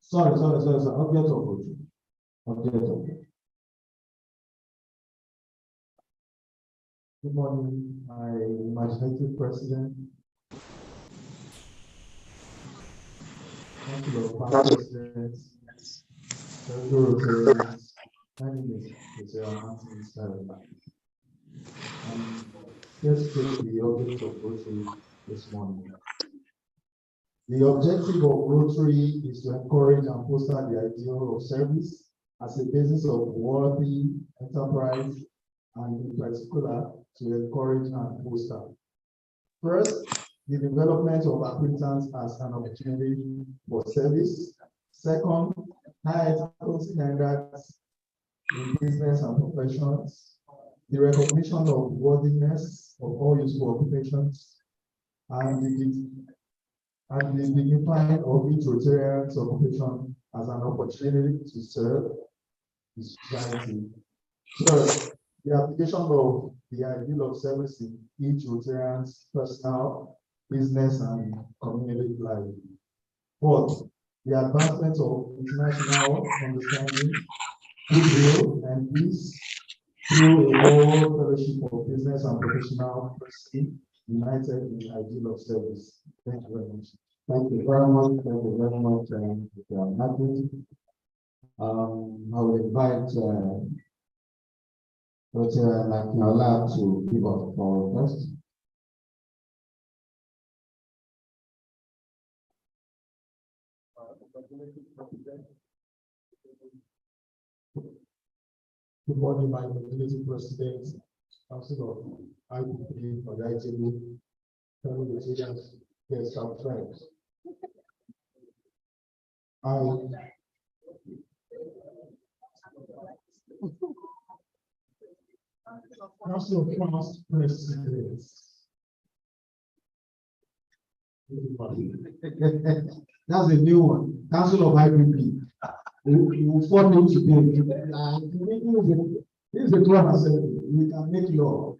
Sorry. Object of Rotary. Object of Rotary. Good morning, my imaginative president. Council of Past Presidents, Rotarians, my name is Martin Sarah. Let's take the object of Rotary this morning. The objective of Rotary is to encourage and foster the ideal of service as a basis of worthy enterprise, and in particular to encourage and foster. First, the development of acquaintance as an opportunity for service. Second, high ethical standards in business and professions. The recognition of worthiness of all useful occupations, and the dignifying of each Rotarian's occupation as an opportunity to serve the society. Third, the application of the ideal of service in each Rotarian's personal, business, and community life. Fourth, the advancement of international understanding, goodwill, and peace through a whole fellowship of business and professional person united in the ideal of service. Thank you very much. Thank you very much. Thank you very much, Matthew. I will invite Dr. Nakinola to give us the floor first. Good morning, my community president, Council of IPP for the ITB, fellow Rotarians, guests, and friends. Council of Past Presidents. That's a new one. Council of IPP. We form it today. This is the club assembly. We can make law.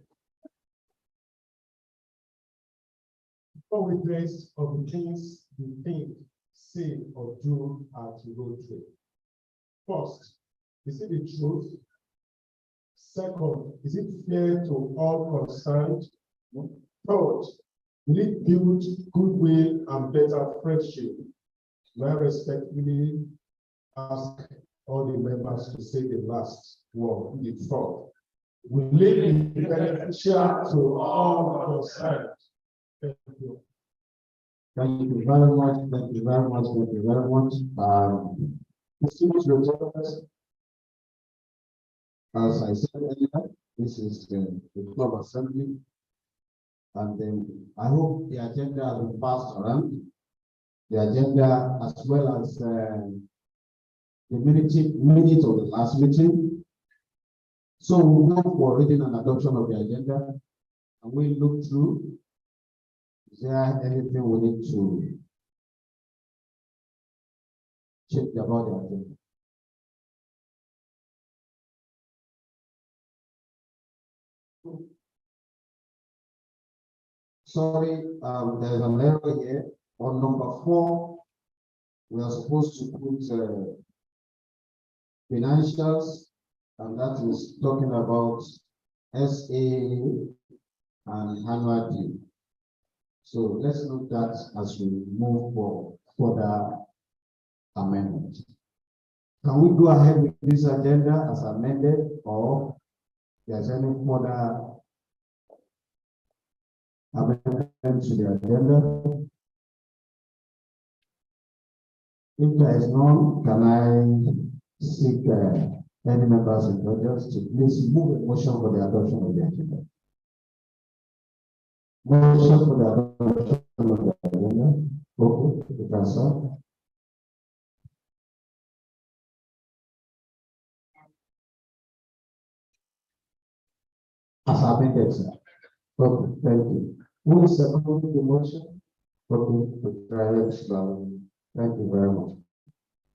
Before we place of the things we think, say, or do at Rotary. First, is it the truth? Second, is it fair to all concerned? Third, will it build goodwill and better friendship? I respectfully ask all the members to say the last word, the thought. Will it be beneficial to all concerned? Thank you. Thank you very much. Thank you very much. Thank you very much. Distinguished Rotarians, as I said earlier, this is the club assembly, and then I hope the agenda has been passed around. The agenda, as well as the minute of the last meeting. So we'll go for reading and adoption of the agenda, and we'll look through. Is there anything we need to check about the agenda? Sorry, there's an error here. On number 4, we are supposed to put financials, and that is talking about SA and annual due. So let's note that as we move for further amendment. Can we go ahead with this agenda as amended, or there's any further amendment to the agenda? If there is none, can I seek any members and judges to please move a motion for the adoption of the agenda? Motion for the adoption of the agenda. Okay, you can start. As amended, sir. Okay, thank you. Who is supporting the motion? Okay, thank you very much.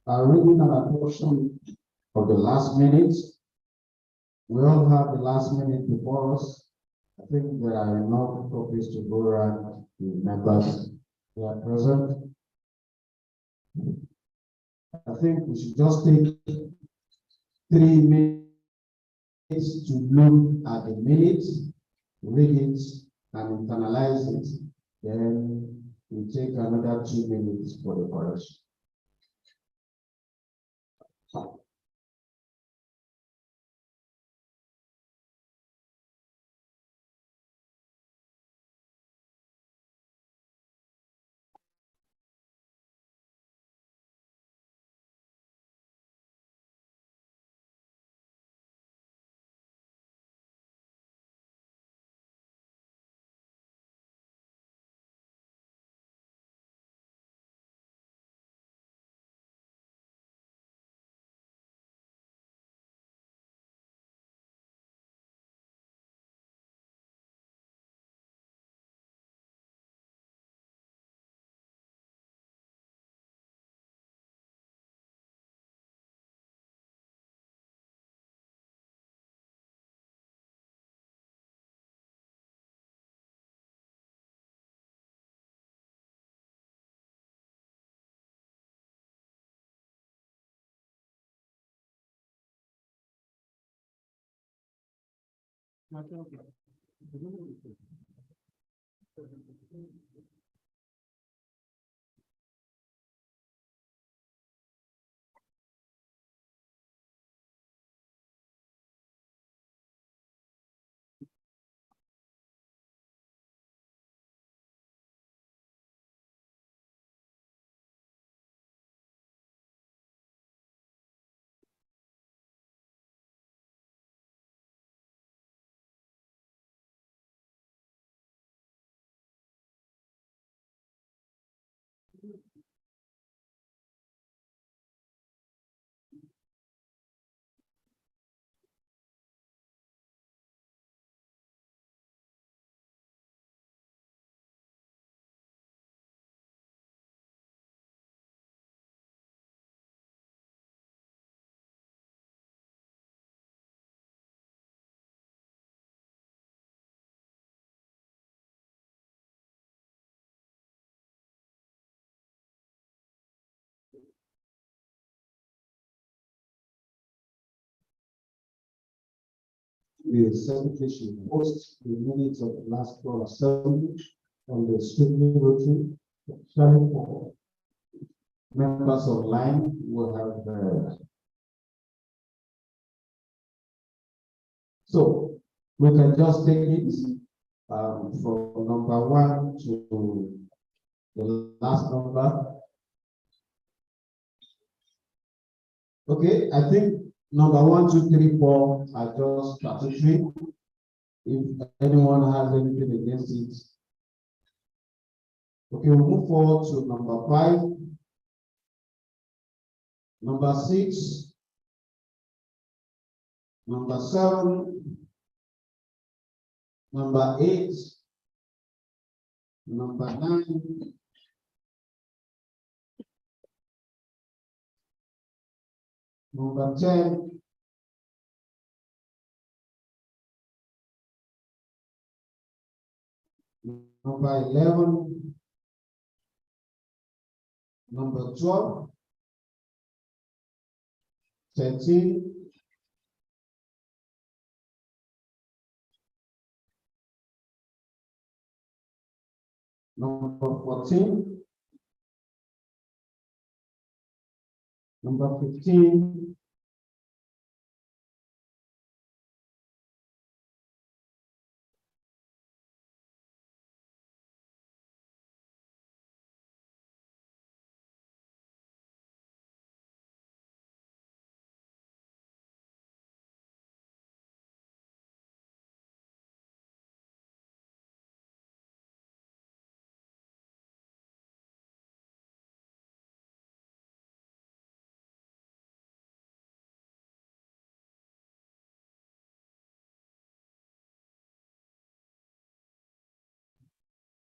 Reading an adoption of the last minute. We all have the last minute before us. I think there are enough copies to go around the members who are present. I think we should just take 3 minutes to look at the minutes, read it, and internalize it. Then we take another 2 minutes for the correction. The secretary should post the minutes of the last call assembly on the strictly Rotary, especially for members online will have. So we can just take it from number 1 to the last number. Okay, I think number 1, 2, 3, 4 are just statutory. If anyone has anything against it. Okay, we'll move forward to number 5, number 6, number 7, number 8, number 9, number 10, number 11, number 12, 13, number 14, number 15,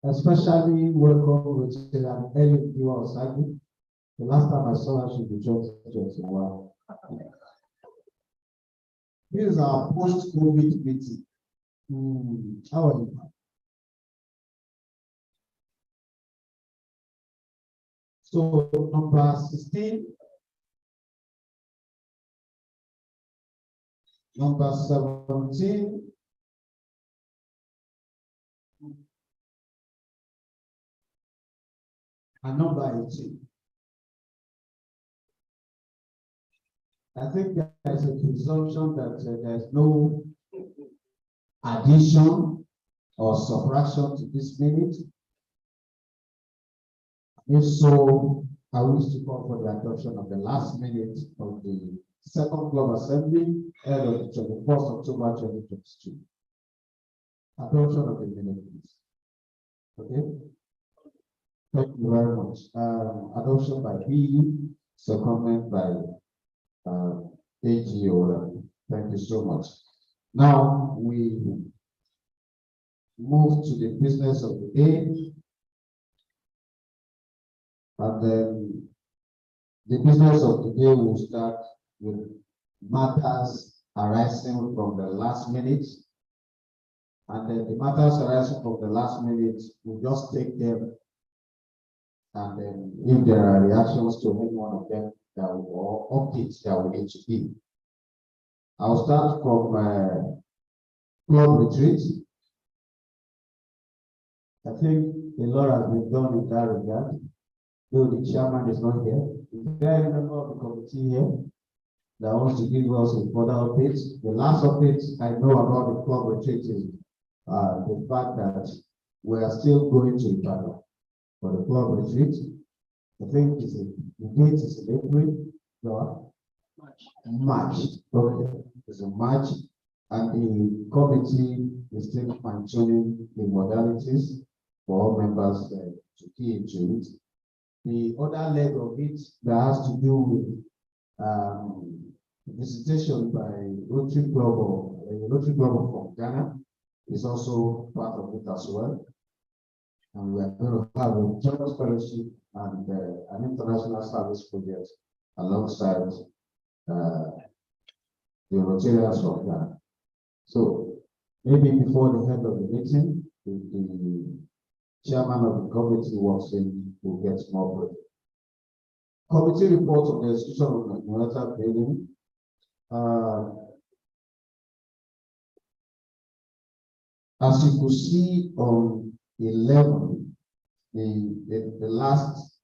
especially welcome with an early viewer cycle. The last time I saw her, she was just a while. This is our post-COVID meeting. How are you? So number 16 Number 17. And number 18. I think there's a presumption that there's no addition or subtraction to this minute. If so, I wish to call for the adoption of the last minute of the second club assembly held on the 21st October 2022. Adoption of the minute, please. Okay. Thank you very much. Adoption by B, seconded by AGO. Thank you so much. Now we move to the business of the day. And then the business of the day will start with matters arising from the last minute. And then the matters arising from the last minute, we'll just take them. And then if there are reactions to any one of them, or updates that we need to give. I'll start from club retreat. I think a lot has been done in that regard, though the chairman is not here. Is there any member of the committee here that wants to give us a further update? The last update I know about the club retreat is the fact that we are still going to Ibadan for the club retreat. I think the date is in April, no? March. Okay, it's in March, and the committee is still fine-tuning the modalities for all members to key into it. The other leg of it that has to do with visitation by Rotary Club from Ghana is also part of it as well. And we are going to have a joint fellowship and an international service project alongside the Rotarians from Ghana. So maybe before the end of the meeting, if the chairman of the committee walks in, we'll get more break. Committee report of the execution of the Rotary building. As you could see on 11, the last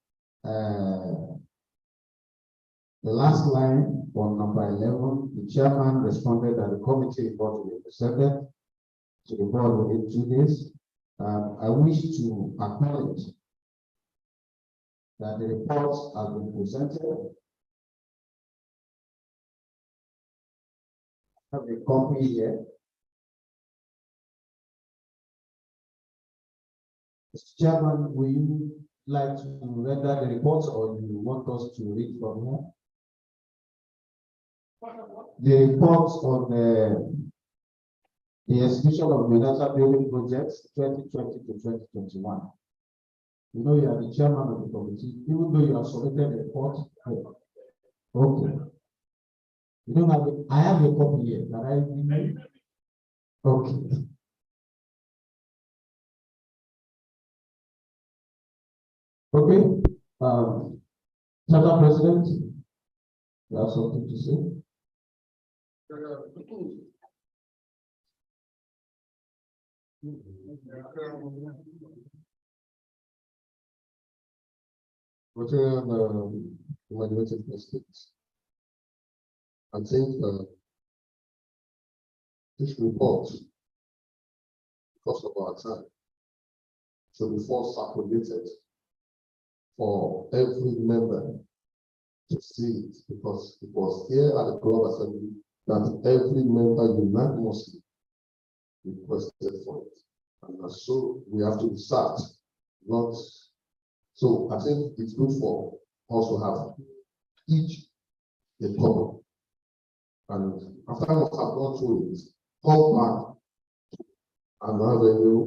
line on number 11, the chairman responded that the committee report will be presented to the board within 2 days. I wish to acknowledge that the report has been presented. I have a copy here. Mr. Chairman, will you like to render the report, or you want us to read from here? The report on the execution of Minata building projects 2020 to 2021. You know, you are the chairman of the committee, even though you have submitted a report. Okay. You don't have it. I have a copy here. Can I give you? Okay. Okay. Chapter President, you have something to say? Graduated presidents. I think this report, because of our time, should be first circulated for every member to see it, because it was here at the club assembly that every member unanimously requested for it. And so we have to start, not. So I think it's good for us to have each a cover. And after I have gone through it, come back and have a new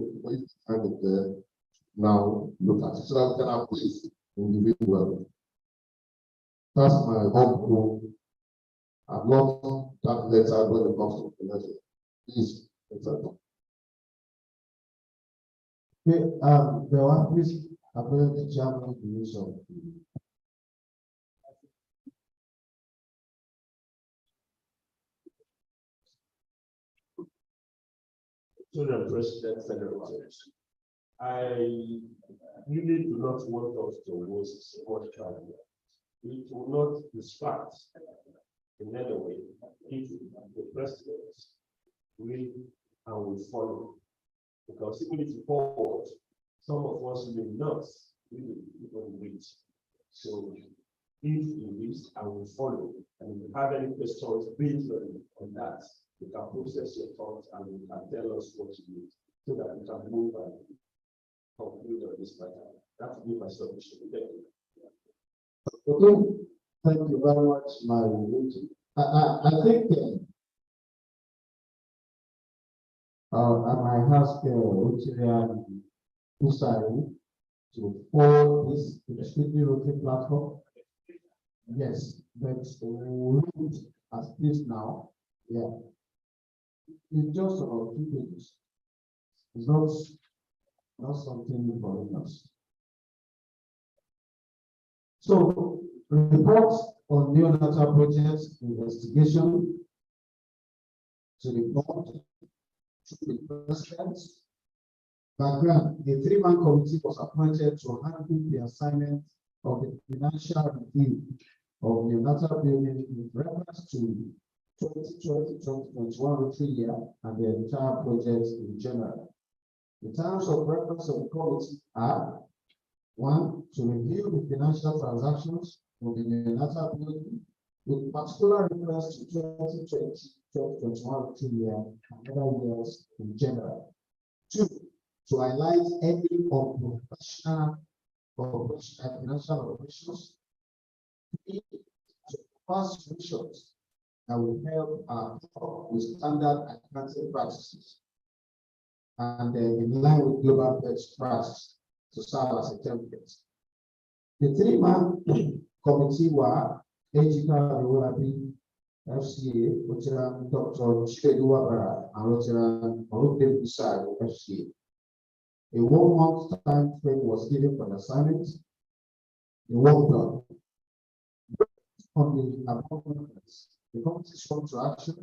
kind of there. Now look at it so that we can have this individual. That's my hope. I'm not that letter when it comes to financial. Please, exactly. Okay, the one please appoint the chairman of the use of to the President Federal Affairs. I really do not want us to waste much time. It will not distract in any way if the President will and will follow. Because even if you forward, some of us may not really even read. So if you read, I will follow. And if you have any questions based on that, you can process your thoughts and you can tell us what you need so that we can move and conclude on this matter. That will be my submission. Thank you. Okay, thank you very much, my Ruti. I think I might ask Rotary Usari to follow this strictly Rotary platform. Yes, but we read as this now. Yeah, it's just about 2 pages. It's not something for us. So, reports on neonatal projects investigation to the board, to the president. Background: the 3-man committee was appointed to handle the assignment of the financial review of neonatal building in reference to 2020-2021 Rotary year and the entire project in general. The terms of reference of the committee are: 1, to review the financial transactions of the neonatal building with particular reference to 2020-2021 Rotary year and other years in general. 2, to highlight any unprofessional financial operations. 3, to pass solutions that will help our with standard accounting practices and in line with global best practice to serve as a template. The 3-man committee were Ejika Rotary, FCA, Rotary Dr. Chinedu Wabara, and Rotary Usari, FCA. A 1-month time frame was given for the assignment. The work done. On the above reference, the committee sought to action.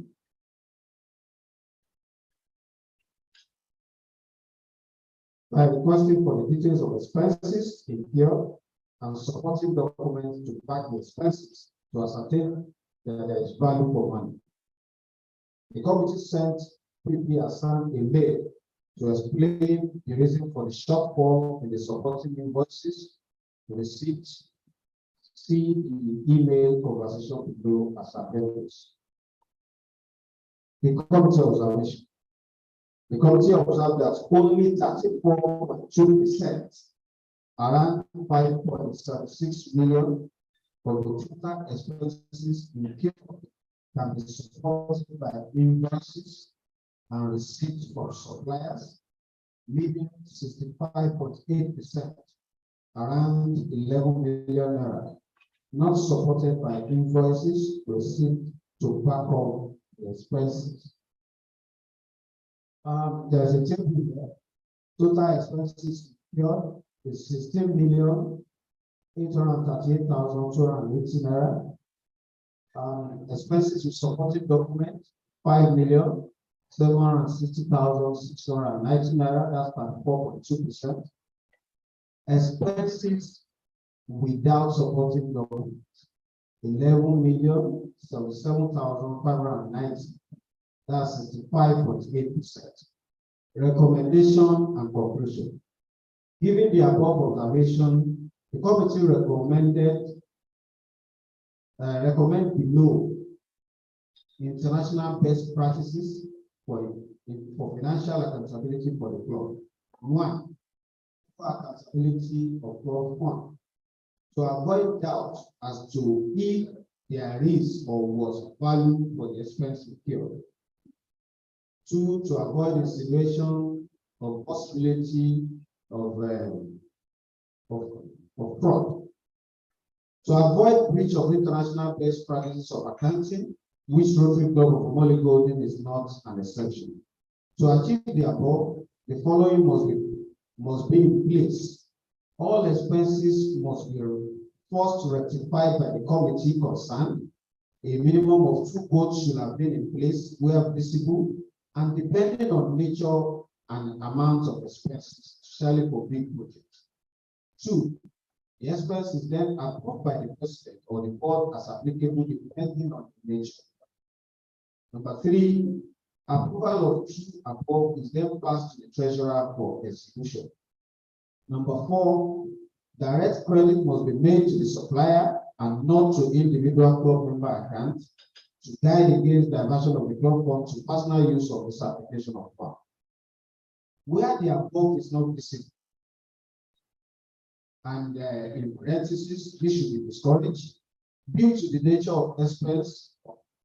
By requesting for the details of expenses incurred and supporting documents to back the expenses to ascertain that there is value for money. The committee sent PP Hassan a mail to explain the reason for the shortfall in the supporting invoices received. See the email conversation below as appendix. The committee observation. The committee observed that only 34.2%, around 5.76 million of the total expenses incurred can be supported by invoices and receipts from suppliers, leaving 65.8%, around 11 million naira, not supported by invoices received to back up the expenses. There's a table here. Total expenses incurred is 16,838,280 naira. Expenses with supporting document 5,760,690 naira. That's 4.2%. Expenses without supporting documents 11,077,590. That's 65.8%. Recommendation and conclusion. Given the above observation, the committee recommend below international best practices for financial accountability for the club. 1, accountability of club fund to avoid doubt as to if there is or was value for the expense incurred. 2, to avoid the situation of possibility of fraud. To avoid breach of international best practices of accounting, which Rotary Club of Omole Golden is not an exception. To achieve the above, the following must be in place. All expenses must be first rectified by the committee concerned. A minimum of 2 votes should have been in place where visible, and depending on nature an amount of expenses, especially for big projects. 2, the expense is then approved by the president or the board as applicable depending on the nature. Number 3, approval of 2 above is then passed to the treasurer for execution. Number 4, direct credit must be made to the supplier and not to individual club member accounts to guide against diversion of the club fund to personal use of this application of fund. Where the above is not visible, and in parentheses, this should be discouraged, due to the nature of expense,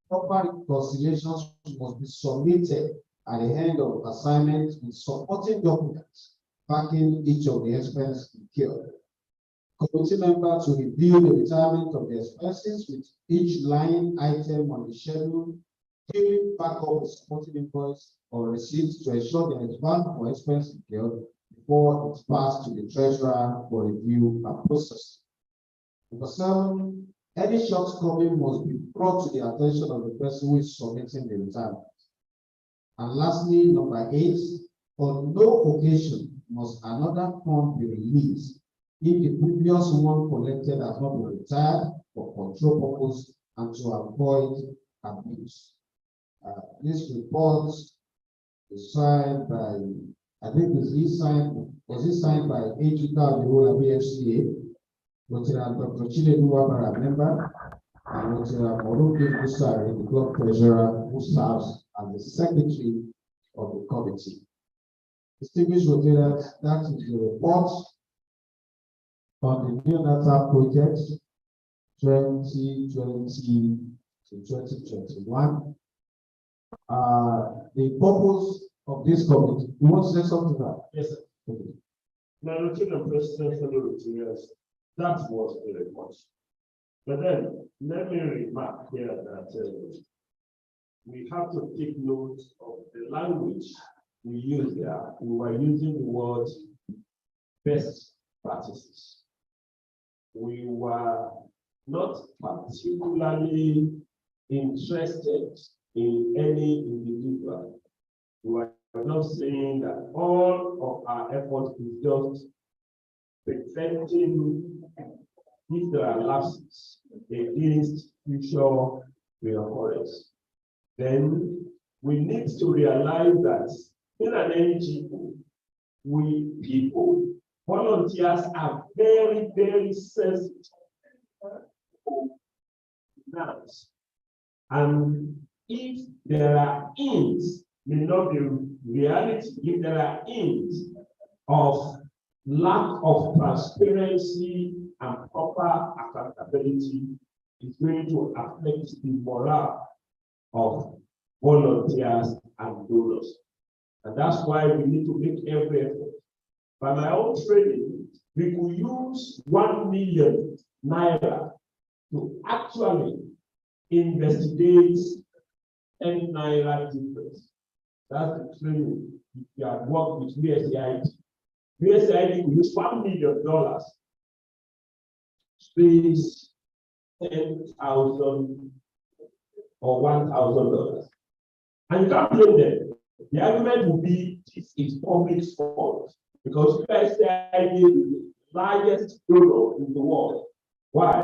proper reconciliations must be submitted at the end of assignment with supporting documents backing each of the expenses incurred. Committee member to review the retirement of the expenses with each line item on the schedule, giving backup the supporting invoice or receipts to ensure there is one for expense incurred before it's passed to the treasurer for review and process. Number 7, any shortcoming must be brought to the attention of the person who is submitting the retirement. And lastly, number 8, on no occasion must another fund be released if the previous one collected has not been retired for control purpose and to avoid abuse. This report is signed by, I think was it signed by Ejika Abirola BFCA, Dr. Chinedu Wabara member, and Moruki Busari, the club treasurer who serves as the secretary of the committee. Distinguished Rotaries, that is the report on the neonatal project 2020 to 2021. The purpose of this committee, you want to say something about? Yes, sir. Okay. Now, Lieutenant President, fellow Rotarians, that was the report. But then, let me remark here that we have to take note of the language we use there. We were using the word best practices. We were not particularly interested in any individual. We were not saying that all of our efforts is just preventing if there are lapses against future reoccurrence. Then we need to realize that in an NGO, we people, volunteers are very, very sensitive now. And if there are hints, may not be reality, if there are hints of lack of transparency and proper accountability, it's going to affect the morale of volunteers and donors. And that's why we need to make every effort. By my own training, we could use 1 million naira to actually investigate 10 naira difference. That's the training. If you have worked with BSCID, BSCID will use $1 million to raise 10,000 or $1,000. And you can't blame them. The argument will be this is public fault because BSCID is the largest donor in the world. Why?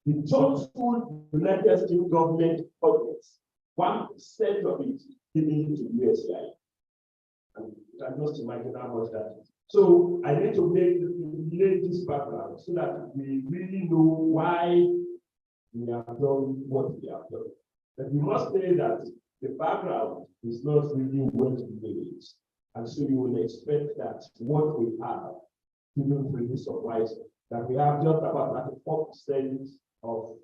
The total United States government budget, 1% of it given to USAID. And you can just imagine how much that is. So I need to lay this background so that we really know why we have done what we have done. But we must say that the background is not really what we need. And so you will expect that what we have, even really surprise that we have just about 34% of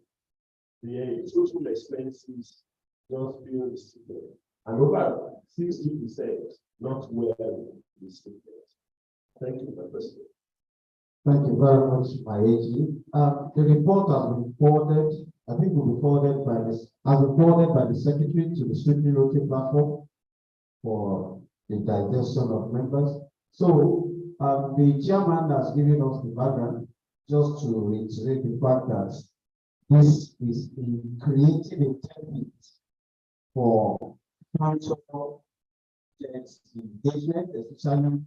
the total expenses just being restricted, and over 60% not well restricted. Thank you, Mr. President. Thank you very much, my AG. The report has been forwarded, I think will be forwarded by this, has been forwarded by the secretary to the Strictly Rotary platform for the digestion of members. So the chairman has given us the background just to reiterate the fact that this is in creating a template for future engagement, especially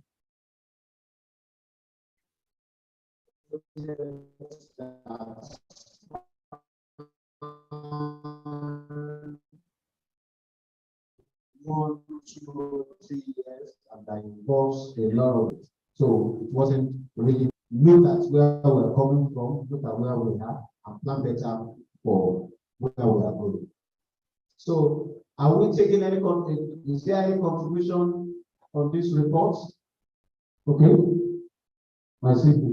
one, 2, 3 years, and that involves a lot of it. So it wasn't really look at where we're coming from, look at where we are, and plan better for where we are going. So are we taking any is there any contribution on this report? Okay. My secret.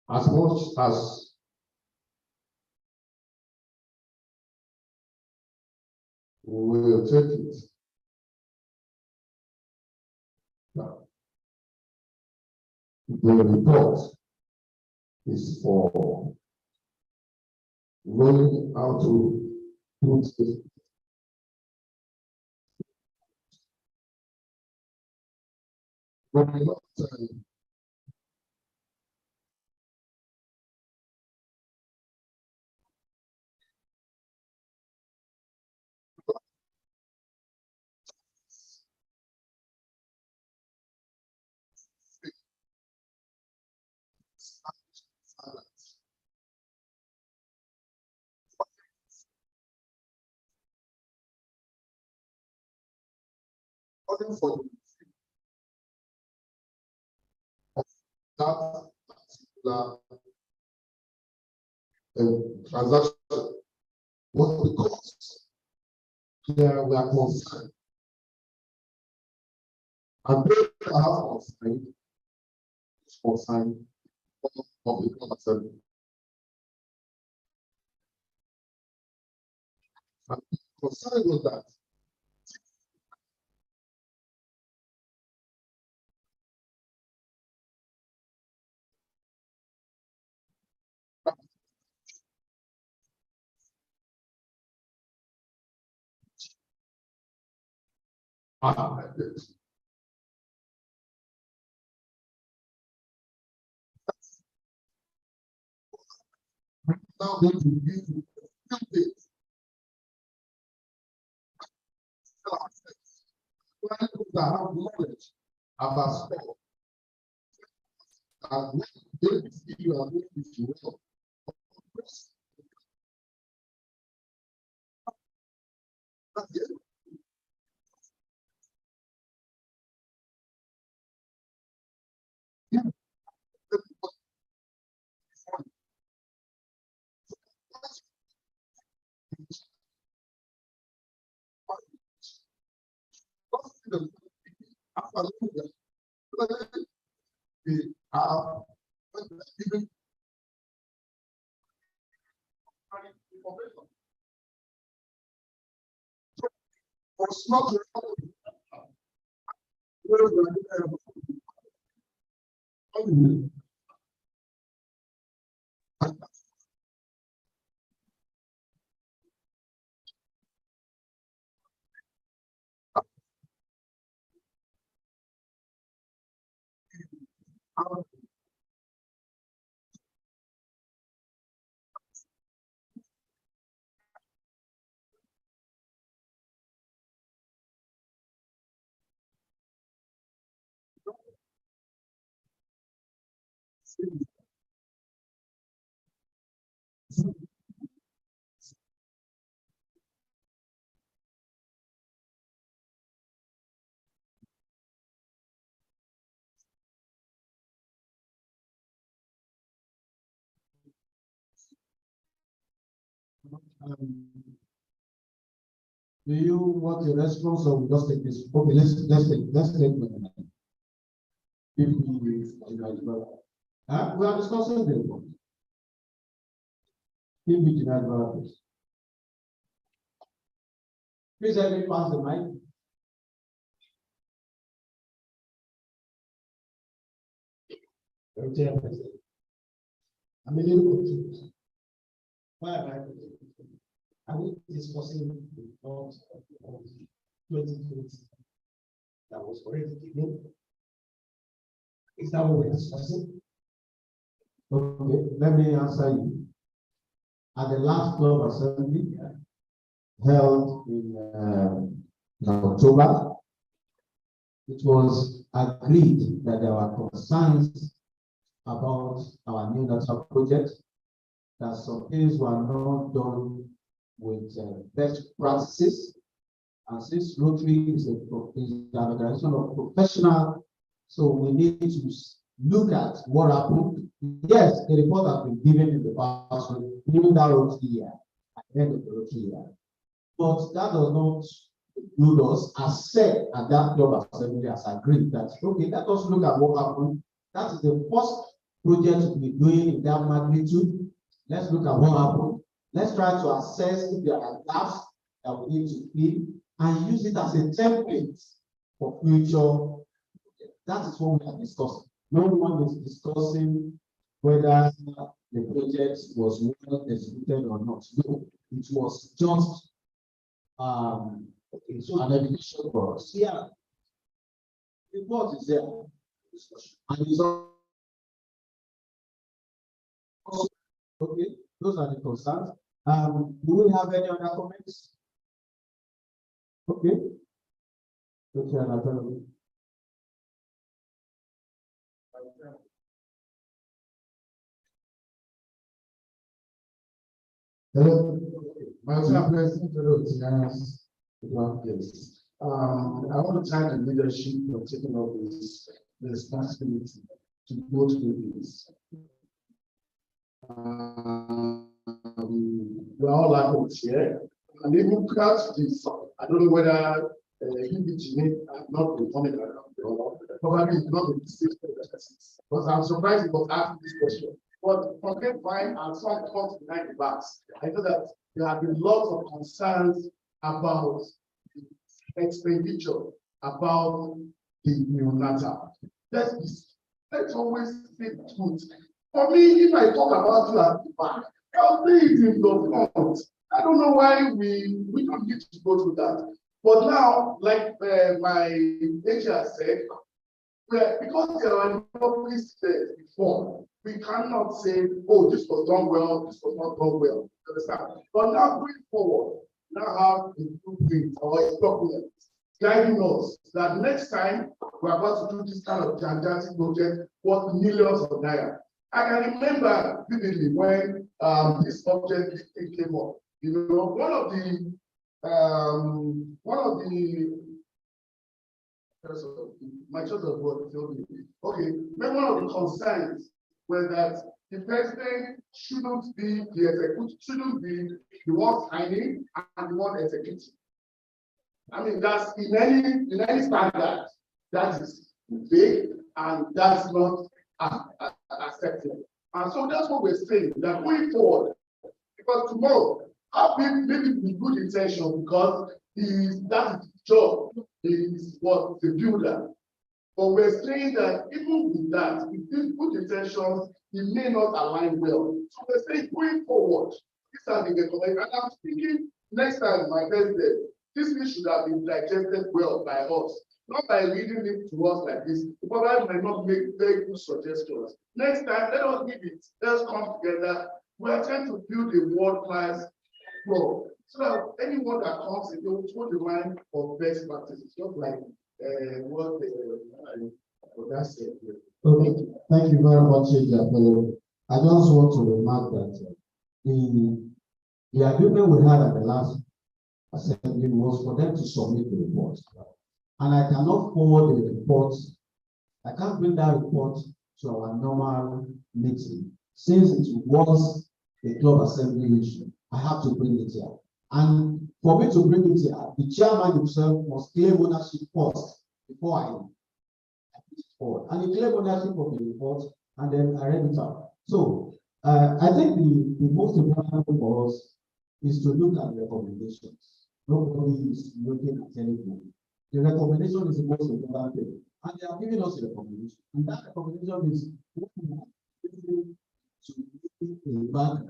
As much as we will take it. Now, the report is for knowing how to put this. But a lot of time, according for that particular transaction, what the cost here we are concerned. And they are concerned of the club assembly. And concerned with that. Now going to give you a few days. People that have knowledge about sport and when they see you are doing this well. That's it. Yeah. Even for small Do you want a response or we just take this? Okay, let's take the if we are discussing the report. If we deny developers. Please let me pass the mic. I'm a little confused. Why am I confused? Are we discussing the report of 2020? that was already given. Is that what we're discussing? Okay, let me answer you. At the last club assembly held in October, it was agreed that there were concerns about our new data project, that some things were not done with best practices. And since Rotary is an organization of professionals, so we need to look at what happened. Yes, the report has been given in the past, during that Rotary year, at the end of the Rotary year. But that does not include us, as said at that club assembly, as agreed that, okay, let us look at what happened. That is the first project we'll be doing in that magnitude. Let's look at what happened. Let's try to assess if there are gaps that we need to fill and use it as a template for future. That is what we are discussing. No one is discussing whether the project was well executed or not. No, it was just okay, so an education for us. Yeah, the report is there, and it's also okay. Those are the concerns. Do we have any other comments? Okay. Okay, Hello, my President, I want to thank the leadership for taking up this responsibility to go through this. We all like it here, and even catch this. I don't know whether I'm not becoming around, probably it's not the same, because I'm surprised it was asked this question. But forget fine and some thoughts behind the backs. I know that there have been lots of concerns about the expenditure, about the neonatal. Let's always say the truth. For me, if I talk about you at the back, I'll say it in the front. I don't know why we don't need to go through that. But now, like my HR said, because there are no precepts before, we cannot say, oh, this was done well, this was not done well. Understand? But now going forward, now have a blueprint or a document guiding us that next time we're about to do this kind of gigantic project worth millions of naira. I can remember vividly when this subject came up. You know, one of the my choice of word told me, okay, when one of the concerns was that the president shouldn't be the executive, shouldn't be the one signing and the one executing. I mean, that's in any standard, that is vague and that's not acceptable. And so that's what we're saying, that going forward, because tomorrow, maybe with good intention, because that job is what the builder. But we're saying that even with that, with these good intentions, it may not align well. So we're saying going forward, these are the recommendations. And I'm thinking next time, my president, this thing should have been digested well by us, not by reading it to us like this. The program might not make very good suggestions. Next time, let us give it. Let's come together. We are trying to build a world-class floor, so that anyone that comes in, will hold the line of best practices, just like what that's it. Okay, thank you very much, Fellow. I just want to remark that the agreement we had at the last assembly was for them to submit the report. And I cannot forward the report. I can't bring that report to our normal meeting. Since it was a club assembly issue, I have to bring it here. And for me to bring it here, the chairman himself must claim ownership first before I put it forward. And he claimed ownership of the report, and then I read it out. So I think the most important thing for us is to look at the recommendations. Nobody is looking at anything. The recommendation is the most important thing. And they are giving us a recommendation. And that recommendation is what we are to a bank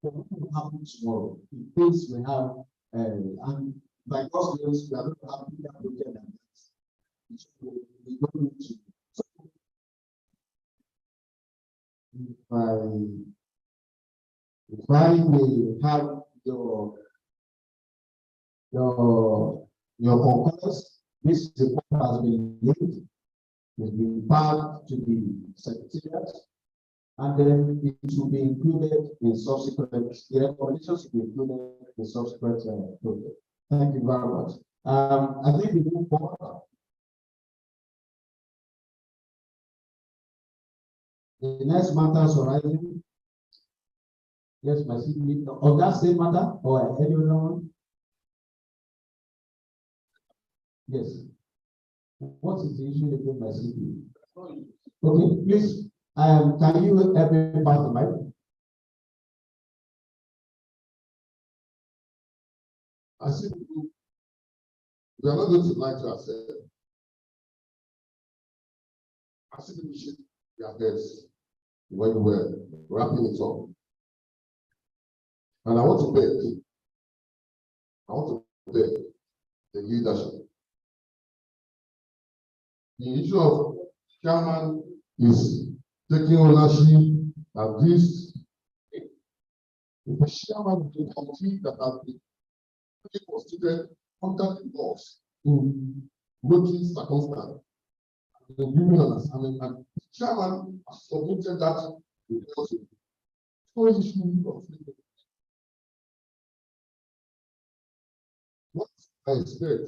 for what will happen tomorrow. In case we have, and by God's grace, we are going to have bigger project than that. if I may have your concurrence, this report has been linked, it's been passed to the secretariat, and then it will be included in subsequent, the recommendations will be included in subsequent project. Thank you very much. I think we move forward. The next matter is arising. Yes, my CP, on that same matter or any other one? Yes. What is the issue with my CP? Okay, please, can you help me pass the mic? I see we are not going to lie to ourselves. I see we should their heads when we were wrapping it up. And I want to beg the leadership. The issue of chairman is taking ownership of this. The chairman of the committee that has been constituted under the laws in making circumstance. The giving understanding and the chairman has submitted that to the council. So issue of what I expect,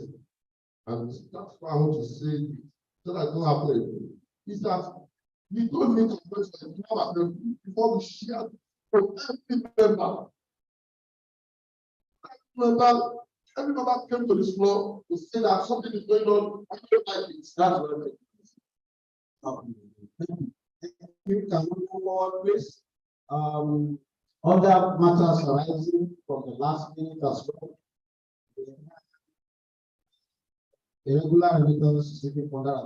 and that's why I want to say so that don't happen, is that we don't need to wait before we share from every member. Every member came to this floor to say that something is going on. I don't like it. That's what I think. You can move forward, please. Other matters arising from the last minute as well. The regular remittance sitting further.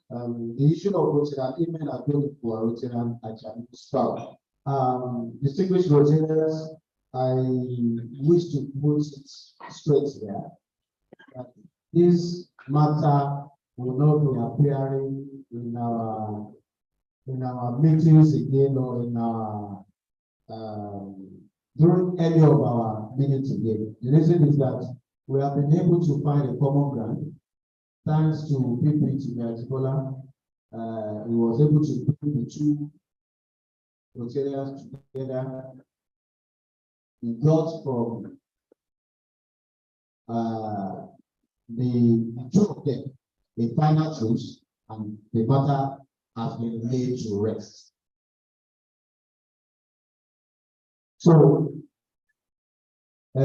The issue of Rotary email are going for Rotary actually start. Distinguished Rotarians, I wish to put it straight there. This matter will not be appearing in our meetings again or in our during any of our meetings again. The reason is that we have been able to find a common ground thanks to PPT Ebola. He was able to bring the two Rotarians together. We got from the two of them a final truth, and the matter has been laid to rest. So, if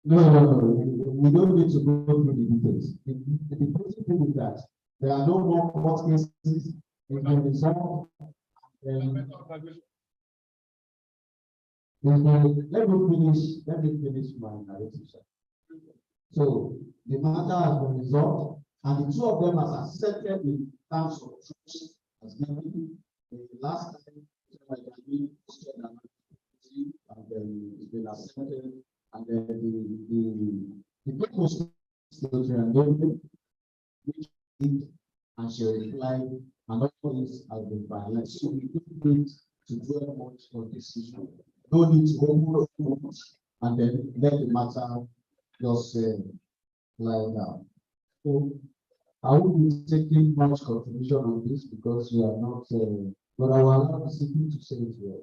no, we don't need to go through the details. The important thing is that there are no more court cases. It can be solved. Let me finish my narrative. So the matter has been resolved, and the two of them has accepted in terms of truth as given the last time and then it's been accepted, and then the people's which did, and she replied, and all this has been finalized. So we don't need to dwell much on this issue. No need to open up and then let the matter just lie down. So I won't be taking much contribution on this because we are not, but I will allow the CP to say it here.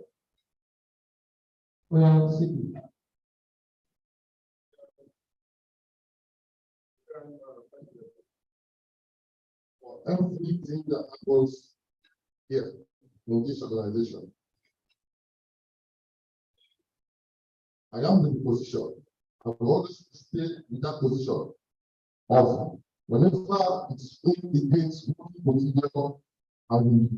Well, CP. Everything that happens here in this organization, I am in the position, I will always stay in that position of whenever it is going against one particular, I will.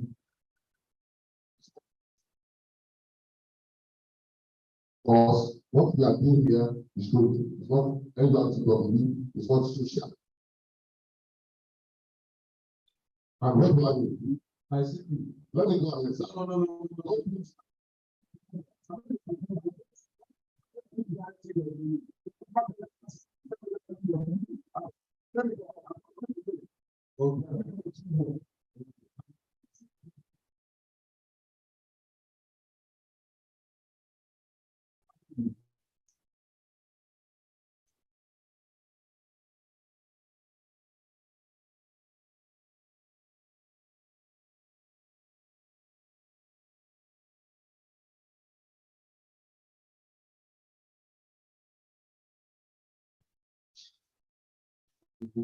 Because what we are doing here is good. It's not NWTW, it's not social. And regularly, I see, let me go ahead. No. People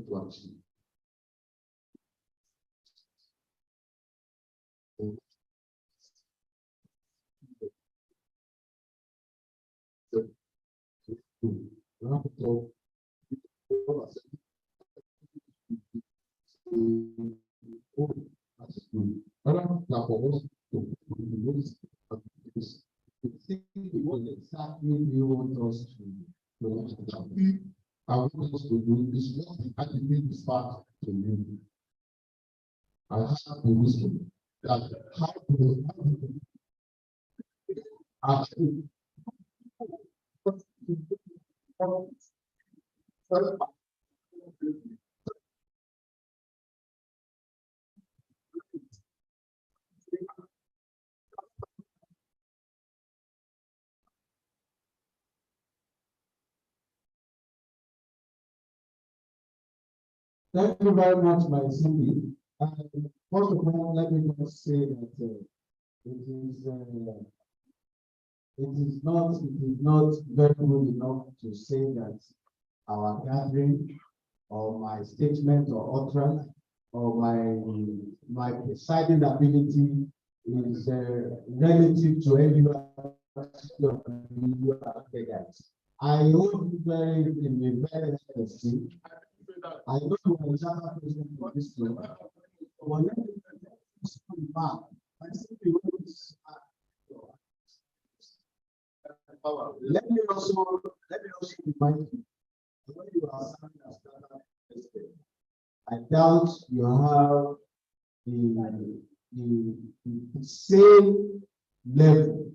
to achieve. Exactly you want us to. I want us to do is what the attitude is part to you. I have the wisdom that how to actually Thank you very much, my CP. First of all, let me just say that it is not very good enough to say that our gathering or my statement or utterance or my presiding ability is relative to any guys. I hold you very in a very esteem. I know you are the president for this room. But let me back. I simply want let me also remind you when you are serving as president, I doubt you have the same level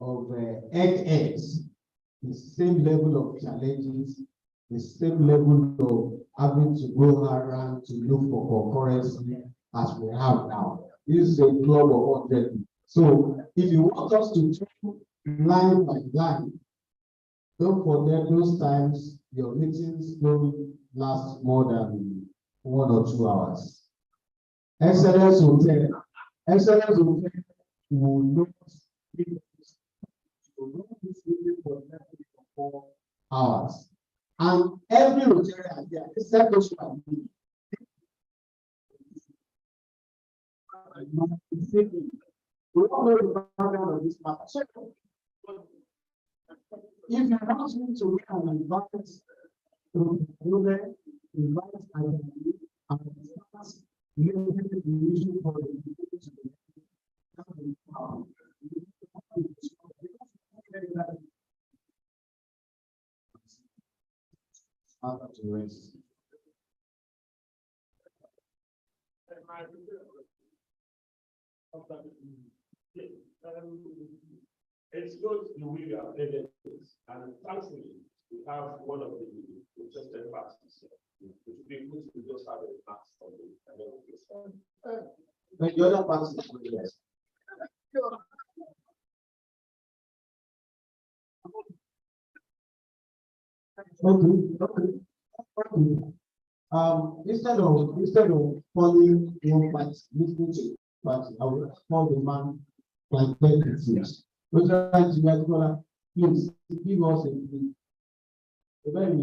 of eggs, the same level of challenges, the same level of having to go around to look for concurrency as we have now. This is a club of 100. So if you want us to do line by line, don't forget those times your meetings don't last more than 1 or 2 hours. Excellence Hotel will not be for 4 hours. And every Rotarian here, except those who are leaving, we don't know the background of this matter. So, if you want me to make an advance to invite and discuss the issue for the It's good the way we are playing this, and thankfully, we have one of the interested parties. It would be good to just have a max on it, and then we can but the other parties are yes. Okay. Instead of calling one party, listening to party, I will call the man like please give us a very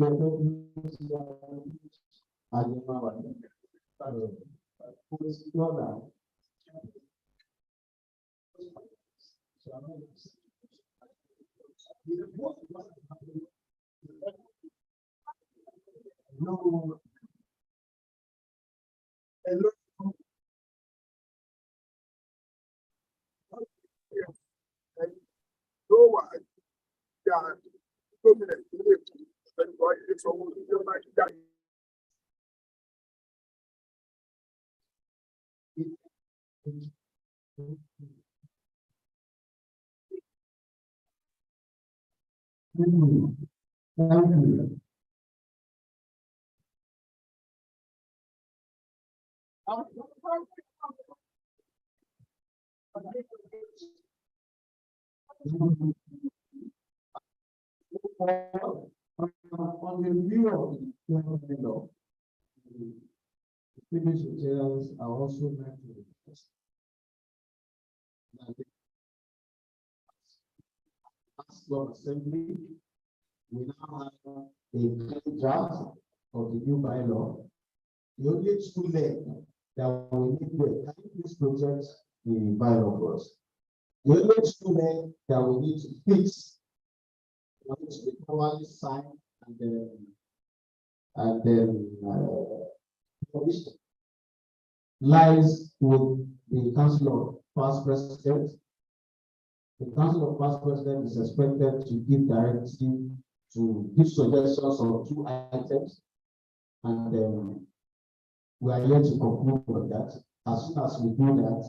no. Hello. Thank you. On the view of the law, the British retailers are also meant to request that as for assembly, we now have a clean draft of the new bylaw. The only two legs that we need to, can you please project the bylaw for us? The only two legs that we need to fix, we need to be properly signed and then published, lies with the Council of Past Presidents. The Council of Past Presidents is expected to give directive to give suggestions on 2 items, and then we are here to conclude on that. As soon as we do that,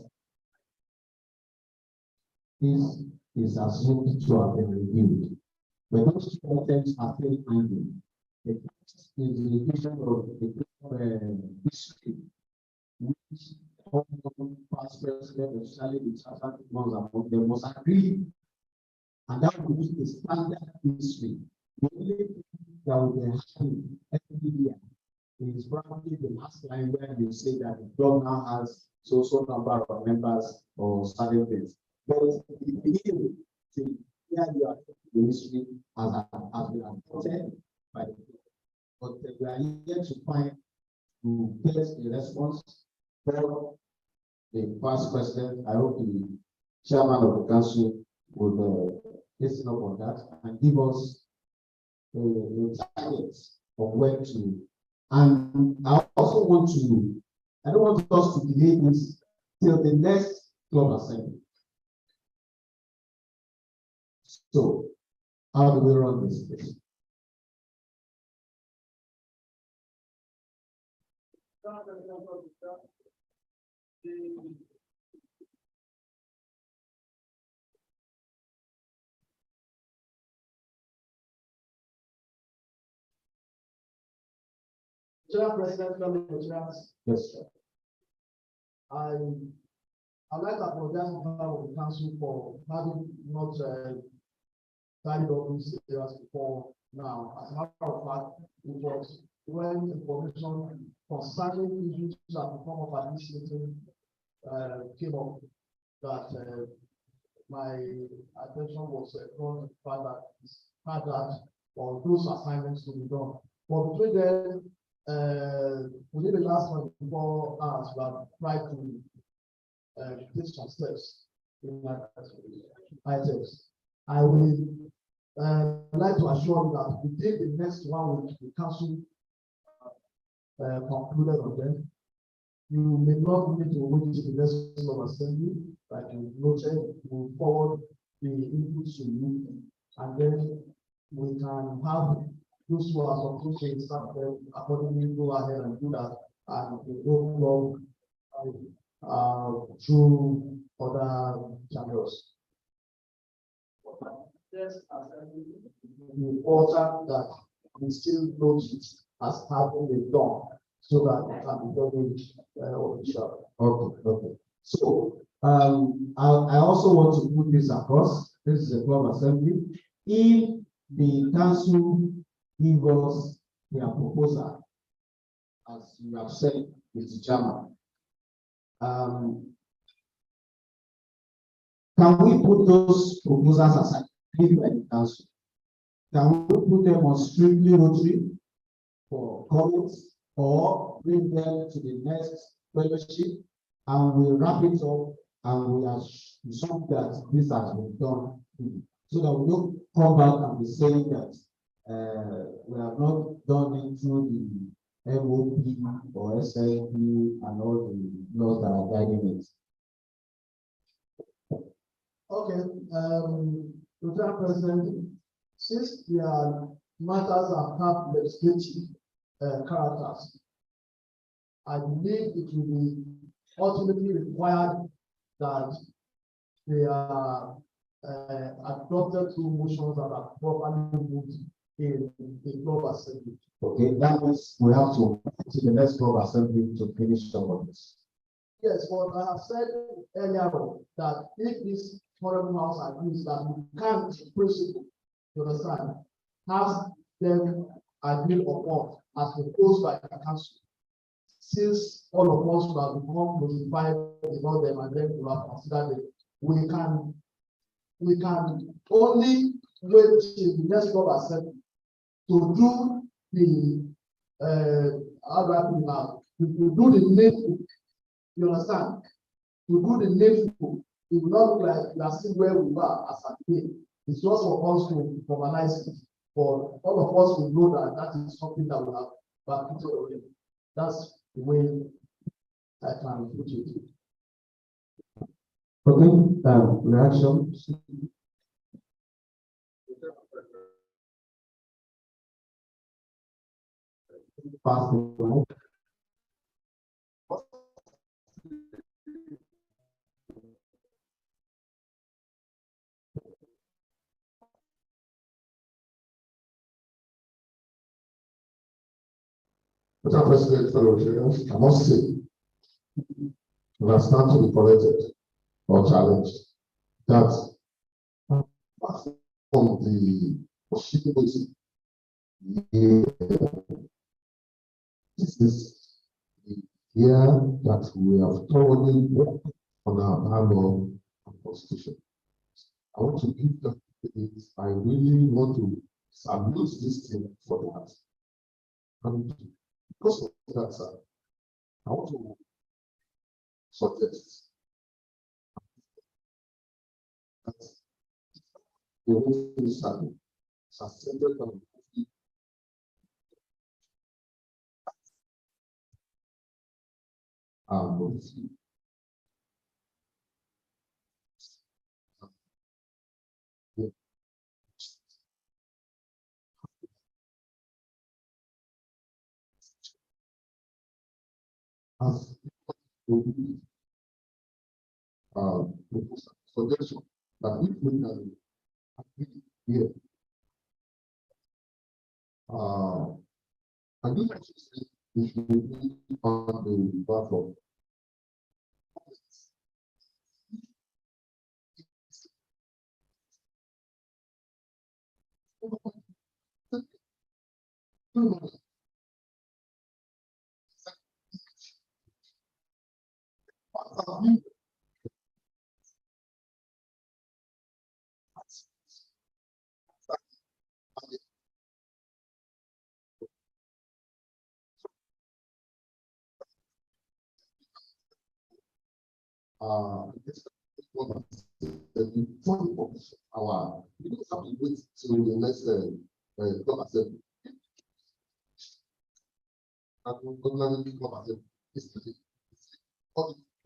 this is assumed to have been reviewed. But those 2 items are still pending. The first is the issue of the history, which all past presidents, especially the chartered ones among them, must agree, and that will be the standard history. The only thing that will be happening every year is probably the last line where you say that the club now has so number of members or certain things. But the beginning to hear the history as been adopted by the club. But we are here to get a response from the past president. I hope the chairman of the council will listen up on that and give us the targets of where to. And I also want to, I don't want us to delay this till the next club assembly. So, how do we run this place? Chair President, Yes, sir. I'd like to apologize on behalf of the council for having not tied up these areas before now. As a matter of fact, it was when information concerning issues at the form of administrating came up that my attention was drawn to the fact that it's hard that or those assignments to be done. But between then, within the last one before us, we have tried to take some steps in that items. I will like to assure you that within the next 1 week, the council concluded on them. You may not need to wait to the next of assembly, like you noted, we'll forward the inputs to you, and then we can have those who are supposed to start them accordingly go ahead and do that, and we go through other channels. Yes, important that we still note it as having been done, so that it can be done official. Okay. So I also want to put this across. This is a club assembly. If the council give us their proposal, as you have said, Mr. Chairman, can we put those proposals aside by the council? Can we put them on strictly Rotary for comments, or bring them to the next fellowship and we wrap it up and we assume that this has been done, so that we don't come back and be saying that we have not done it through the MOP or SLP and all the laws that are guiding it. Okay, Mr. President, since the matters have legislative characters, I believe it will be ultimately required that they are adopted through motions that are properly moved in the club assembly. Okay, that means we have to to the next Club Assembly to finish some of this. Yes, but I have said earlier on that if this honorable house agrees that we can't principle, you understand, have them agree upon as proposed by the council. Since all of us will have become notified about them and then we have considered it, we can only wait till the next Club Assembly to do the how do I put it now? To do the needful. You understand? To do the needful, it will not look like we are still where we were as a day. It's just for us to formalize it. For all of us will know that that is something that we have backed already. That's the way I can put it. Okay, reaction. Pass the mic. Mr. President, fellow Nigerians, I must say, when I stand to be corrected or challenged, that apart from the possibility, this is the year that we have thoroughly worked on our bylaw and constitution. I want to give that credit. I really want to salute this team for that. And because of that, sir, I want to suggest that the whole thing is centered on policy. As suggestion that if we can agree here, I do want to say we should be on the platform. This one the fund of our we don't have to wait till the next Club Assembly. And we're going to Club Assembly. It's the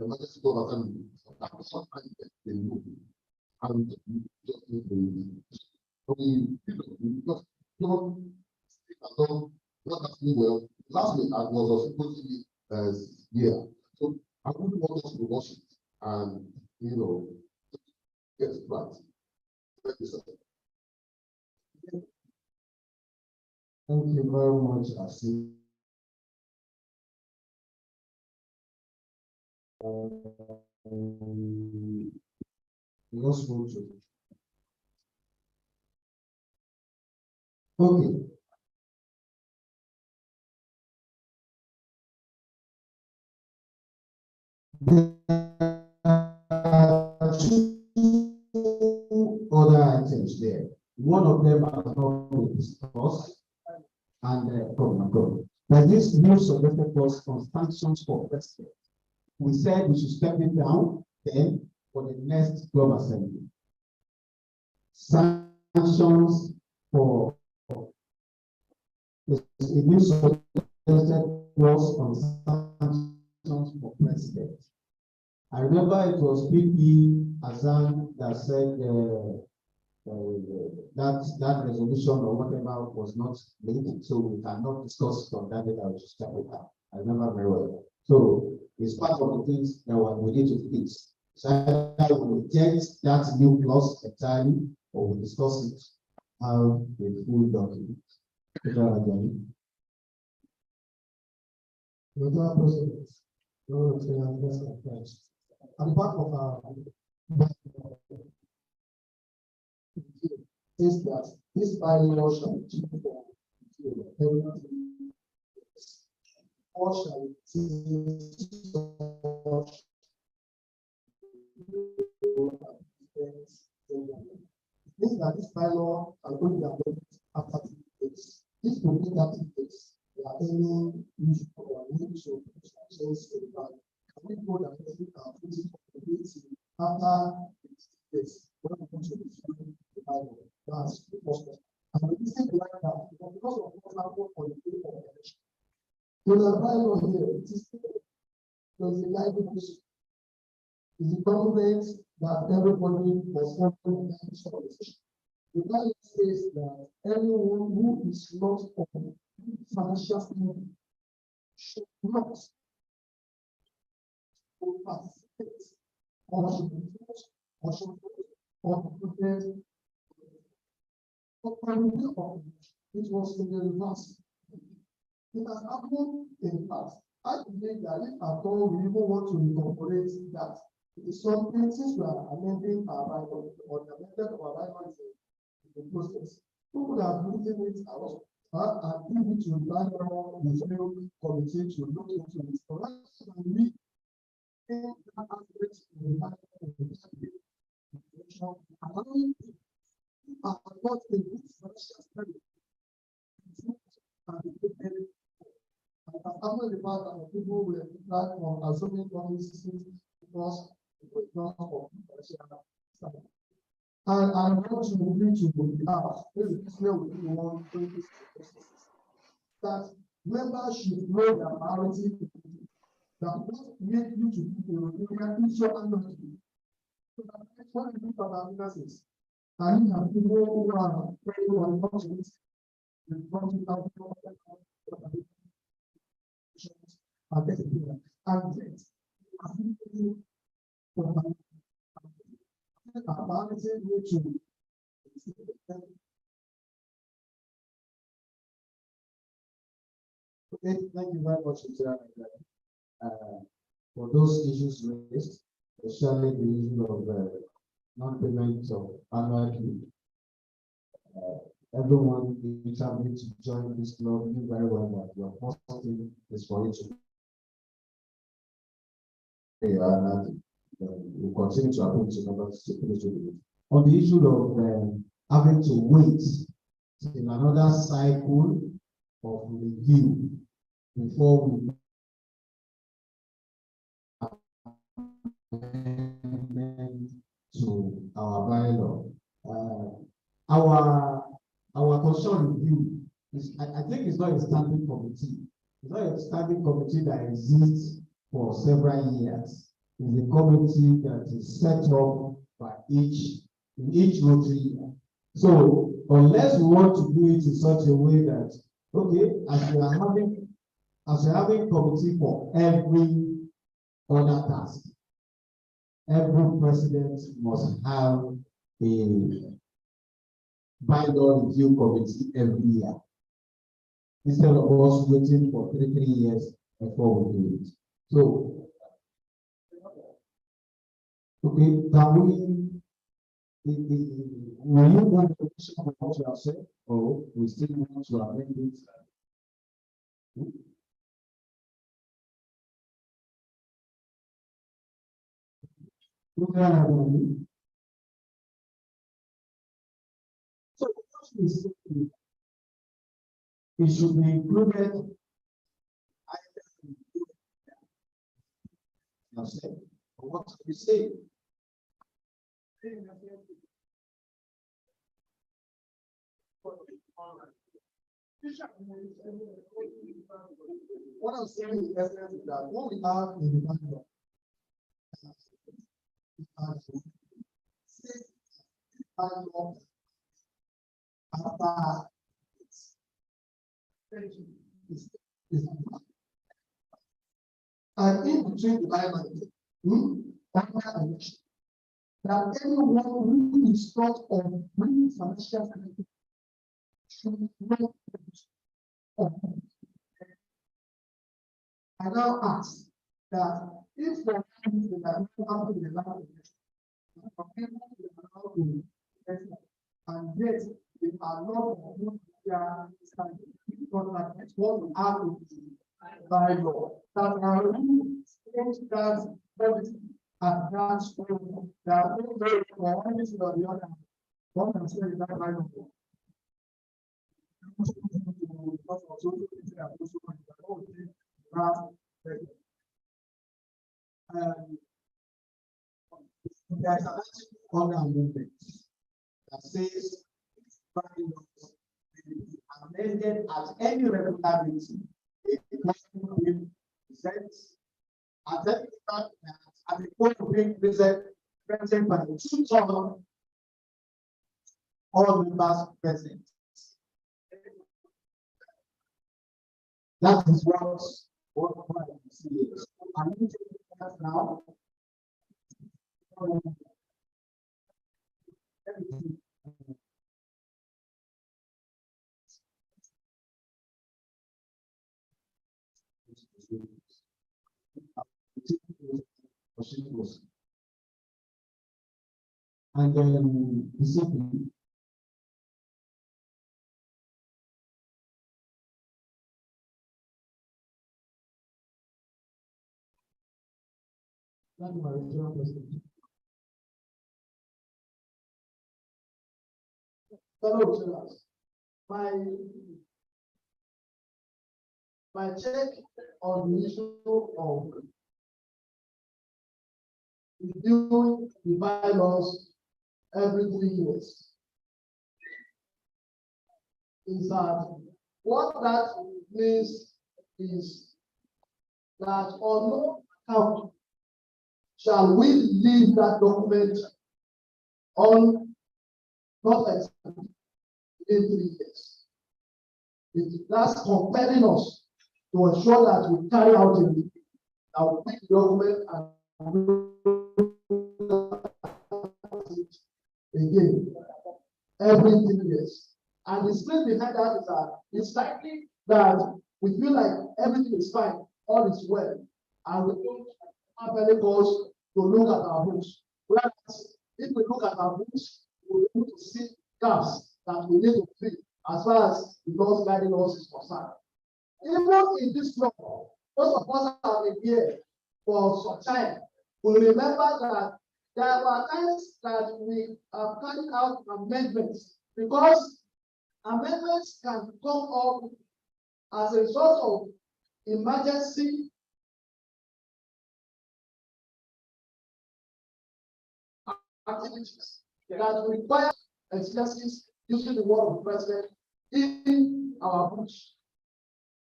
emergency Club Assembly. That was what I did. And just not asking well. Last week I was supposed to be yeah. So I wouldn't want us to rush it and get it right. Thank you, sir. Thank you very much, Asi. Let's move to. Okay. There are two other items there. One of them has not been discussed, and there's this new suggested clause on sanctions for president. We said we should step it down then for the next Club Assembly. Sanctions for the new suggested clause on sanctions for president. I remember it was PP Azan that said that resolution or whatever was not linked, so we cannot discuss from that data which is step it down. I remember very well. So it's part of the things that we need to fix. So either we reject that new clause entirely, or we discuss it how the full document. Rotary President, Rotary and President French. At the back of our is that this bylaw shall keep for everything. Or shall means that this bylaw are going to be after 2 days. If we need that 2 days, there are any issue or need to change the bylaw. Can we go that we can put it for the meeting after 2 days? When we go to the bylaw, that's the first question. And the reason we like that because of what happened on the day of the election. So the bylaw here, it is there's a lively question. Is the government that everybody was following the policy? The bylaw says that anyone who is not on financial standing should not participate or should refuse or should vote or protest. But primarily of it was in the reverse. It has happened in the past. I believe that if at all we even want to incorporate that, it is something since we are amending our bylaw or the amendment of our bylaw is the process. Who would have written it out and give it to the bylaw review committee to look into it? For us, we think that aspect in the bylaw allowing people who are not in good financial standing and after the fact that people will apply for assuming policies because it was not for financial standing. And I want to move to the house. This is where we want to that members should know their priority. That what make you to be a Rotarian is your anointing. So that when we look at our businesses, and you have people who are praying on the conscience, the conscience of and yet, okay, thank you very much, for those issues raised, especially the issue of non-payment of annual fee. Everyone is able to join this club, you very well that your first thing is for you to pay and we continue to approach the numbers to finish with it. On the issue of having to wait in another cycle of review before we to our bylaw. Our concern review is, I think it's not a standing committee. It's not a standing committee that exists for several years. It's a committee that is set up by each Rotary. So unless we want to do it in such a way that, okay, as we are having committee for every other task, every president must have a bylaw review committee every year, instead of us waiting for 3 years before we do it. So, okay, can will you want to question what you have said, or we still want to amend it? So what we say, it should be included yourself. What we say. What I'm saying is that what we have in the Bible after and in between the Bible, that anyone who is not on financial should not I now ask that if the people that come to the land, for people to allow to and yet they are not their standing, because that is what we have to do by law. That are change that everything and that's there are no way for one reason or the other. One can say that by law. There's an article on our movement that says bylaws will be amended at any regular meeting. It will present at any time at the point of being present by the 2 all members present. That is what I see is. I'm going to do that now. And then discipline. That's my original question. Fellow observers, my check on the issue of reviewing the bylaws every 3 years is that what that means is that on no account shall we leave that document on not examined in 3 years. That's compelling us to ensure that we carry out our big document and again every 3 years. And the spirit behind that is that it's likely that we feel like everything is fine, all is well, and we don't have any cause to look at our books. Whereas if we look at our books, we'll be able to see gaps that we need to fill as far as the Lord's guiding us is concerned. Even in this law, most of us have been here for some time. We remember that there were times that we have carried out amendments because amendments can come up as a result of emergency activities that require expenses using the word of president in our books.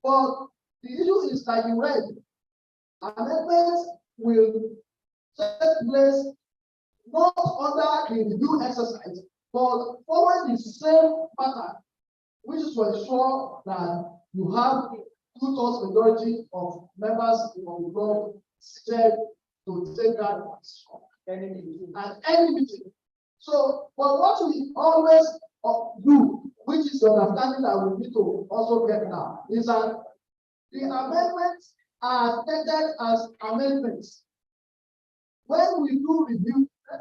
But the issue is like you read, amendments will take place not under the review exercise, but following the same pattern, which is to ensure that you have 2/3 majority of members of the board seated to take that at any meeting. So, but what we always do, which is the understanding that we need to also get now, is that the amendments are stated as amendments. When we do review an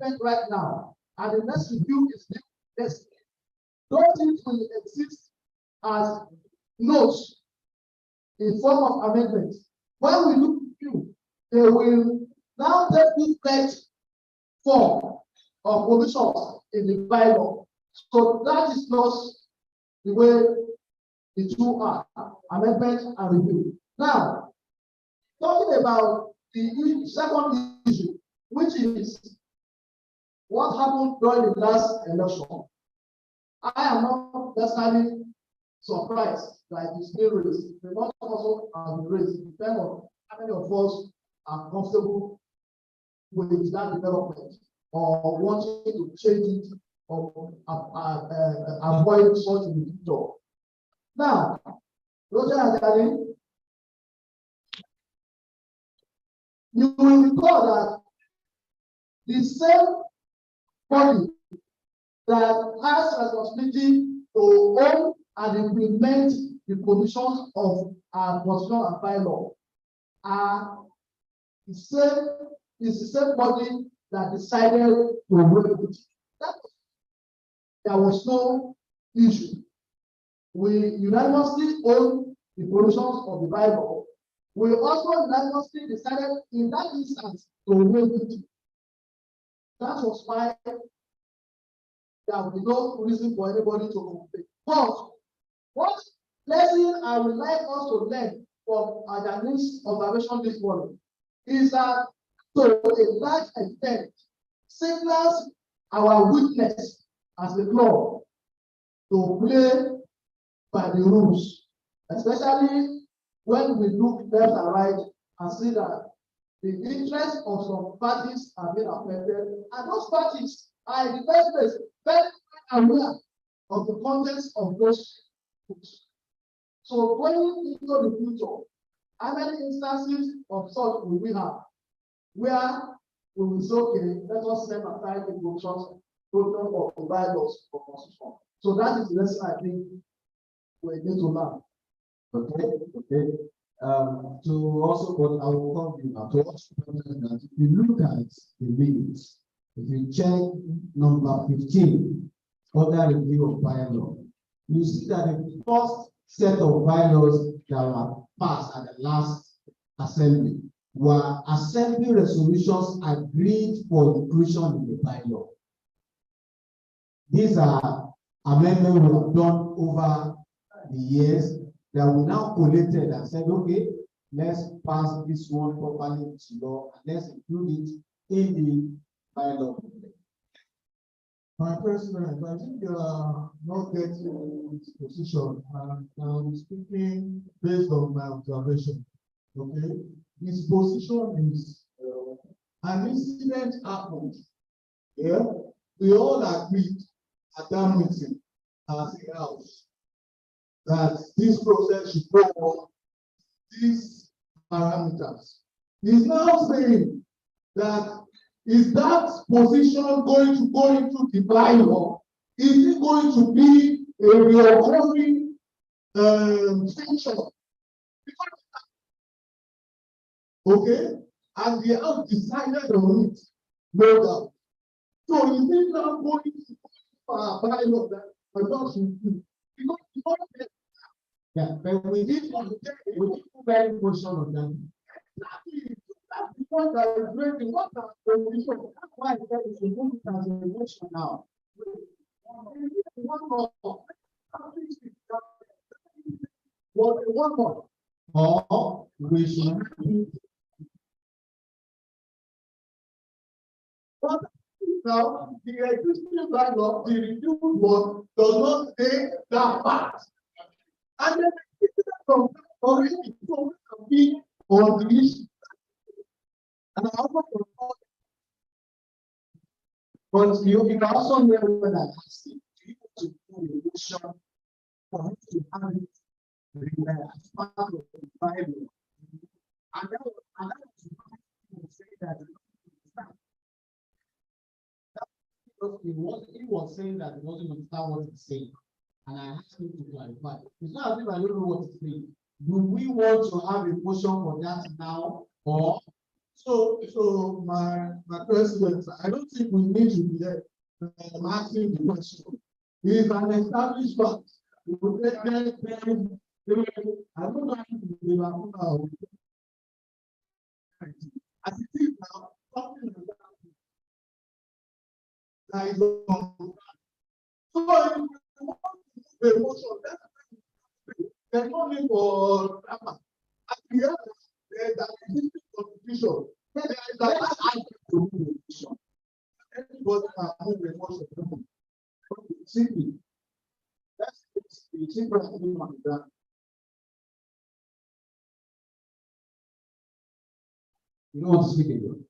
amendment right now, and the next review is due next year, those things will exist as notes in form of amendments. When we do review, they will now take this text form of provisions in the bylaw. So that is not the way the two are, amendment and review. Now, talking about the second issue, which is what happened during the last election. I am not personally surprised that it's being raised. The not also have been raised, depending on how many of us are comfortable with that development or wanting to change it or avoid such in the future. Now, Roger and Darling, you will recall that the same body that has responsibility to own and implement the provisions of our constitution and bylaw are the same, is the same body that decided to waive it. There was no issue. We unanimously own the provisions of the Bible. We also unanimously decided in that instance to waive it. That was why there will be no reason for anybody to complain. But what lesson I would like us to learn from Adam's observation this morning is that to a large extent signals our weakness as a club to play by the rules, especially when we look left and right and see that the interests of some parties are being affected, and those parties are in the first place very aware of the contents of those books. So going into the future, how many instances of such will we have where we will say, okay, let us set aside the provisions of the bylaws of constitution. So that is the lesson I think we need to learn. Okay. To also, but I will come you now. To also that if you look at the minutes, if you check number 15, other review of bylaw, you see that the first set of bylaws that were passed at the last assembly were assembly resolutions agreed for inclusion in the bylaw. These are amendments we have done over the years that we now collated and said, okay, let's pass this one properly into law and let's include it in the bylaw. My president, I think you are not getting this position, and I'm speaking based on my observation. Okay, his position is an incident happened. Yeah, we all agreed at that meeting as a house that this process should go on these parameters. He's now saying that is that position going to go into the bylaw? Is it going to be a recurring feature? Okay, and the house decided on it, no doubt. So is it now going to bylaw that I thought should do? Because Yeah, but we did very position on that. that's the point that is raising what are the position. That's why I said it's a good as a motion now. One more. One more. Or we should But now the existing bylaw, the reviewed one, does not say that part. And then the from already be on the issue. And I also propose, but you can also remember that to do the motion for him to have it as part of the Bible. And that was say that he was saying that he wasn't understand what he's saying. And I asked him to clarify. It's not as if I don't know what he's saying. Do we want to have a motion for that now? Or so my president, I don't think we need to be there asking the question. It is an established fact. I don't know how as it is now, something like that is on. So if you want to do a motion, there's no need for drama. At the end, there's an existing constitution. There is an act to do the motion. Everybody can move a motion. Simply, that's the simplest thing on that. you don't want to speak again?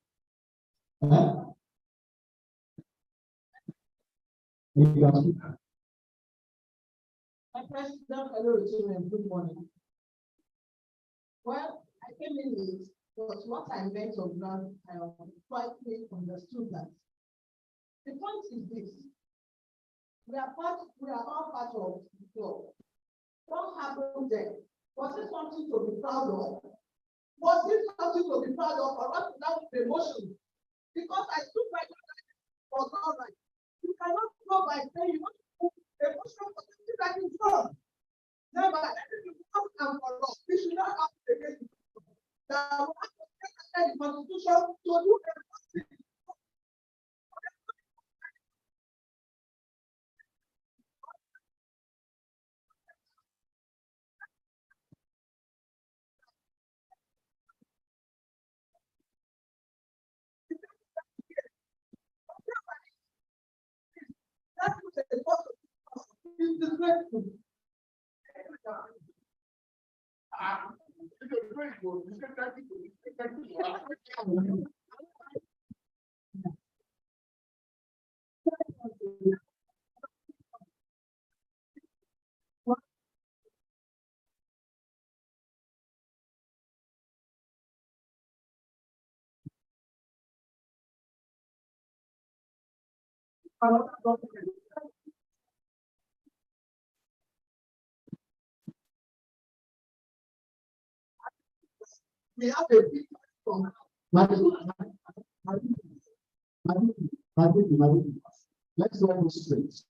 You can speak. My president, hello, and good morning. Well, I came in late, but what I meant of that, I quite understood that. The point is this: we are all part of the club. What happened there? Was it something to be proud of? Was it something to be proud of for us to now be emotional? Because I stood by for God, right? You cannot go by saying you want to put emotion for something that is wrong. Never, everything comes and for us. We should not have to against it. That we have to take aside the constitution to do everything. That's what the cost of is disgraceful. We have a big from Let's go straight.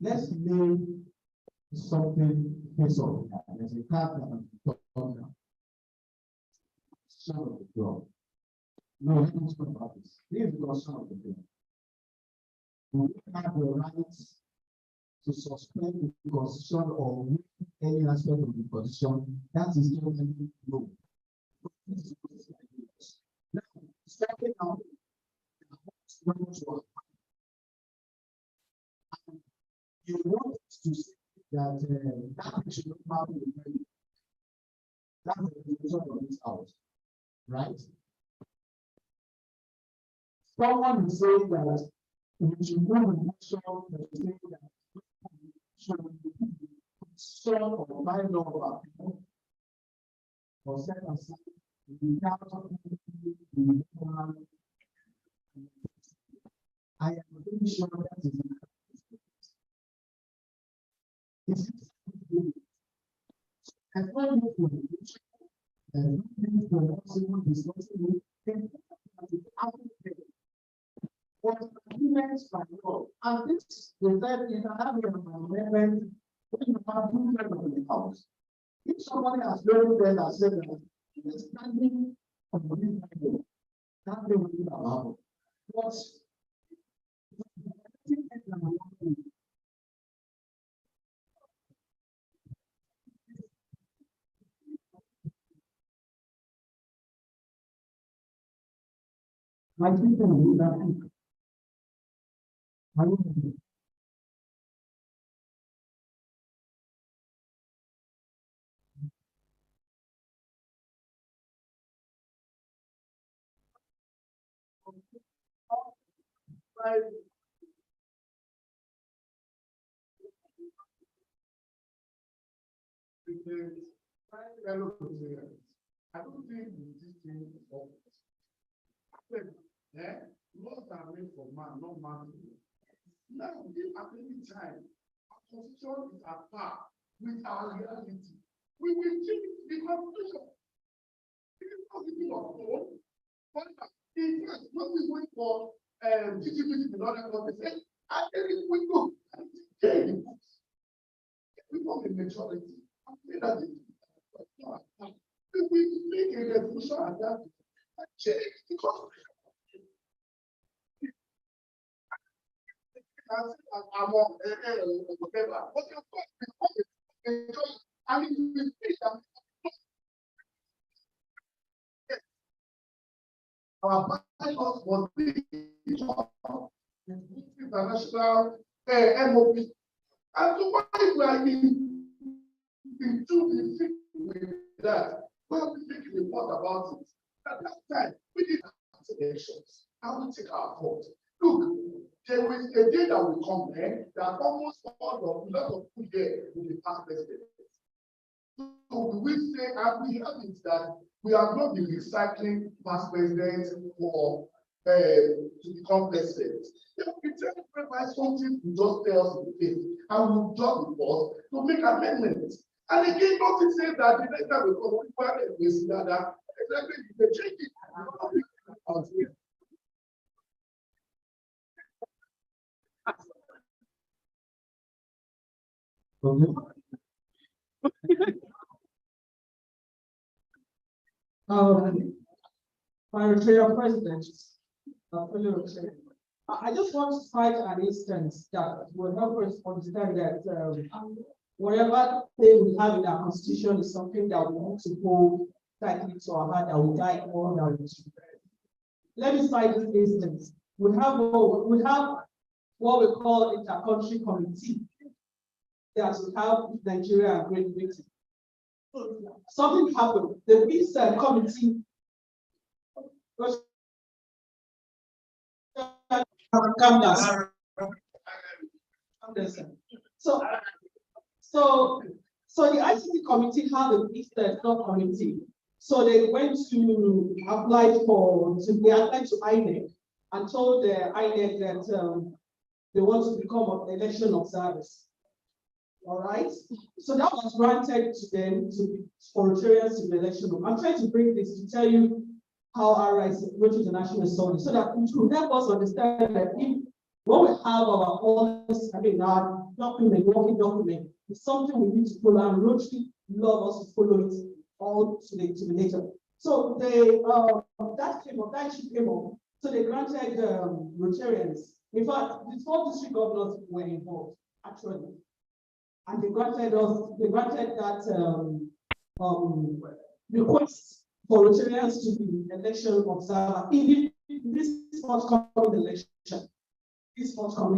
Let's lay something face on that. There's a card that I'm talking about. Son of the God. No, let's not talk about this. This is the son of the God. We have the right to suspend the constitution or any aspect of the constitution. That is totally no. Now, starting out, you want to see that that should not happen. That's the result of this house, right? Someone is saying that we should go to the show that is saying that should son or by law of people or set aside without I am pretty sure that is as well as and possible discussing what agreements by law. And this is that in having an amendment when you have 2 members of the house. If somebody has very well and said that he is standing on the legal, that they will be allowed. But I think they will do that. I don't know. I don't think this thing is obvious. Laws are made for man, not man. Now, if at any time our constitution is at par with our reality, we will change the constitution. It is positive of all. But in fact, when we wait for GTP in order to say, I think we go and change the books. We become a majority. I say that if we make a revolution at that, change the constitution. can say that I'm on whatever, but of course, enjoy it. And it will be that our pilot was the international MOP. And so why we are in too deep with that, well, we make a report about it. At that time, we did elections, and we take our vote. Look, there was a day that will come there that almost all of lot of people here will be past president. So we will say, and we have it that we have not been recycling past presidents for to become president. If we tell by something to just tell us the face, and we'll just report to make amendments. And again, nothing says that the next time we come, we see that exactly the change it. My Rotary president, I just want to cite an instance that will help us understand that whatever thing we have in our constitution is something that we need to hold tightly to our heart, that will guide all our issues. Let me cite this instance. We have what we call inter-country committee that we have with Nigeria and Great Britain. Something happened. The peace committee calm down. So the ICT committee had a peace subcommittee. So they went to apply to INEC and told the INEC that they want to become an election observers. All right. So that was granted to them for Rotarians to be election. I'm trying to bring this to tell you how our rights Rotary International is solved, so that it will help us understand that when we have our policy, our document, working document, it's something we need to follow, and Rotary love us to follow it all to the later. So that issue came up. So they granted Rotarians. In fact, the 4 district governors were involved actually, and they granted that request for Rotarians to be election observer in this forthcoming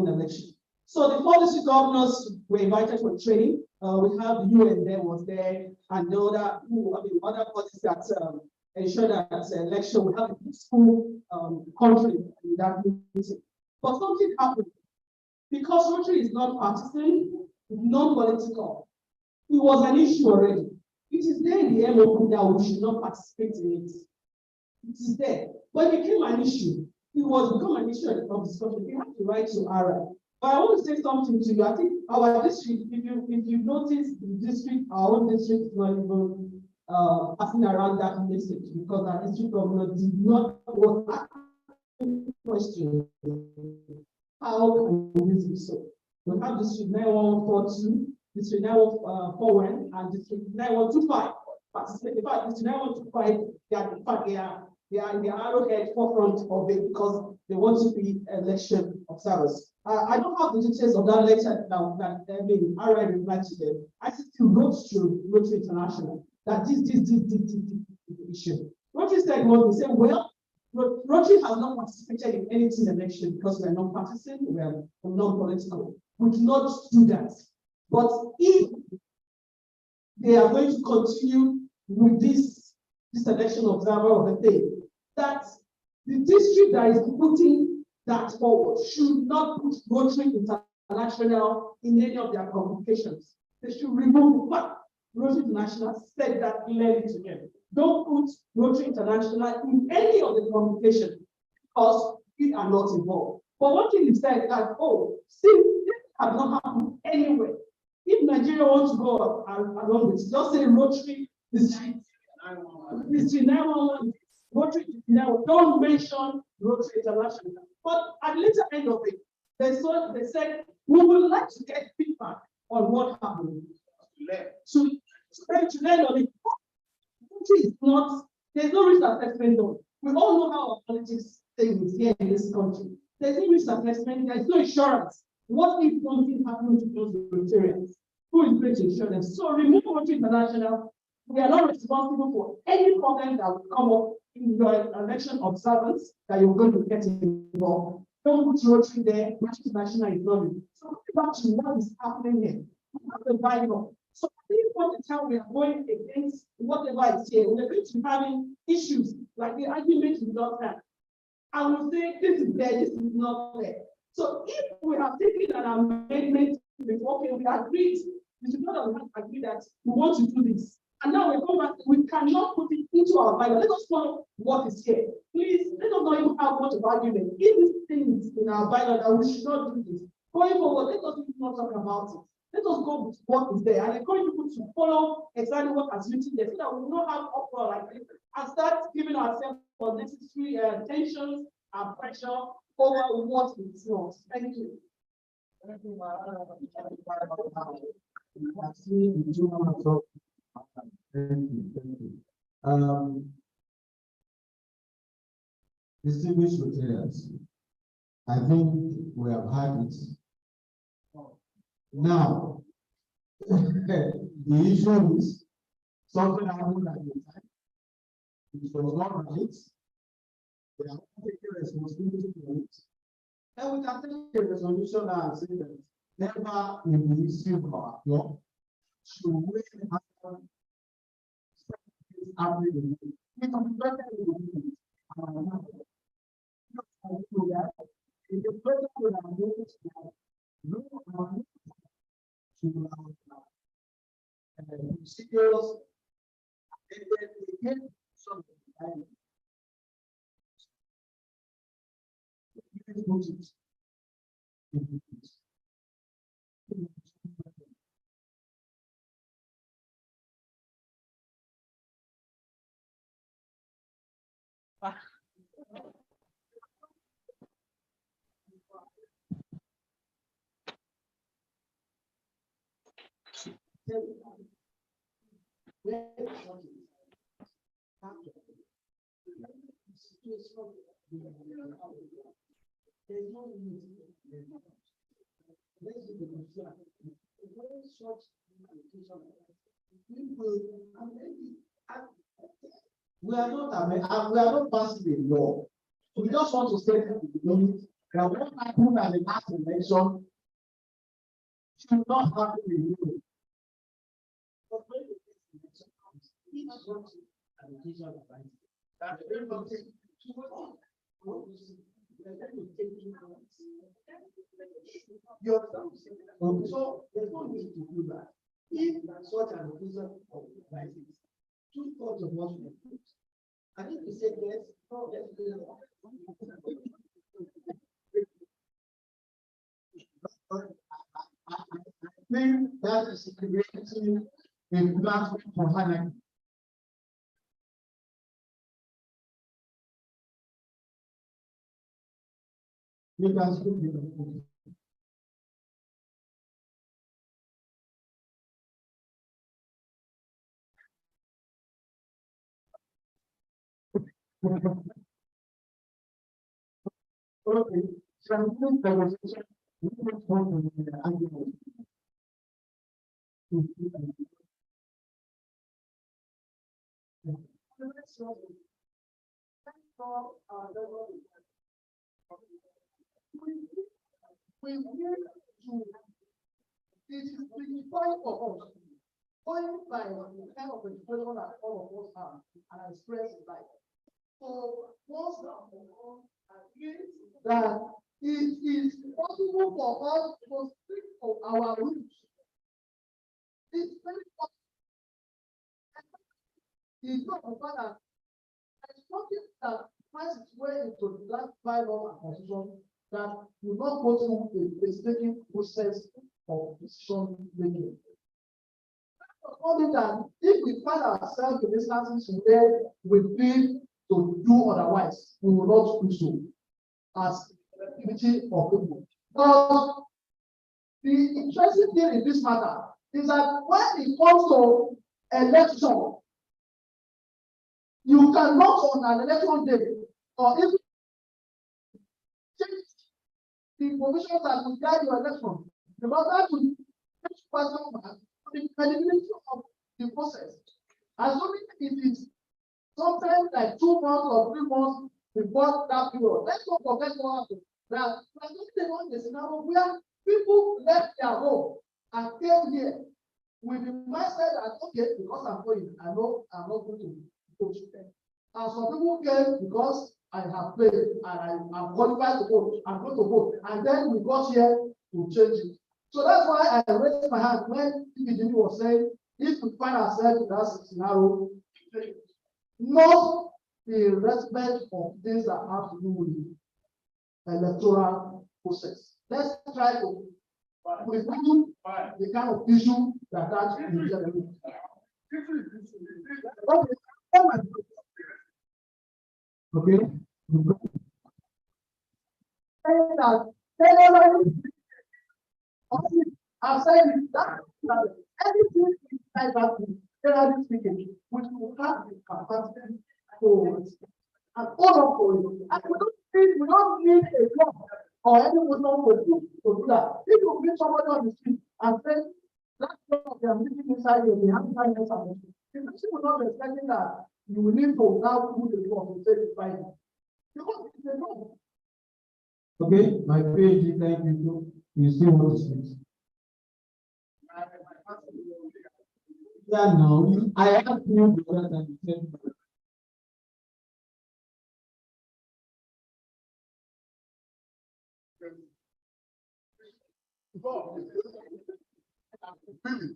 election. So the 4 district governors were invited for training. We have the UN there was there, and the other bodies that ensure that election will have a peaceful country in that meeting. But something happened because Rotary is not partisan, non-political. It was an issue already. It is there in the MOP that we should not participate in it. It is there. But it became an issue. It was become an issue of discussion. We have to write to RI. But I want to say something to you. I think our district, if you notice the district, our own district is not even passing around that message, because our district governor did not question how can this be so. We have district 9142, district 9141, and district 9125 participate. In fact, district 9125, they are in the arrowhead forefront of it because they want to be election observers. I don't have the details of that letter now that RI replied to them. I still wrote to Rotary International that this the issue. Rotary said, well, they said, well, Rotary has not participated in anything election because we are not partisan, we are non-political. We cannot do that. But if they are going to continue with this election observer of the day, that the district that is putting that forward should not put Rotary International in any of their communications. They should remove the fact. Rotary International said that clearly to them. Don't put Rotary International in any of the communication because we are not involved. But one thing is that, see, this has not happened anywhere. If Nigeria wants to go along with it, just say Rotary District 911, Rotary, don't mention Rotary International. But at the later end of it, they said, we would like to get feedback on what happened. To learn on it. Rotary is not, there's no risk assessment done. We all know how our politics thing is here in this country. There's no risk assessment, there's no insurance What if something happens to those Rotarians? Who is going to insure them? So remove Rotary International. We are not responsible for any problem that will come up in your election observance that you're going to get involved. Don't put Rotary there. Rotary International is not. So back to what is happening here. The Bible. So I think what the time we are going against whatever is here, we're going to be having issues like the argument we don't have. I will say this is there, this is not there. So if we have taken an amendment, okay, we agreed, we should not have agreed that we want to do this. And now we come back, we cannot put it into our Bible. Let us follow what is here. Please, let us not even have much of argument. If these things in our Bible that we should not do this, going forward, let us not talk about it. Let us go with what is there and encourage people to follow exactly what has written there so that we will not have uproar like this and start giving ourselves unnecessary tensions and pressure over what is not. Thank you. Thank you. Distinguished Rotarians, I think we have had it. Now, the issue is something happened at the time. It was not right. They are taking responsibility for it. And we can take a resolution and say that never in the history of our law should we have happening. We can be better in the movement. In the present we are noticed that no procedures and then again something. We are not passing a law. We just want to say that what happened at the last election should not happen in Europe. But when the election comes, each country and education advice. That's everything. So there's no need to do that. If such an occasion of crisis, 2/3 of us will put. I think we said yes, no, let's do it. I think that is creating a platform for HANA. You can speak with them. Okay, so I'm doing the conversation. We need to, it is required for us, going by the kind of education that all of us have, and I express it like. So, once that it is possible for us to speak of our roots. It's very possible. It's not about that. It's something that finds its way into that bylaw and constitution that will not go through a painstaking process of decision making. Only that if we find ourselves in this situation where we feel to do otherwise, we will not do so as activity of people. But the interesting thing in this matter is that when it comes to election, you cannot on an election day or even change the provisions that will guide your election. Because that will question mark the credibility of the process. Assuming it is sometimes like 2 months or 3 months before that period. Let's not forget what happened. That we want the scenario where people left their home and came here with the mindset that okay, because I'm going, I know I'm not going to coach them. And some people came because I have played and I'm qualified to vote, I'm going to vote. And then we got here to change it. So that's why I raised my hand when Jimmy was saying, if we find ourselves in that scenario, not in respect of things that have to do with electoral process. Let's try to review the kind of issue that is generated. Okay. I've said that everything inside that generally speaking, which will have the capacity to and all of for you. And we don't need a job or anyone to do that. If you meet somebody on the street and say that job they are living inside you, they have kindness and mercy. The person will not be expecting that you will need to now put the job to say it's fine. Because it's a job. Okay, my PhD, thank you. You still want to speak? Yeah, no, I asked you the other time, you said. Really,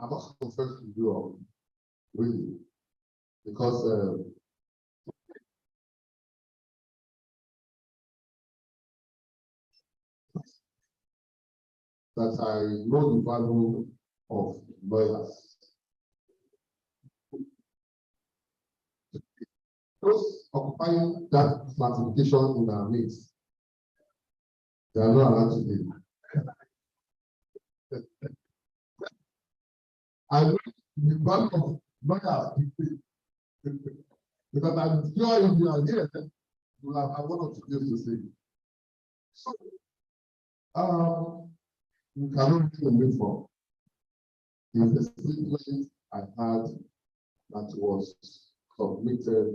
I must confess to you, really, because that I know the value of lawyers. Those occupying that classification in our midst, they are not allowed to live. I know the value of lawyers because I'm sure if you are here, you will have one or two things to say. So, we cannot really wait for is the statement I had that was submitted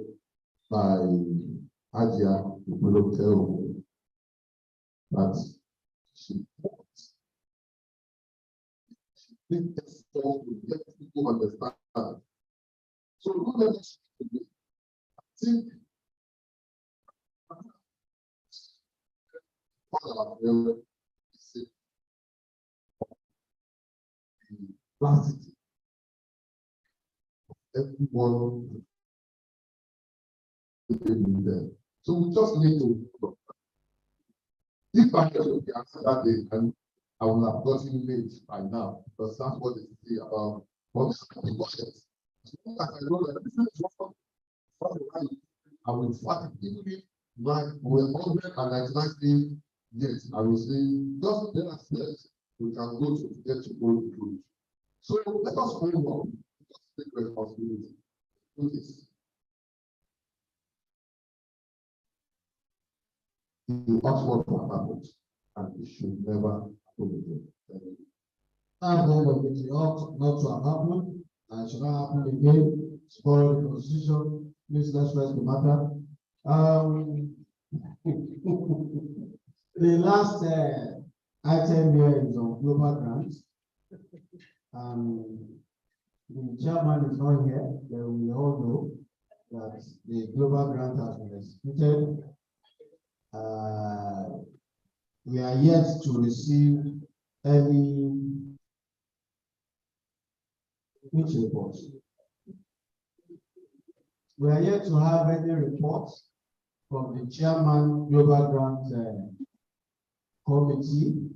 by Adia Ubulokero that she did to let people understand. So don't let us think capacity everyone there. So we just need to if I could be answered that day, and I would have gotten late by now, because that's what they say about what is happening. As long as I know that this is what I will fight even if we're 199 yes, I will say just let us yes, we can go to get to go to food. So let us move on. Just take responsibility. Do this. You ask what will happen, and it should never happen again. Thank you. At the end of it, it ought not to have happened, and should not happen again. Spoil the constitution. Please let's rest the matter. The last item here is on global grants. The chairman is not here, then we all know that the global grant has been executed. We are yet to receive any reports. We are yet to have any reports from the chairman global grant committee.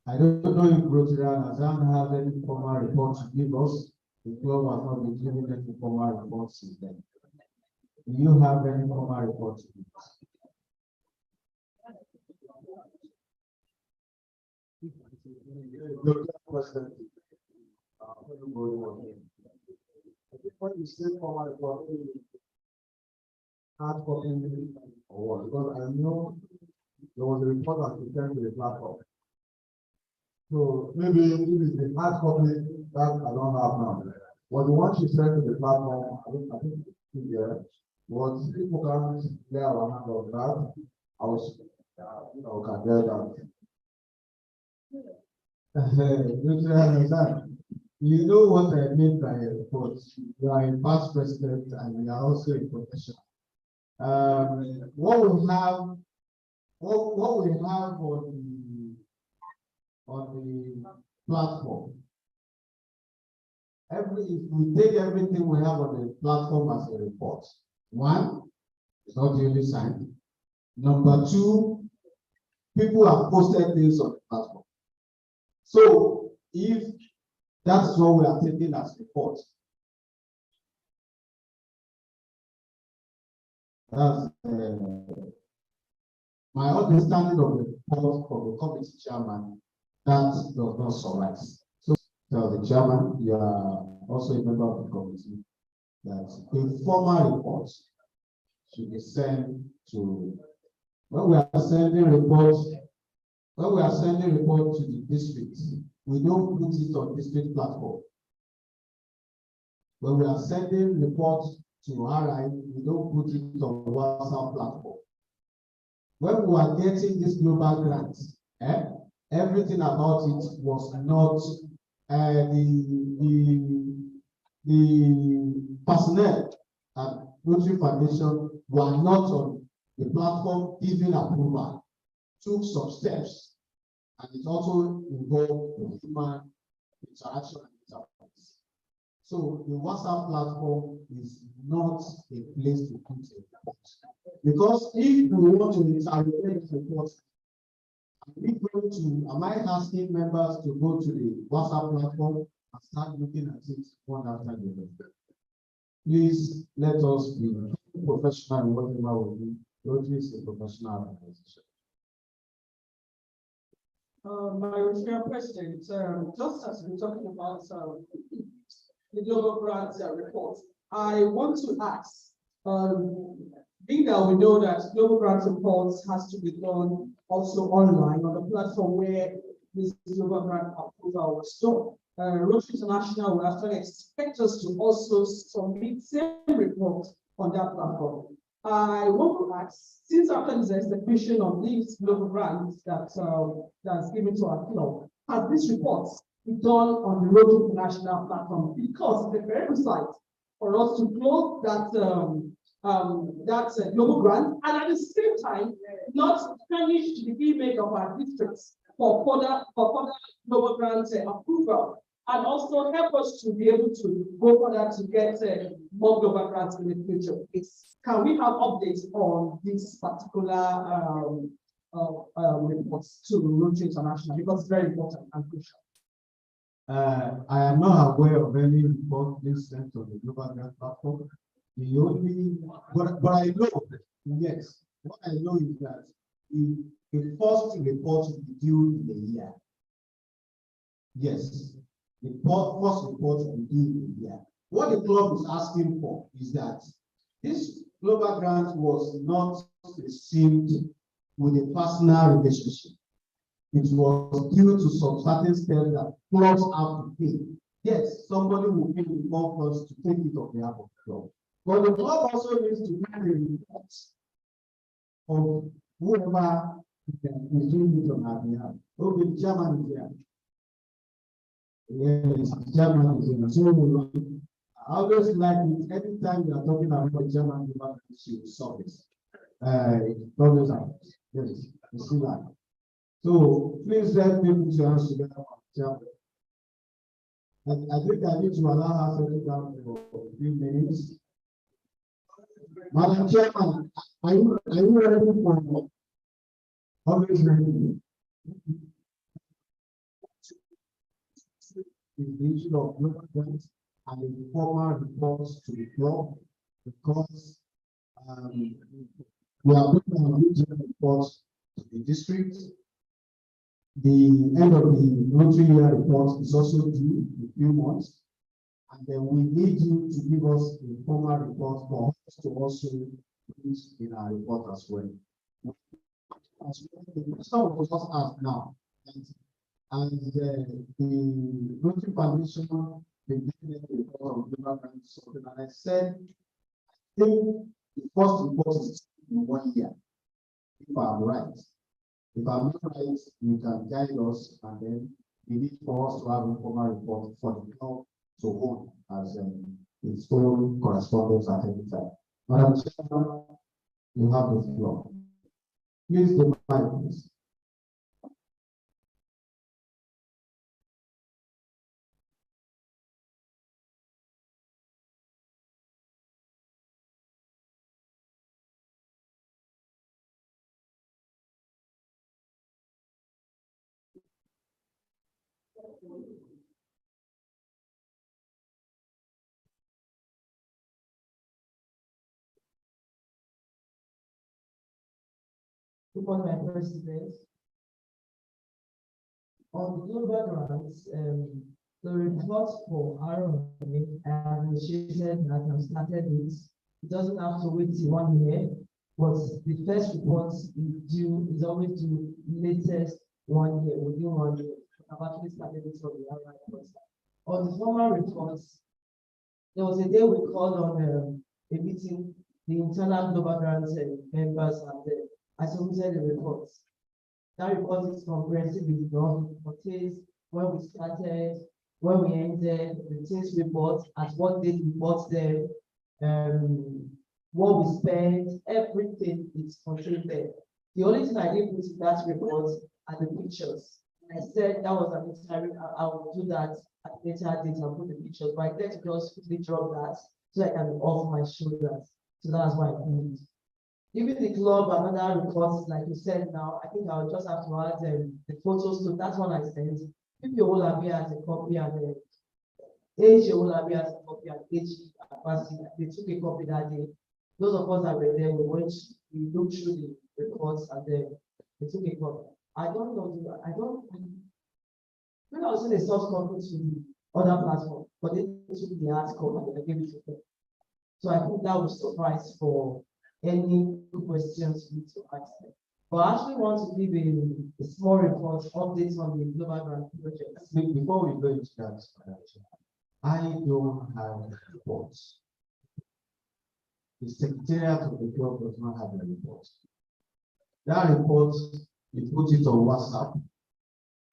I don't know if Rotary doesn't have any formal report to give us. The club has not been given any formal reports since then. Do you have any formal reports to give us? When you say formal report, hard copy or what? Because I know there was a report that we sent to the platform. So maybe if it's the hard copy that I don't have now, but the one she sent to the platform, I think yeah, was people can lay our hand on that. I was, can get that. You know what I mean by a report. You are a past president and you are also a professional. What we have on the platform. If we take everything we have on the platform as a report, one, it's not duly signed. Number two, people have posted things on the platform. So if that's what we are taking as report, that's my understanding of the report from the committee chairman. That does not suffice. So tell the chairman, you are also a member of the committee, that a formal report should be sent to, when we are sending reports to the district, we don't put it on district platform. When we are sending reports to RI, we don't put it on WhatsApp platform. When we are getting this global grant, everything about it was not the personnel at Rotary Foundation were not on the platform giving approval, took some steps, and it also involved human interaction and interface. So the WhatsApp platform is not a place to put a report. Because if we want to interrogate reports, am I asking members to go to the WhatsApp platform and start looking at it one after the other? Please let us be professional in whatever we do. Rotary is a professional organization. My Rotary President, just as we're talking about the global grant report, I want to ask, being that we know that global grant reports has to be done also online on the platform where this global grant approval was done. Rotary International will actually expect us to also submit same report on that platform. I want to ask, since after this execution of these global grants that's given to our club, has this report been done on the Rotary International platform? Because the prerequisite for us to close that global grant, and at the same time, not furnish the image of our districts for further global grant approval, and also help us to be able to go further to get more global grants in the future. Can we have updates on this particular reports to Rotary International, because it's very important and crucial? I am not aware of any report being sent on the global grant platform. The only, but I know, yes, what I know is that the first report will be due in a year. Yes, the first report will be due in a year. What the club is asking for is that this global grant was not received with a personal relationship. It was due to some certain steps that clubs have to pay. Yes, somebody will pay the clubs to take it on behalf of the club. But the club also needs to make a report of whoever is doing it on our behalf. Okay, the chairman is here. Yes, the chairman is here. So I always like it anytime we are talking about the chairman about issue service. Always happens. Yes, you see that. So please let me put your hands together for the chairman. I think I need to allow her to sit down for a few minutes. Madam Chairman, are you ready for always ready? The issue of global grants and the formal reports to the club, because we are putting our regional reports to the district. The end of the Rotary year report is also due in a few months. And then we need you to give us a formal report for us to also use in our report as well. as well, the question was just asked now. And the Rotary Foundation, they gave me a report of global brand something, and I said, I think the first report is in 1 year. If I'm right. If I'm not right, you can guide us, and then we need for us to have a formal report for the club to hold as its own correspondence at any time. Madam Chairman, you have the floor. Please, the mic, please. Upon my president. On the global grants, the report for Aaron administrated that I've started with, it doesn't have to wait till 1 year, but the first report is due, is always due latest 1 year, within 1 year. I've actually started it from the Aaron report. On the formal reports, there was a day we called on a meeting, the internal global grants members, and I submitted the reports. That report is comprehensive, it's done, what is, when we started, when we ended, the things we bought, at what date we bought them, what we spent, everything is contained there. The only thing I didn't put in that report are the pictures. I said that was an interim, I will do that at a later date, I'll put the pictures, but I tend to just quickly drop that so I can be off my shoulders. So that's why I did it. Even the club and other reports, like you said now, I think I'll just have to add the photos to that one I sent. If you will have as a copy and AG will have as a copy and AG they took a copy that day. Those of us that were there, we looked through the reports and then they took a copy. I don't know, when I was in a soft copy to the other platform, but they took the hard copy and I gave it to them. So I think that was suffice for any questions you need to ask them. But I actually want to give a small report, updates on the global grant project. Before we go into that, I don't have reports. The secretariat of the club does not have a report. That report, you put it on WhatsApp,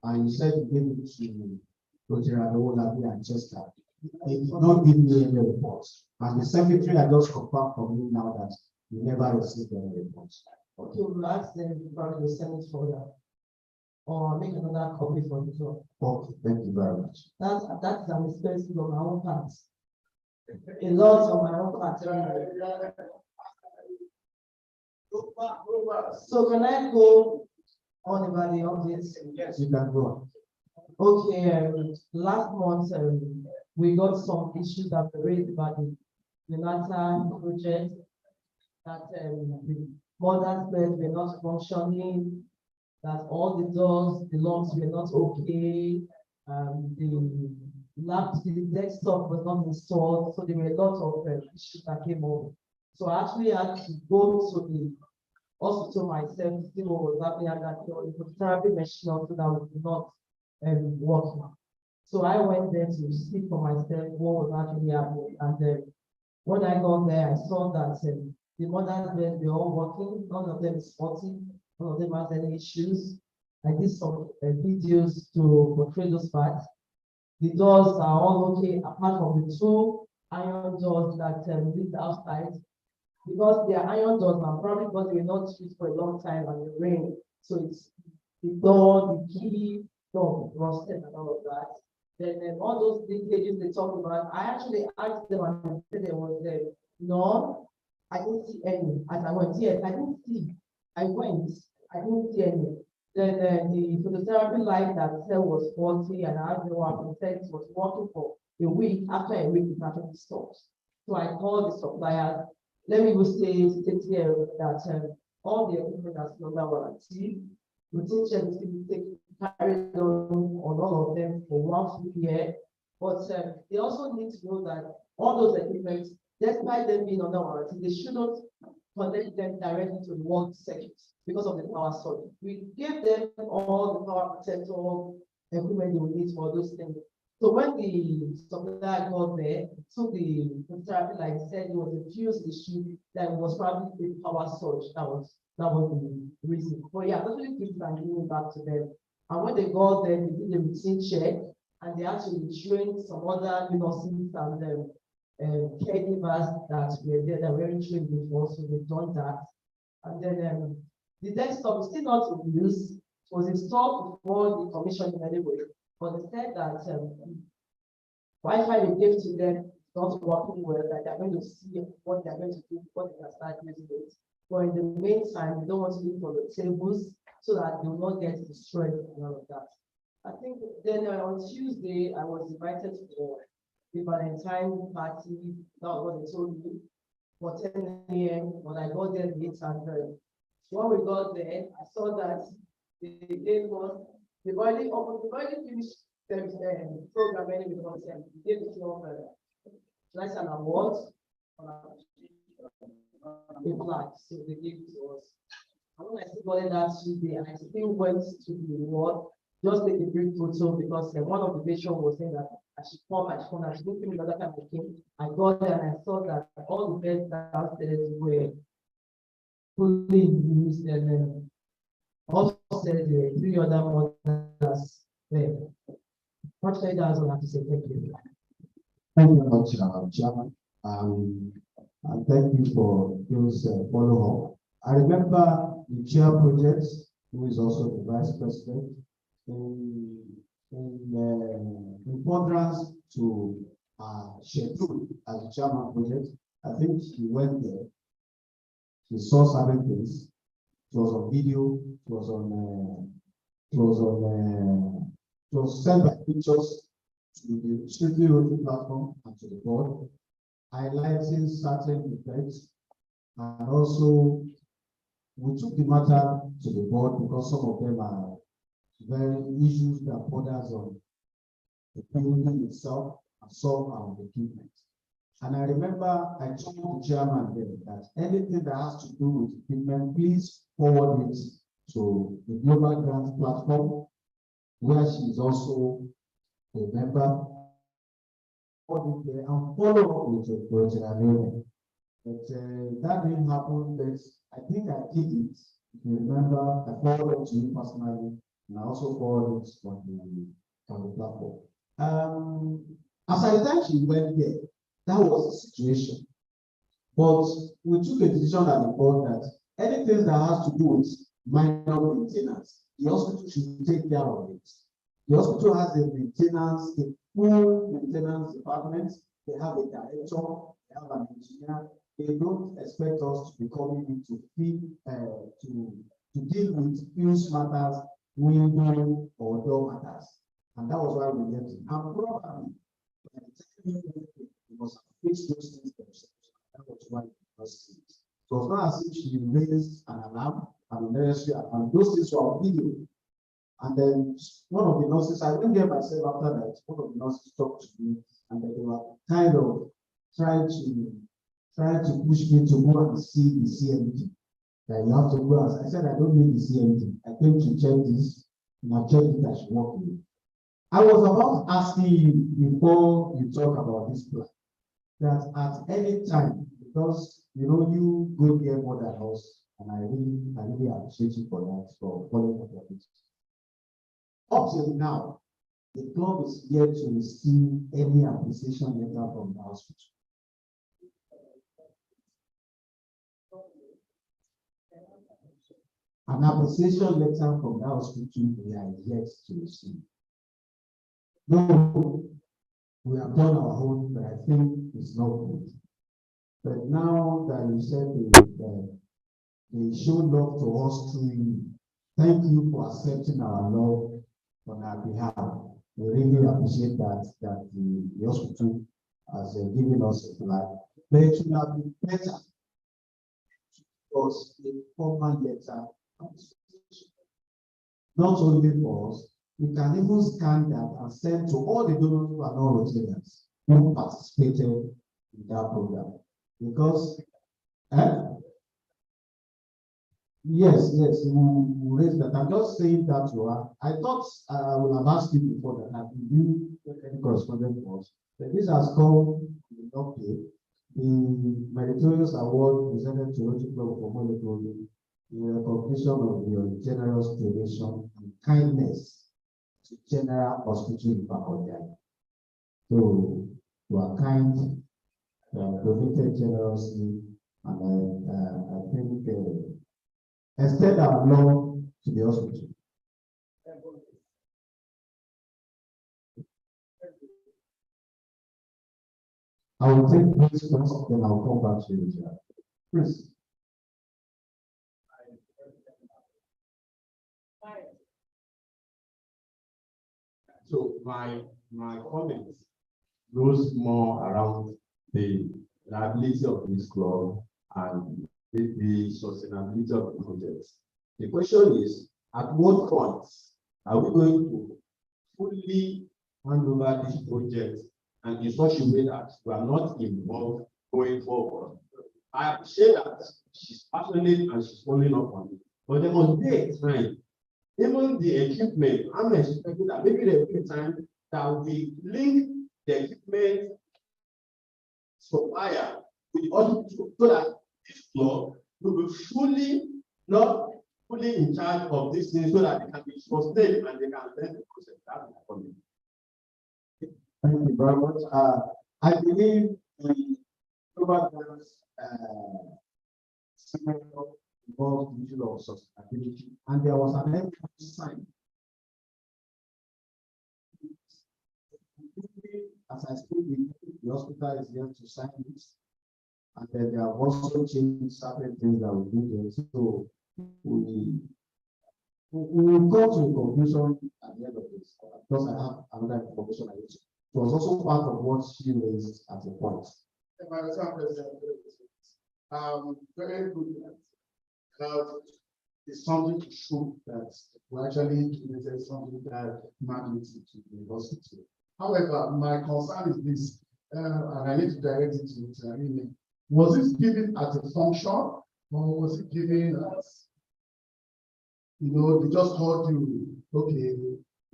and you said you gave it to Rotary and Chester. They did not give me any reports. And the secretary had just confirmed for me now that you never received any reports. Okay, we'll ask them if probably send it for that. Or make another copy for the club. Okay, thank you very much. That's an expensive on my own part. A lot on my own part. So can I go on about the updates? Yes, you can go. Okay, last month we got some issues that were raised about the Jonathan project, that the modern beds were not functioning, that all the doors, the locks were not okay, the desktop was not installed, so there were a lot of issues that came up. So I actually had to go to the hospital myself to see what was happening, and that the therapy machine also that was not working. So I went there to see for myself what was actually happening, and when I got there, I saw that the modern beds were all working, none of them is faulty, none of them has any issues. I did some videos to portray those parts. The doors are all okay, apart from the two iron doors that lead outside, because they are iron doors now, probably because they were not used for a long time and it rained. So it's the door, the key, door rusted and all of that. Then all those linkages they talked about, I actually asked them and said there was no, I didn't see any. As I went, yes, I didn't see. I went, I didn't see any. Then the phototherapy light that said was faulty, and I asked them what said it was working for a week. After a week, it actually stopped. So I called the supplier. Let me go stay here that all the equipment that's under warranty, routine checks will take carried on all of them for 1 full year. But they also need to know that all those equipment, despite them being under warranty, they shouldn't connect them directly to the world circuit because of the power source. We gave them all the power protector equipment they would need for those things. So when the supplier got there, took the therapy, like I said, it was a fuse issue that was probably the power surge. That was the reason. But yeah, definitely fix and give it back to them. And when they got there, they did a routine check, and they actually trained some other nurses and caregivers that were there that weren't trained before, so they've done that. And then the desktop is still not in use. It was installed before the commission anyway, but they said that Wi-Fi they gave to them is not working well, that they're going to see what they're going to do before they can start using it. But in the meantime, they don't want to leave on the tables so that they will not get destroyed and all of that. I think then on Tuesday, I was invited for the Valentine party. That was what they told me for 10 a.m. But I got there late and when we got there, I saw that they gave us, they've already finished the program anyway because they gave it to us an award on a flag, so they gave it to us. And when I still got it that Tuesday, I still went to the award, just take a brief photo because one of the patrons was saying that I should come, I should give me another time I came. I got there and I saw that all the beds downstairs were fully used, and then also there were 3 other mothers there. Fortunately, that's all I have to say. Thank you. Thank you very much, Chairman. And thank you for those follow-up. I remember the chair project, who is also the vice president, in furtherance to schedule as the chairman project. I think he went there. He saw certain things. It was on video. It was sent by pictures to the strictly Rotary platform and to the board, highlighting certain effects, and also we took the matter to the board because some of them are very issues that borders on the building itself and some are the equipment. And I remember I told the chairman then that anything that has to do with equipment, please forward it to the Global Grant Platform, where she is also a member. And follow up with the project. But that didn't happen, but I think I did it. If you remember, I forwarded it to you personally, and I also forwarded it on the platform. As I said, she went there. That was the situation. But we took a decision at the board that anything that has to do with minor maintenance, the hospital should take care of it. The hospital has a maintenance, a full maintenance department. They have a director, they have an engineer. They don't expect us to be coming into to deal with fuse matters, window or door matters. And that was why we left it. And probably we must have fixed those things themselves. That was why we lost it. So it's not as if she raised an alarm and the necessary alarm. Those things were on video. And then one of the nurses, I went there myself after that, one of the nurses talked to me and they were kind of trying to push me to go and see the CMD. That you have to go as I said, I don't need the CMD. I came to check this and I checked it that she worked with. I was about asking you before you talk about this plan that at any time, because you know you go there more than us, and I really appreciate you for that, for following up on it. Up till now, the club is yet to receive any appreciation letter from the hospital. An appreciation letter from the hospital we are yet to receive. No, we have done our own, but I think it's not good. But now that you said they showed love to us through you, thank you for accepting our love on our behalf. We really appreciate that the hospital has given us a flag. But it should have been better because a formal letter. Not only for us, we can even scan that and send to all the donors who are not Rotarians who participated in that program. Because Yes, you raised that. I'm just saying that to her. I thought I would have asked you before that. Have you get any correspondence for us? But this has come in update. The meritorious award presented to Rotary Club of Omole in recognition of your generous donation and kindness to General Hospital in Pakodia. So you are kind, donated generously, and I think extend our love to the hospital. I will take this first, then I'll come back to you, Chair. Please. So my comments goes more around the liability of this club and the sustainability of the project. The question is, at what point are we going to fully hand over this project and in such a way that we are not involved going forward? I appreciate that she's passionate and she's following up on it, but there must be a time. Even the equipment, I'm expecting that maybe there will be a time that we link the equipment supplier with the hospital so that this club will be not fully in charge of this thing so that they can be sustained and they can learn the process. That's my comment. Thank you very much. I believe the global grants scenario involves the issue of sustainability, and there was an emphasis sign. As I speak, the hospital is here to sign it, and then there have also changed certain things that we do there. So we will come to a conclusion at the end of this, because I have another information I need to. It was also part of what she raised at the point. Very good. It's something to show that we actually created something that magnitude to the hospital. However, my concern is this, and I need to direct it to Tarine. Was it given as a function, or was it given as, they just called you, okay,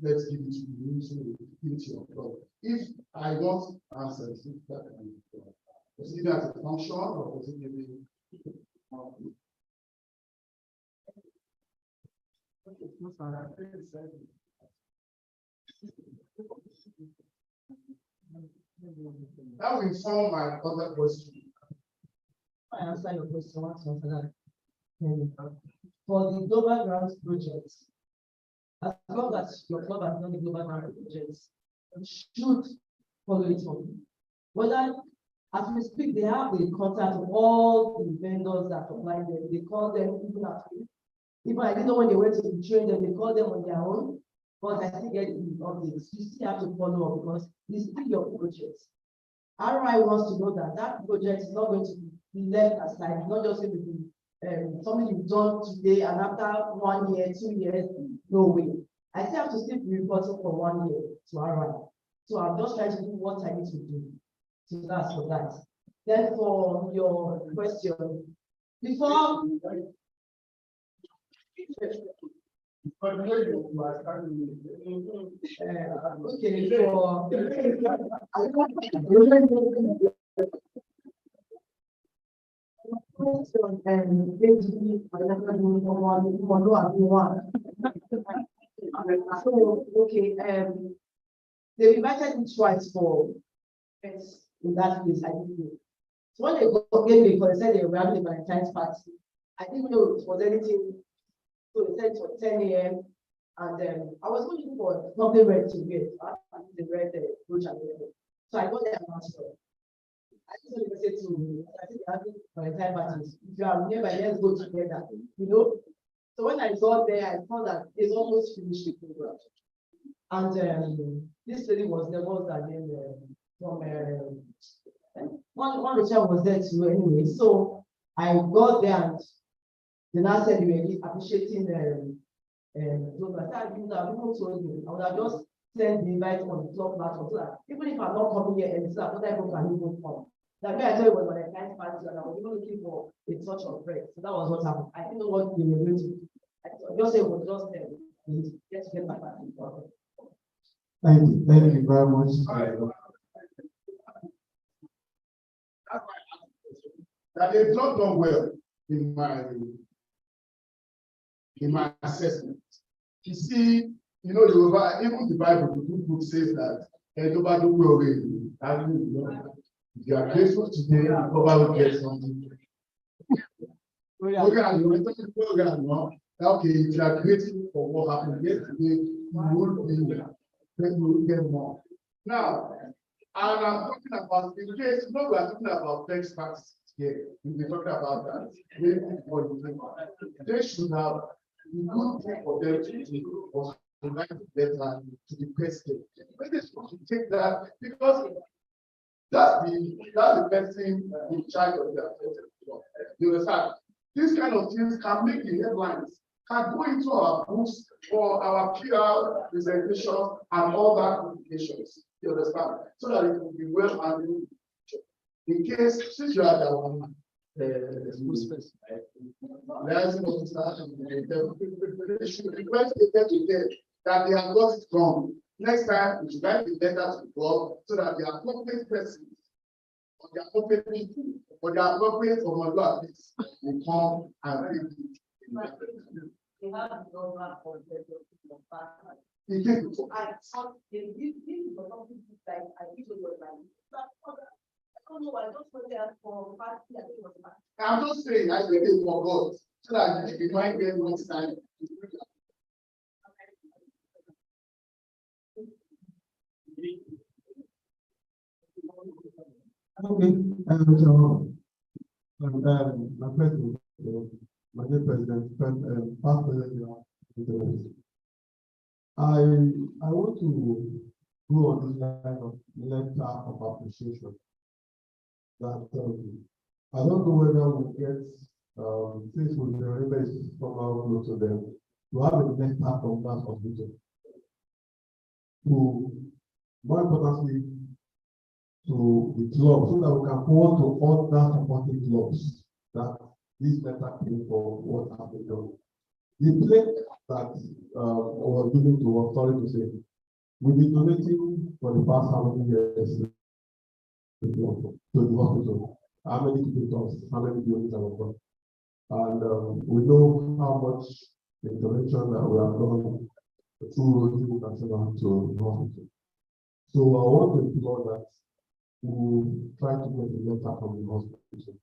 let's give it to you, so give it to your club. If I want answers, that can be done. Was it given as a function, or was it given? That will inform my other question. I answer your question once for that. For the global grants project, as long as your club has done the global grant projects, you should follow it up. Whether as we speak, they have the contact of all the vendors that supply them. They call them even after. Even I didn't know when they went to train them, they call them on their own. But I still get the updates. You still have to follow up because it's still your project. RI wants to know that that project is not going to be left aside. It's not just going to be something you've done today and after 1 year, 2 years, no way. I still have to still be reporting for 1 year to RI. So I'm just trying to do what I need to do. So that's for that. Then for your question, before they invited me twice for in that place. I didn't know. So when they gave me, because they said they were having a Valentine's party, I didn't know it was anything. So they said it was 10 a.m. And I was looking for something red to wear. I the red brooch and everything. So I got there and asked for. I just want to say to me, I think they're having Valentine's parties. If you are nearby, let's go together. So when I got there, I saw that it's almost finished the program. And this lady was the one that named from one Rachel was there too anyway. So I got there and then I said we were appreciating so I said people told me I would have just sent the invite on the club platform so that even if I'm not coming here and so that other people can even come. Like me, I tell you when I can't party and I was even looking for a touch of bread. So that was what happened. I didn't know what they were going to do. I just say it was just there. Just get my party. Thank you very much. That they've not done well in my assessment. You see, you know, even the Bible, the good book says that nobody will win. If you are grateful today, nobody will get something. Okay, if you are grateful for what happened yesterday, you will get more. Now, and I'm talking about in case we are talking about best practices here. We've been talking about that. They should have the good thing for them to do was to write a letter to the president. When they supposed to take that because that's the person in charge of the affairs. You understand? These kind of things can make the headlines, can go into our books for our PR presentations and all that communications. You understand? So that it will be well handled. In case, since you are the one, liaison officer, they should request the letter that they have got it wrong. Next time, we should write the letter to the club so that the appropriate person or the appropriate people or the appropriate Omole will come and read it. They have no man for the I thought they give for something like I think it was like I don't know, I just went there for party, I think it was party. I'm not saying I get it for God, so that you might get next time. Okay, my president, my dear president, past president, I want to go on this line of letter of appreciation. That I don't know whether we'll get since we remember somehow close to them to have a letter from that hospital. To more importantly, to the club so that we can forward to other supporting clubs that this letter came for what happened done. The plate that was given to us, sorry to say, we've been donating for the past how many years to the hospital. How many people how many units have done? And we know how much intervention that we have done through Rotary International to the hospital. So I want to implore that we try to get the letter from the hospital.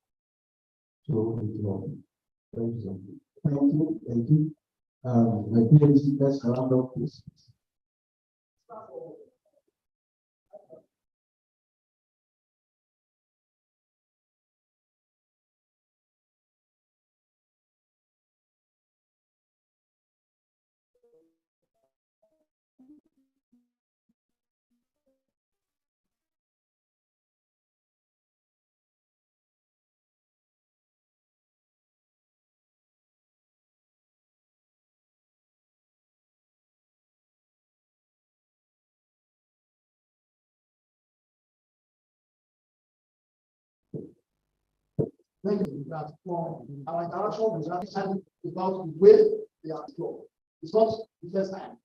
So thank you, sir. Thank you. My PhD, let's round up this. Thank you that for our interaction with that about the way they are flowed. It's not the first time.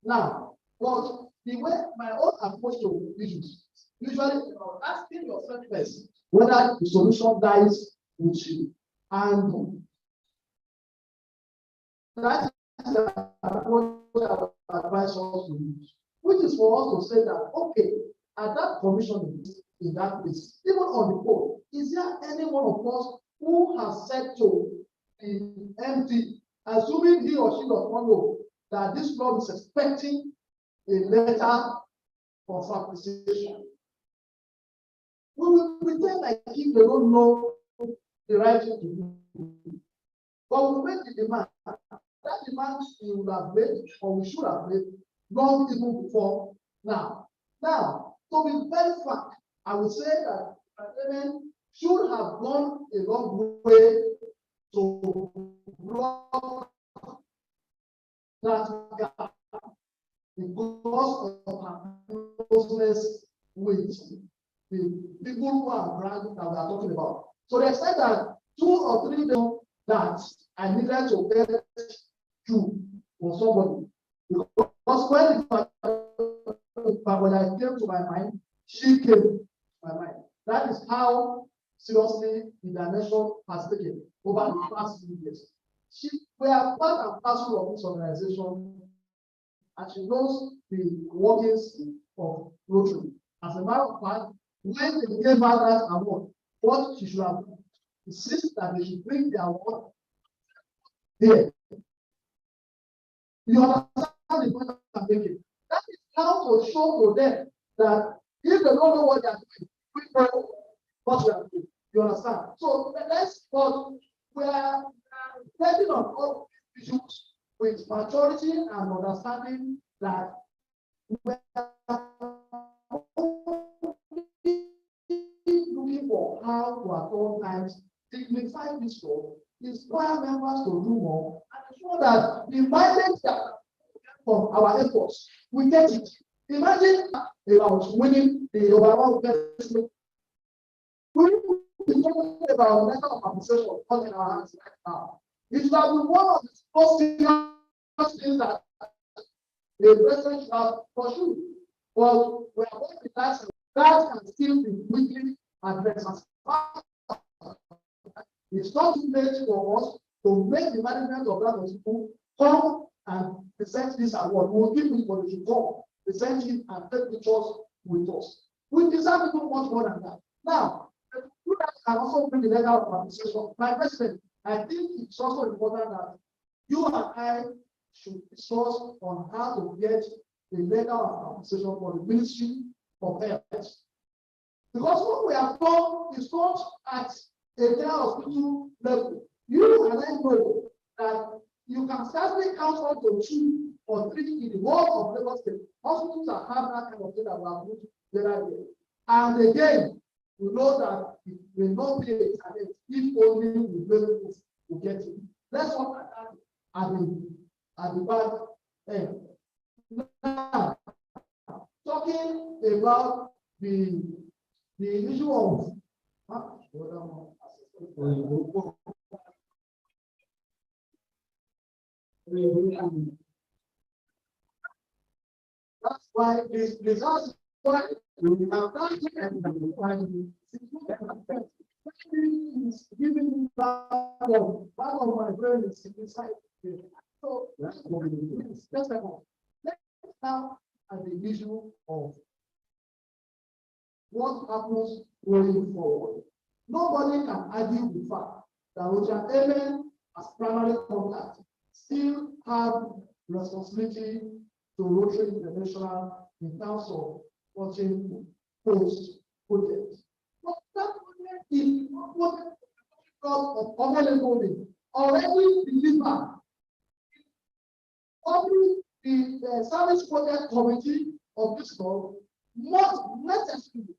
Now, but the way my own approach to issues, usually asking yourself first whether the solution dies with you. And that is the approach that I advise us to use, which is for us to say that, okay, at that commission in that place, even on the poll, is there any one of us who has said to the MD, assuming he or she does not know that this club is expecting a letter of appreciation? We will pretend like if they don't know the right thing to do. But we make the demand. That demand we would have made, or we should have made, long even before now. Now, to be very frank, I would say that women should have gone a long way to block that gap because of her closeness with the people who are brand that we are talking about. So they said that 2 or 3 days that I needed to get you for somebody. Because when I came to my mind, she came to my mind. That is how seriously the dimension has taken over the past few years. We are part and parcel of this organization, and she knows the workings of Rotary. As a matter of fact, when they gave her that award, what she should have insisted that they should bring the award here. You understand the point I'm making? That is how to show to them that if they don't know what they are doing, we know what we are doing. You understand? So but we are taking on all issues with maturity and understanding that we are looking for how to at all times dignify this role, inspire members to do more, and ensure that the mileage that from our efforts, we get it. Imagine about winning the overall best. We talking about letter of appreciation coming in our hands right now. It will be one of the most serious things that the president should have pursued. But we are going to that can still be quickly addressed. It's not too late for us to make the management of that hospital come and present this award. We will give it for the come, present it and take pictures with us. We deserve to do much more than that. Now, you guys can also bring the letter of appreciation. My president, I think it's also important that you and I should discuss on how to get a letter of appreciation for the Ministry of Health. Because what we have done is not at a general hospital level. You and I know that you can certainly count on to 2 or 3 in the whole of Lagos State hospitals that have that kind of thing that we have put together there. And again, we know that it will not be a challenge if only we will get it. Let's look at that at the back end. Now, talking about the issue of that's why this results why we have done it and is giving part of my brain is inside here. So that's what it is. Let's now at the issue of what happens going forward. Nobody can argue the fact that Roger Amen as primary contact still have responsibility to Rotary International in terms of watching post projects. But that project is what of Omole already delivered. Only the service project committee of this law must necessarily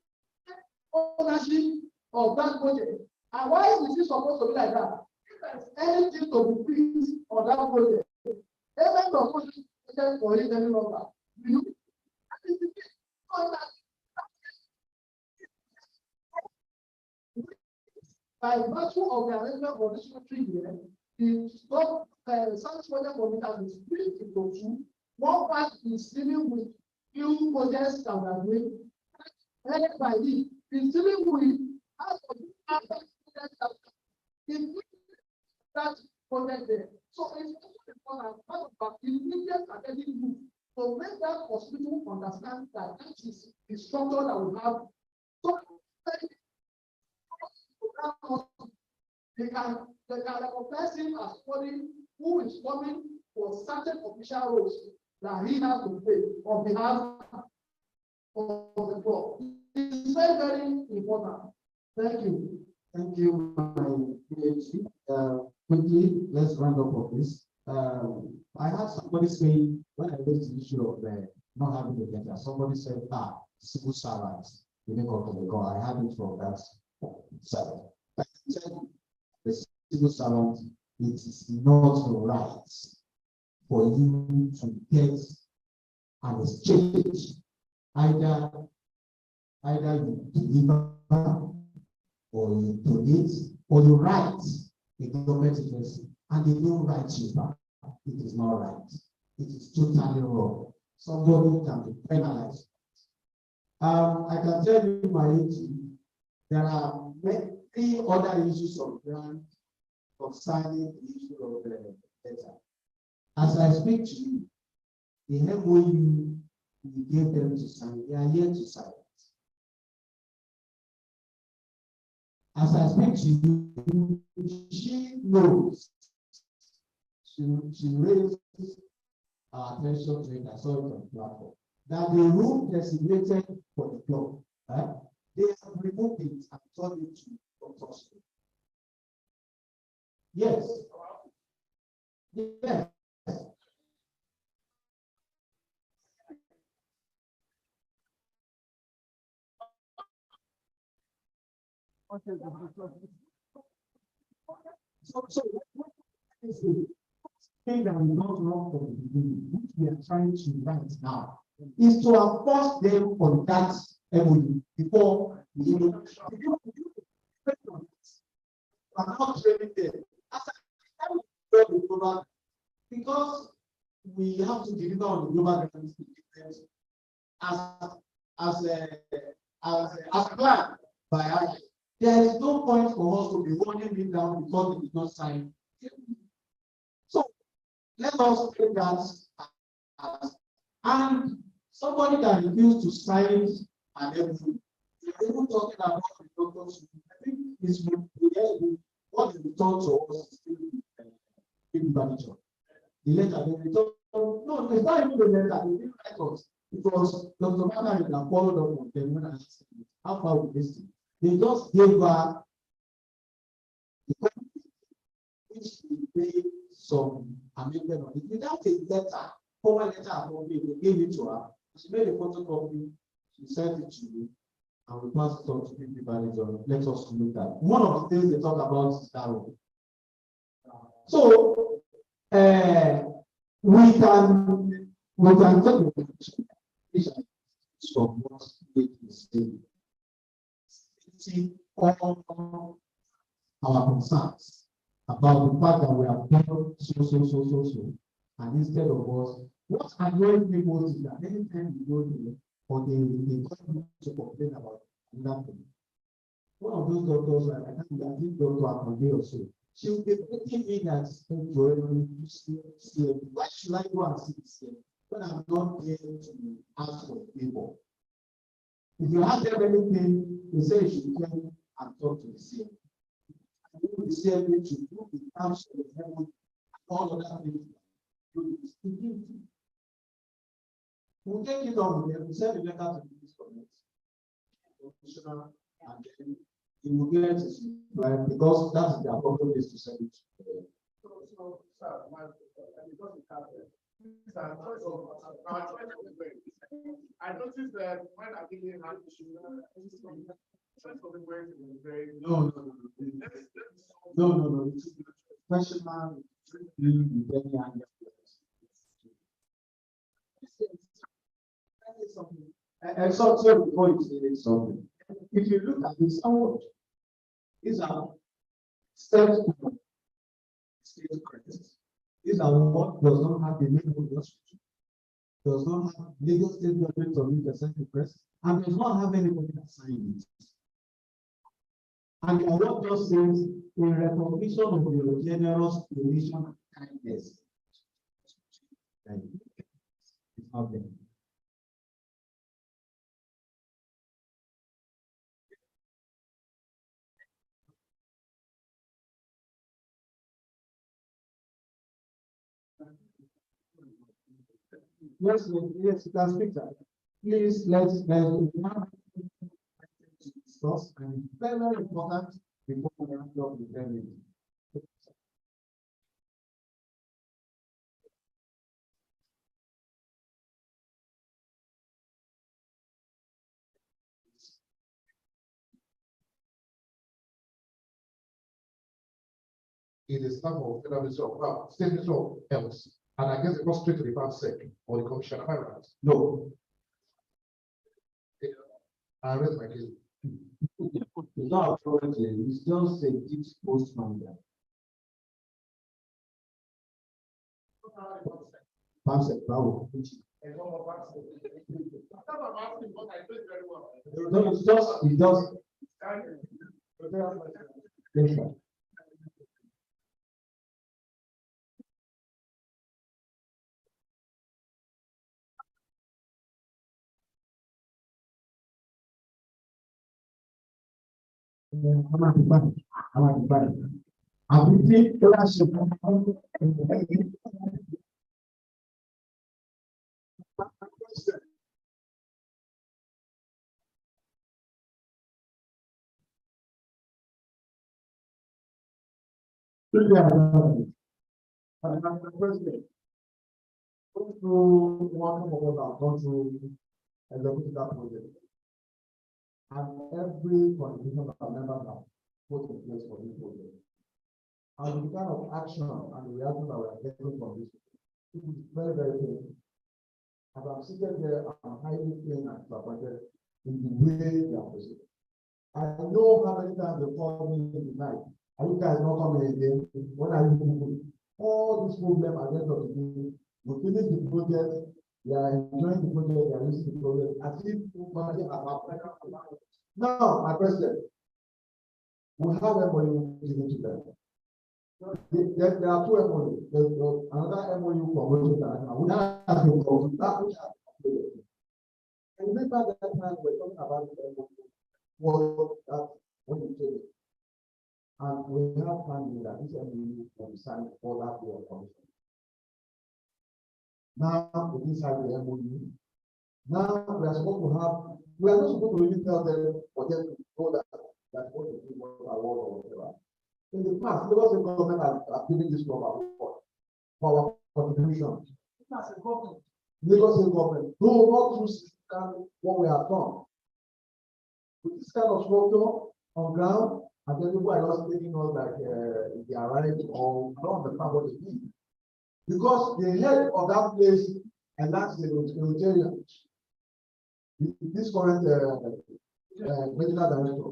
ownership of that project. And why is it supposed to be like that? If there's anything to be fixed on that project, even the project for it any longer. By virtue of the arrangement for this 3 years, the service project committee is split into 2. One part is dealing with new projects that we are doing, headed by it. Is dealing with how to do after that project there. So it's also important part of the immediate strategic move to make that hospital understand that that is the structure that we have. So they can recognize him as somebody who is coming for certain official roles that he has to play on behalf of the club. It's very, very important. Thank you. Thank you, my PhD. Quickly, let's round up of this. I had somebody saying, when I raised the issue of not having the data, somebody said, civil servants, you didn't go to the goal. I had it from that side. I said, the civil servant, it is not right for you to get an exchange, either either you deliver or you donate or you write a government agency and they don't write you back. It is not right. It is totally wrong. Somebody can be penalized. I can tell you my age, there are many other issues of grant concerning the issue of data. As I speak to you, the MOU we gave them to sign, they are yet to sign it. As I speak to you, she knows. She raised our attention to it. I saw it on the platform. That the room designated for the club, they have removed it and turned it to Doctor's room. Yes. Yes. So thing that we not wrong from the beginning, which we are trying to write now, is to enforce them on that MOU before we even are not training them. Because we have to deliver on the global governance as planned by us. There is no point for us to be running it down because it is not signed. So let us take that and somebody that refused to sign an MOU, we're even talking about the doctors. I think it's what is returned to us is still the letter they returned. No, it's not even the letter, they didn't write us. It was Dr. Maka that followed up on them when I asked them how far we listened. They just gave her the which we made some amendment on it without a letter, formal letter appropriate. They gave it to her. She made a photocopy, she sent it to me, and we passed it on to people manager. Let us look at. One of the things they talk about is that one. So we can talk about from what we say. See all our concerns about the fact that we have done so, and instead of us, what annoys me most is that anytime we go there, or they come to complain about nothing. One of those doctors, I think Dr. Akonde or so, she will be putting in that why should I go and see this here when I'm not there to ask for people? If you ask them anything, they say you should come and talk to the CM. And you will see everything to do the council of heaven, all other things. We'll take it on with them, we'll send a letter to the police commissioner, and then he will get it, right? Because that's the appropriate place to send it to. So, sir, because we have I noticed that when I begin had issue, No. It's professional. And so before you say something, if you look at this award, these are steps to state credit. This award does not have the name of the hospital, does not have legal state government of the press, and does not have anybody that signed it. And the award just says in recognition of your generous donation and kindness. It's not there. Yes, you can speak that. Please let's discuss, and it's very, very important before we have to the training. It is time of federal ministry of health, state ministry of health, and I guess it goes straight to the FAMSEC or the commission. Am I right? No. I rest my case. It's not authority, it's just a gift postman there. Concept, bravo. And one more person. I'm asking, but I did very well. No, it's just. Yes, sir. I'm at the back. I'm at the back. I will take class. President, go through one of what I've gone through and look at that project. And every contribution that members have put in place for this project. And the kind of action and the reaction that we are getting from this, it is very, very painful. As I'm sitting there, I'm highly pained and disappointed in the way they are proceeding. I know how many times they called me in the night. Are you guys not coming again? When are you moving? All this problem at the end of the day, we finish the project, they are enjoying the project, they are using the project, as if nobody has happened. Now, my president, we have MOU given to them. There are two MOU. There's another MOU for Rotary International. We have been called that which has been. And remember that time we're talking about the MOU was that when you take it. And we have found that this MOU will be signed for that way of commission. Now we decide the MOU. Now we are supposed to have, we are not supposed to really tell them for them to know that that's what they do, what award or whatever. In the past, the Lagos government has given this award for our contribution. Lagos government do not use what we have done. With this kind of structure on ground, and then people are just taking us like they are right or don't understand what they mean. Because the head of that place, and that's the Rotarian, this current medical director,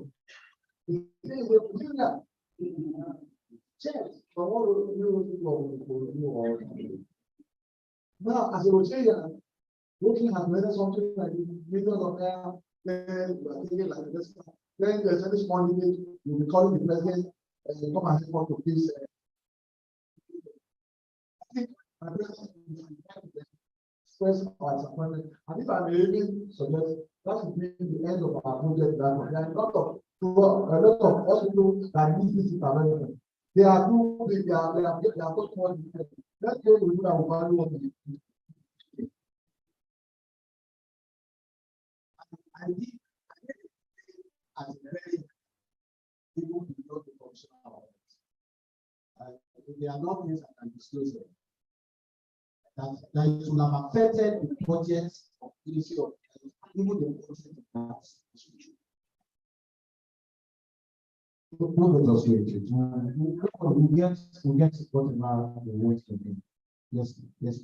he is a Rotarian. From what now, as a Rotarian, looking at whether something like millions of naira, then you are thinking like this. Then there's any small limit, you'll be calling the president and come and respond to this. I think my president express our disappointment. And if I may even suggest, that should be the end of our project. There are a lot of hospitals that need this intervention. They are too big, they are so small. Let's go to do our value of the. I did as a very people who know the function of it. There are not things I can disclose them. That it will have affected the budgets of Ministry of Health, even the budget of that institution. We'll get whatever the words to be. Yes, yes.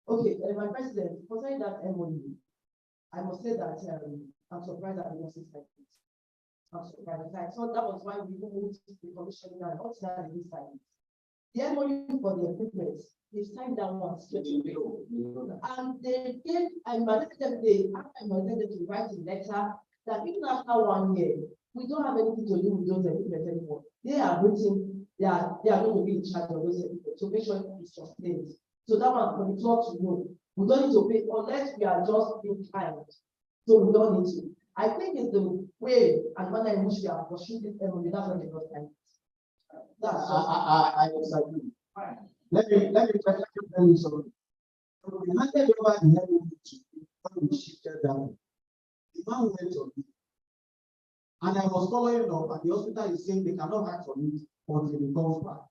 Okay, my president, concerning that MOU, I must say that I'm surprised that it was like this. I'm surprised. So that was why we moved the commission and what's that in this time. The MOU for the equipment, they signed that one straight away. And they gave, I mandated them to write a letter that even after 1 year, we don't have anything to do with those equipment anymore. They are written, they are going to be in charge of those equipment to make sure it's sustained. So that one for the clock to know. We don't need to pay unless we are just being kind. So we don't need to. I think it's the way and manner in which we are pursuing this MOU, that's what they got time. That's I disagree. Let me tell you something. So we handed over the MOU to when we shifted down. The man went on it. And I was following up, and the hospital is saying they cannot act on it until it comes back.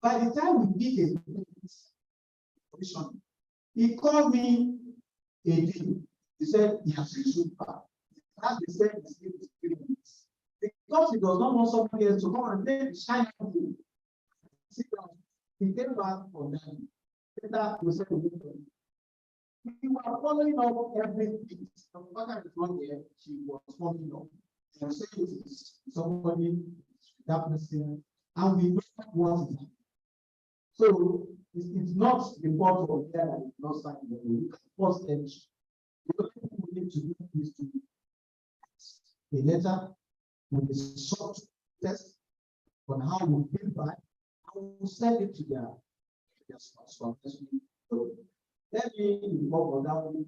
By the time we did a commission, he called me again. He said he has resumed back. As they said, it's 3 minutes. Because he does not want somebody else to come and take the shine of him. He came back on that. Later, we said, We were following up everything. The mother is not there, she was following up. And saying it is somebody, that person, and we know what it is. So it's not the fault of there that is not signing the will. First entry. The only thing we need to do is to a letter with a short test on how we feel by, and we'll send it to their spouse. So let me involve on that one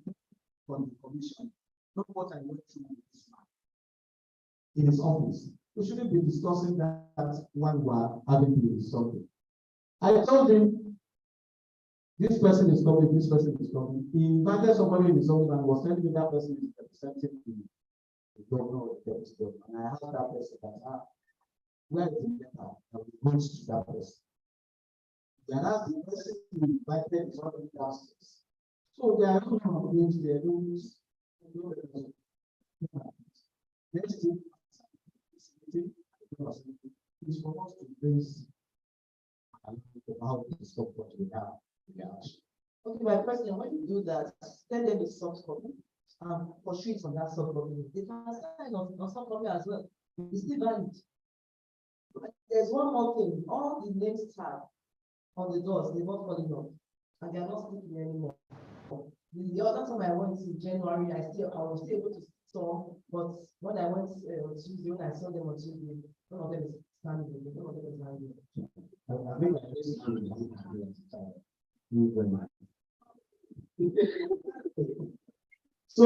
from the commission. Not what I went through with this man in his office. We shouldn't be discussing that while we are having to do something. I told him, this person is coming, this person is coming. He invited somebody in his office and was telling me that person is representing the governor of the state. And I asked that person that, where is the letter that we went to that person? Whereas the person we invited is already downstairs. So there are no complaints, there are no next thing is for us to raise how to stop what we have. Okay, my president, when you do that, send them a soft copy, pursue it on that soft copy. They can sign on soft copy as well. It's still valid. But there's one more thing, all the names tag on the doors, they're not falling off, and they're not sticking anymore. The other time I went in January, I was still able to saw, but when I went on Tuesday, when I saw them on Tuesday, one of them is standing, one of them is standing. I think I just so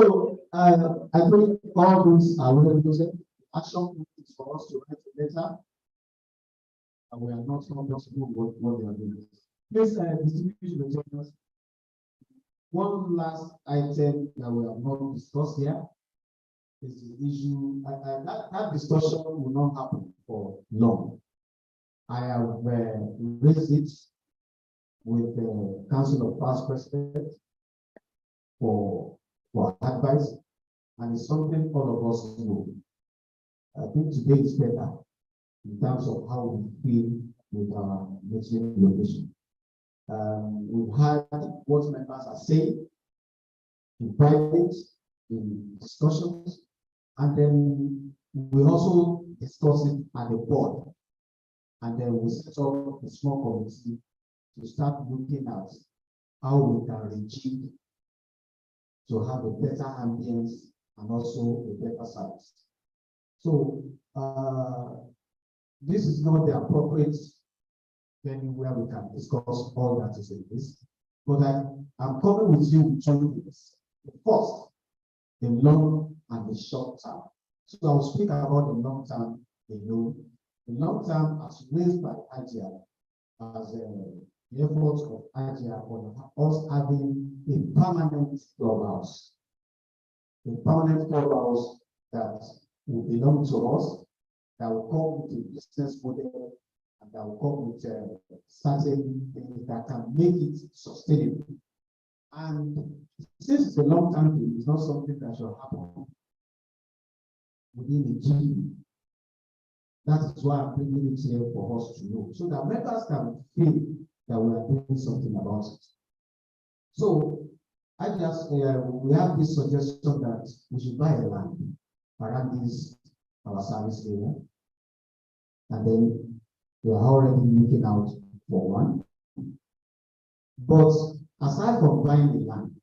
I think all those are really good. Action is for us to write a letter, and we are not responsible for what they are doing. Please distribute the journals. One last item that we have not discussed here is the issue. That discussion will not happen for long. I have raised it with the Council of Past Presidents for advice, and it's something all of us know. I think today is better in terms of how we feel with our meeting location. We've had what members are saying in private, in discussions, and then we also discuss it at the board. And then we set up a small committee to start looking at how we can regime to have a better ambience and also a better service. So this is not the appropriate venue where we can discuss all that is in this, but I'm coming with you with 2 things. The first, the long and the short term. So I'll speak about the long term alone. The long term, as raised by IGR, as the efforts of IGR on us having a permanent clubhouse. A permanent clubhouse that will belong to us, that will come with a business model, and that will come with certain things that can make it sustainable. And since it's a long-term thing, it's not something that should happen within a year. That is why I'm bringing it here for us to know, so that members can feel that we are doing something about it. So I just we have this suggestion that we should buy a land around this our service area, and then we are already looking out for one. But aside from buying the land,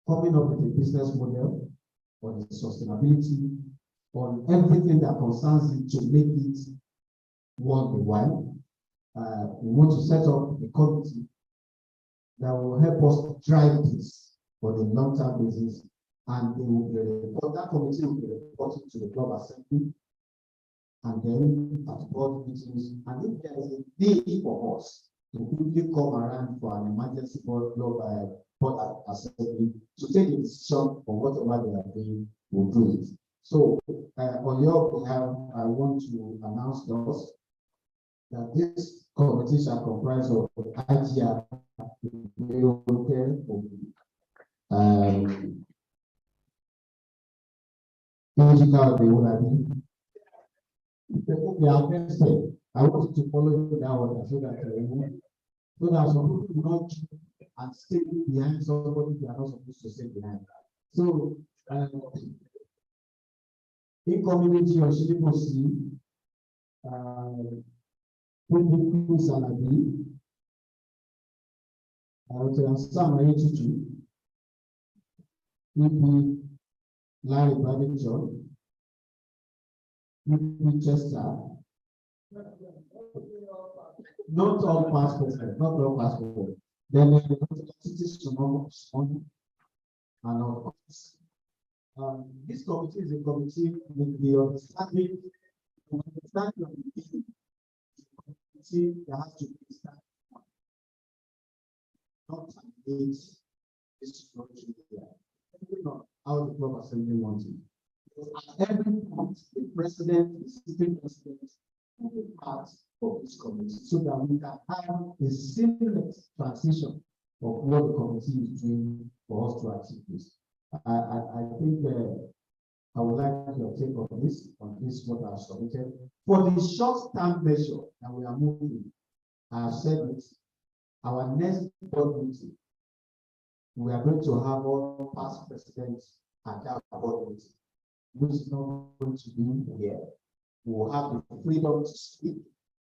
coming up with a business model on the sustainability, on everything that concerns it to make it worth the while, we want to set up a committee that will help us drive this on a long-term basis, and that committee will be reporting to the club assembly, and then at board meetings. And if there is a need for us to quickly come around for an emergency board assembly to take a decision on whatever they are doing, we'll do it. So on your behalf, I want to announce to us that this committee shall comprise of IGR, I want you to follow that one so that some people will not and stay behind somebody they are not supposed to stay behind. So, in community or Shiliposi, Pupu Salabi, Sam Ayetutu, Pupu Larry Babington, Pupu Chester. Not all passports, not all passports. Then the cities to know and of course, this committee is a committee with the understanding of the issue. Committee that has to be started. Not eight. This is not there. How the club assembly wants it. At every point, the president, the sitting president, will be part of this committee so that we can have a seamless transition of what the committee is doing for us to achieve this. I think I would like your take on this what I have submitted. For the short-term measure that we are moving, I have said it, our next board meeting, we are going to have all past presidents at that board meeting, which is not going to be here. We will have the freedom to speak.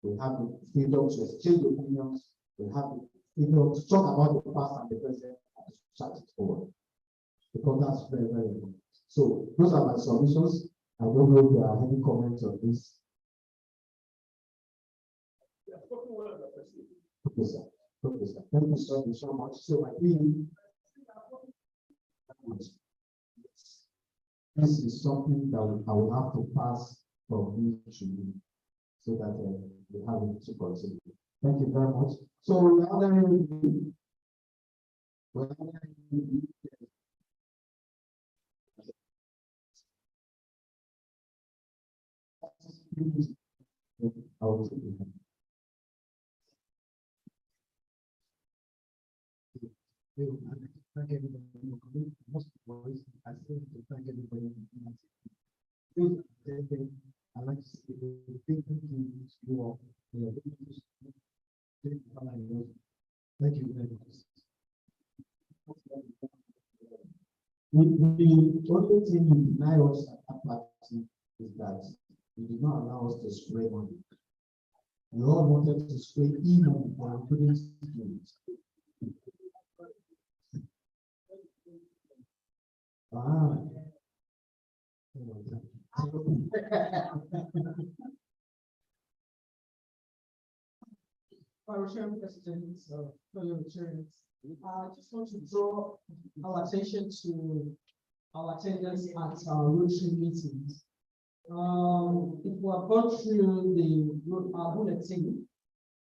We have the freedom to exchange opinions. We have the freedom to talk about the past and the present and to chat it forward. Because that's very, very important. So those are my submissions. I don't know if there are any comments on this. Okay, sir. Okay, sir. Thank you so much. So I think this is something that I will have to pass from me to you so that we have it to consider. Thank you very much. So the other thank everybody. Most voice, I still to thank everybody. I like to say thank you all. Thank you very much. The only thing you deny us at that party is that you did not allow us to spray money. We all wanted to spray money, but we couldn't do it. Sharing questions for your insurance. I just want to draw our attention to our attendance at our Rotary meetings. If we have gone through the bulletin,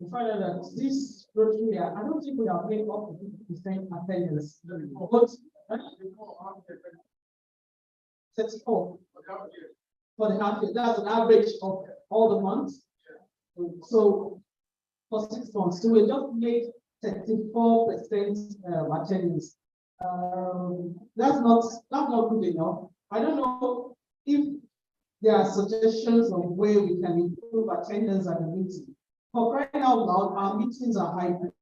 we find out that this Rotary, I don't think we are paying up to 50% attendance. But 34 for the half year. That's an average of all the months. So for 6 months, so we just made 34% attendance. That's not good enough. I don't know if there are suggestions of where we can improve attendance at the meeting. For crying out loud, our meetings are hybrid.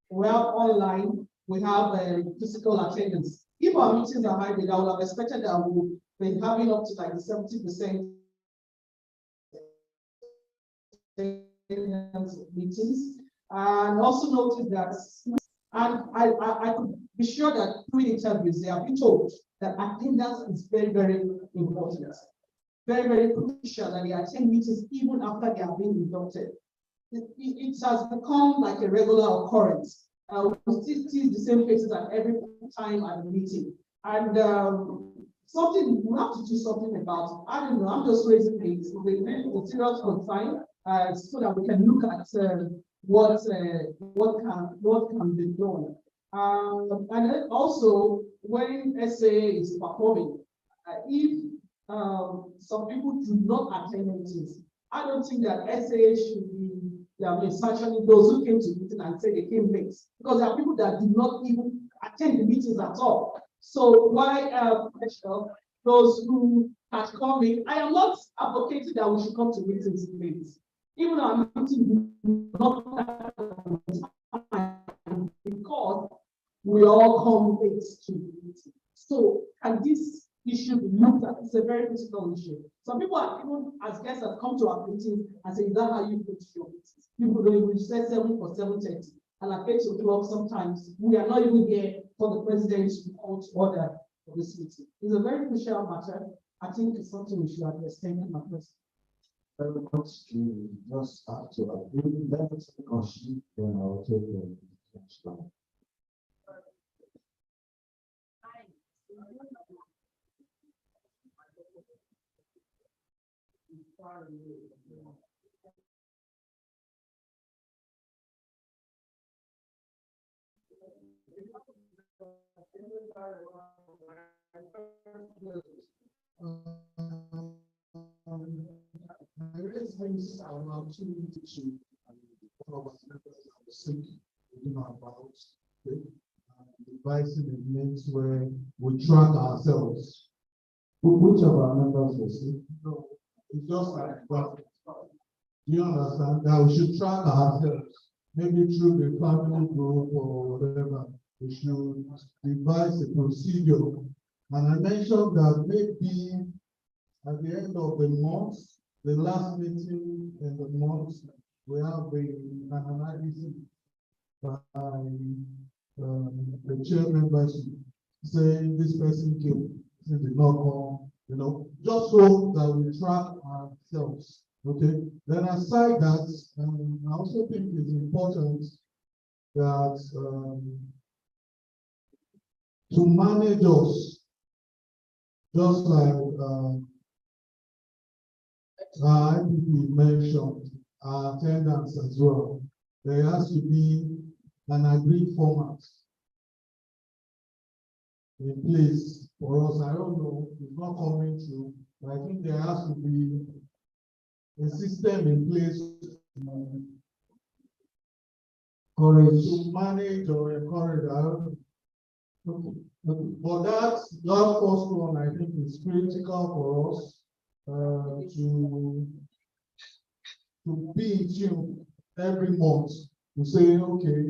We have online, we have physical attendance. If our meetings are hybrid, I would have expected that we would be having up to like 70% meetings, and also notice that, and I could be sure that through interviews they have been told that attendance is very, very important, very, very crucial that they attend meetings even after they have been inducted. It has become like a regular occurrence. We still see the same faces at every time at the meeting, and something we have to do something about it. I don't know. I'm just raising things with the serious concern. So that we can look at what can be done. And then also when SA is performing, if some people do not attend meetings, I don't think that SA should be sanctioning those who came to the meeting and say they came late, because there are people that do not even attend the meetings at all. So why pressure those who have come in? I am not advocating that we should come to meetings late. Even our meeting not because we all come late to the meeting. So, and this issue be looked at? It's a very critical issue. Some people are even, as guests, have come to our meetings and say, is that how you go to your meetings? People don't even say 7 for 7:30, and at 8 o'clock sometimes we are not even there for the president to call to order for this meeting. It's a very crucial matter. I think it's something we should address. Thank you, my president. Very much to just have to agree, let us concede, then I'll take the next one. I raised this around 2 weeks ago, and one of our members was sick, we know about devising a means where we track ourselves. Which of our members was it? No, it's just like, well, do you understand that we should track ourselves? Maybe through the family group or whatever, we should devise a procedure. And I mentioned that maybe at the end of the month, the last meeting in the month, we have an analysis by the chair members saying this person came, this did not come, you know, just so that we track ourselves. Okay. Then aside that, I also think it's important that to manage us, just like IPP mentioned, our attendance as well. There has to be an agreed format in place for us. I don't know, it's not coming through, but I think there has to be a system in place to manage or encourage. I don't know. But that first one, I think, is critical for us to be in tune every month to say, okay,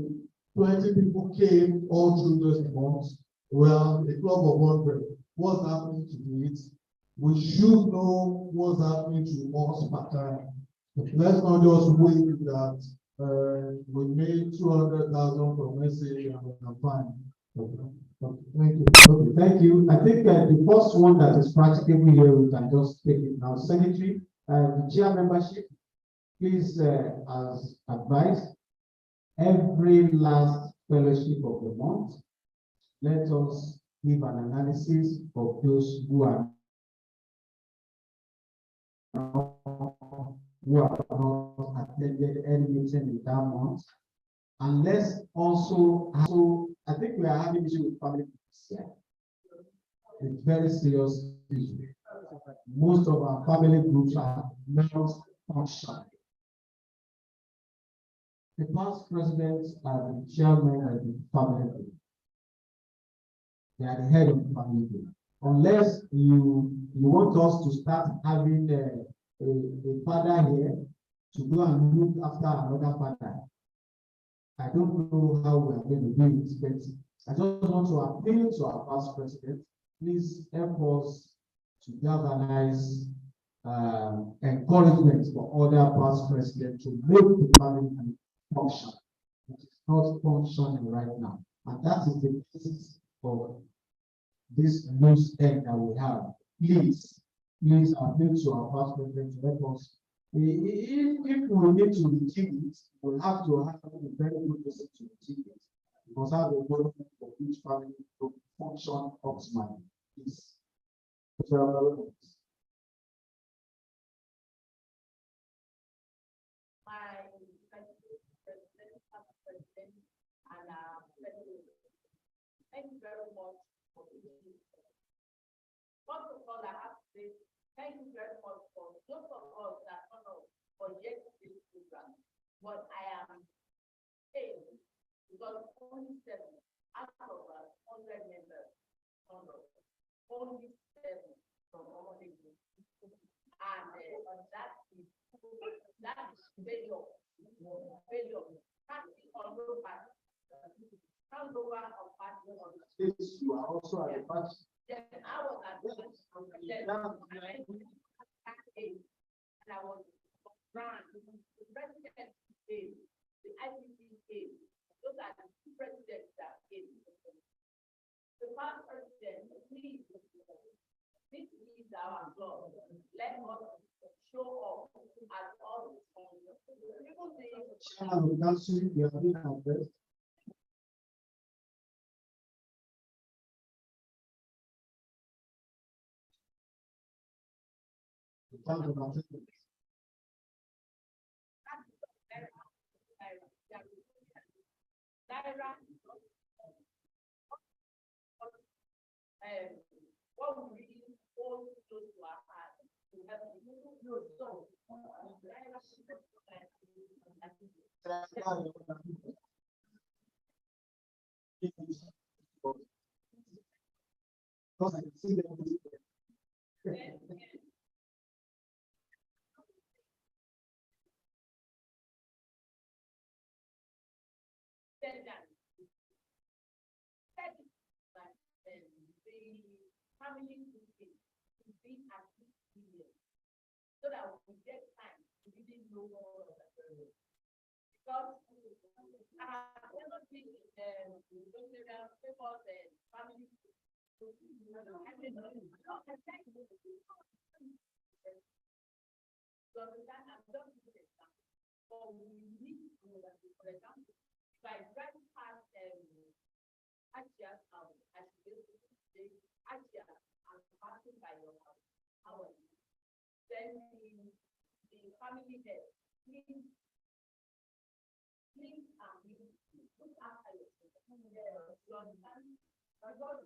20 people came all through this month. Well, a club of 100, what's happening to it? We should know what's happening to us per time. Let's not just wait that we made 200,000 from message and we can find. Okay, thank you. Okay, thank you. I think the first one that is practically here, we can just take it now. Secretary, the chair membership, please, as advised, every last fellowship of the month, let us give an analysis of those who have not attended any meeting in that month. And let's also, I think we are having issue with family groups here. It's very serious issue. Most of our family groups are not functioning. The past presidents are the chairman of the family group. They are the head of the family group. Unless you want us to start having a father here to go and look after another father, I don't know how we are going to do it, but I just want to appeal to our past president. Please help us to galvanize encouragement for other past presidents to make the family function. It is not functioning right now, and that is the basis of this loose end that we have. Please appeal to our past president to help us. If we need to retrieve it, we'll have to have a very good person to retrieve it. We must have a model for each family to function optimally. Please. Thank you very much for this. First of all, I have to say thank you very much for those of us that don't know for yet this program. But I am saying because only 7 out of us 100 members, only 7 from Omole. that is failure. Party or no party. Handover of party or no. Yes, you are also at the party. Then I was at the then I went and I was brand, the president came, the ICC came. Those are the two presidents that came. The past president, please, this is our God. Let us show up at all times. People say, Chairman of the council, we have been addressed. The council of attendance. Naira, what we really hold close to our heart to help people. So, Because I can see them. then that. The family to be at this period, so that we get time to really know more of the because I have never been in social papers and family. So that I'm done with it now. But we need to know that, for example, if I drive past Asia's house, I should be able to say, Asia, I'm passing by your house. How are you? Then the family there, please, look after yourself. You understand? It's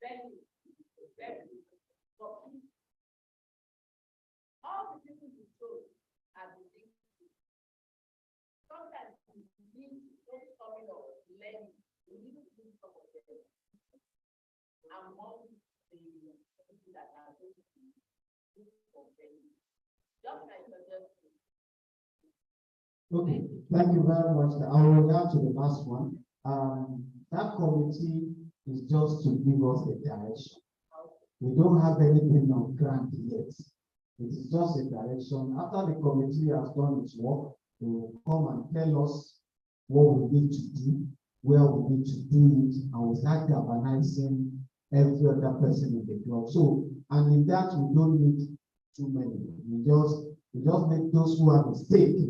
very necessary. All the people you chose are the things. Sometimes we need to coming or learning. We need to do some of them among the people that are going to be for them. Just like suggestion. Okay, thank you very much. I will go to the last one. That committee is just to give us a direction. We don't have anything on ground yet. It is just a direction. After the committee has done its work, they will come and tell us what we need to do, where we need to do it, and we start galvanizing every other person in the club. So, and in that we don't need too many. We just need those who have a stake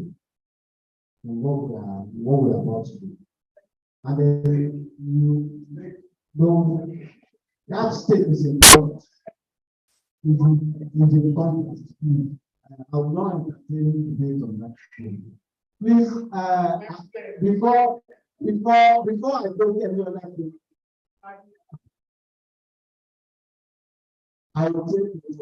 in what we are about to do. And then you know that stake is important. Is in context. I will not entertain debate on that. Please, before I go to any other thing, I will take this.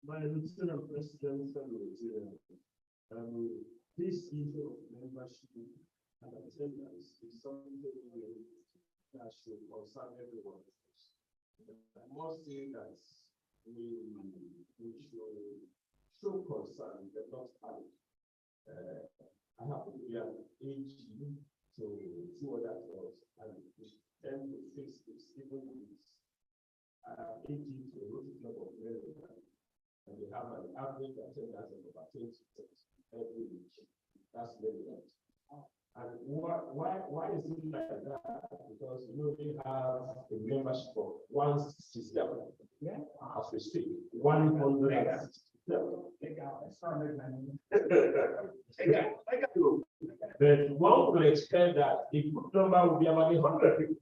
My lieutenant president, this issue of membership and attendance is something that should concern everyone. I must say that we should show concern, but not panic. I happen to be an AG to two other clubs, and we tend to face this even with AG to Rotary Club of Maryland, and they have an average attendance of about 20% every week. That's very right. And why is it like that? Because they have a membership of 167 as we speak. 167. But one would expect that the good number will be about 100 people.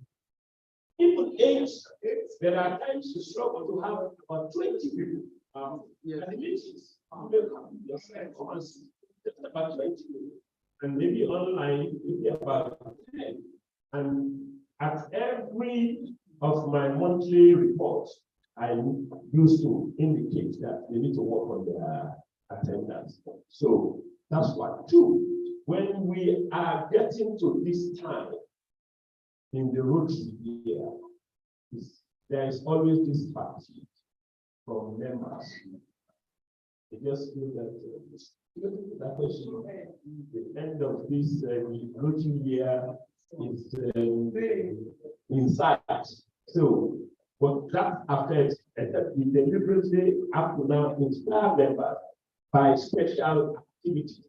Even eight, there are times you struggle to have about 20 people. And the meetings, just about 20 people. And maybe online, maybe about 10. And at every of my monthly reports, I used to indicate that they need to work on their attendance. So that's one. Two, when we are getting to this time in the Rotary year, there is always this fatigue from members. It just feels that the end of this Rotary year is in sight. So, but that affects we deliberately up to now inspire members by special activities.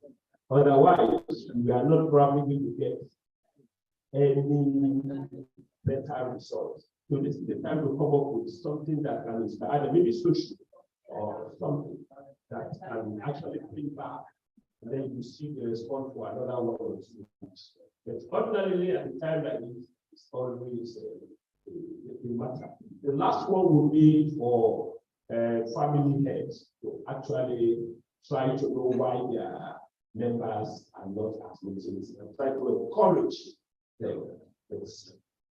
Otherwise, we are not probably going to get any better results. So this is the time to come up with something that can inspire them, maybe social or something that can actually bring back, and then you see the response for another 1 or 2 weeks. But ordinarily, at the time like this, it's always a matter. The last one will be for family heads to actually try to know why their members are not at meetings and try to encourage them.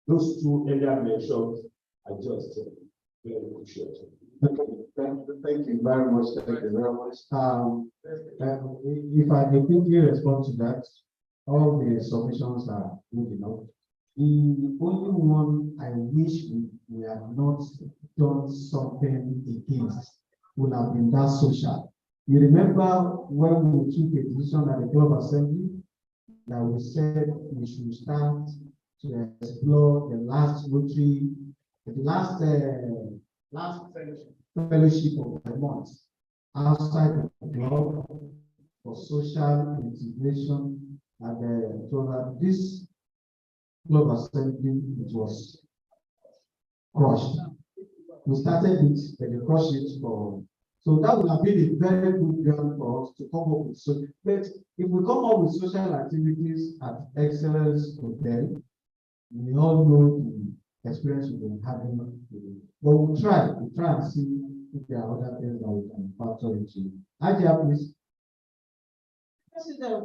Those two earlier mentioned are just very crucial. Thank you very much. Thank you very much. If I may quickly respond to that, all the submissions are good enough. The only one I wish we had not done something against would have been that social. You remember when we took a decision at the club assembly that we said we should start to explore the last Rotary, the last fellowship of the month outside the club for social integration, and so that this club assembly it was crushed. We started it, but they crushed it for. So that would have been a very good ground for us to come up with. So, but if we come up with social activities at Excellence Hotel, we all know the experience we've been having. But we'll try and see if there are other things that we can factor into. Aja, please. President,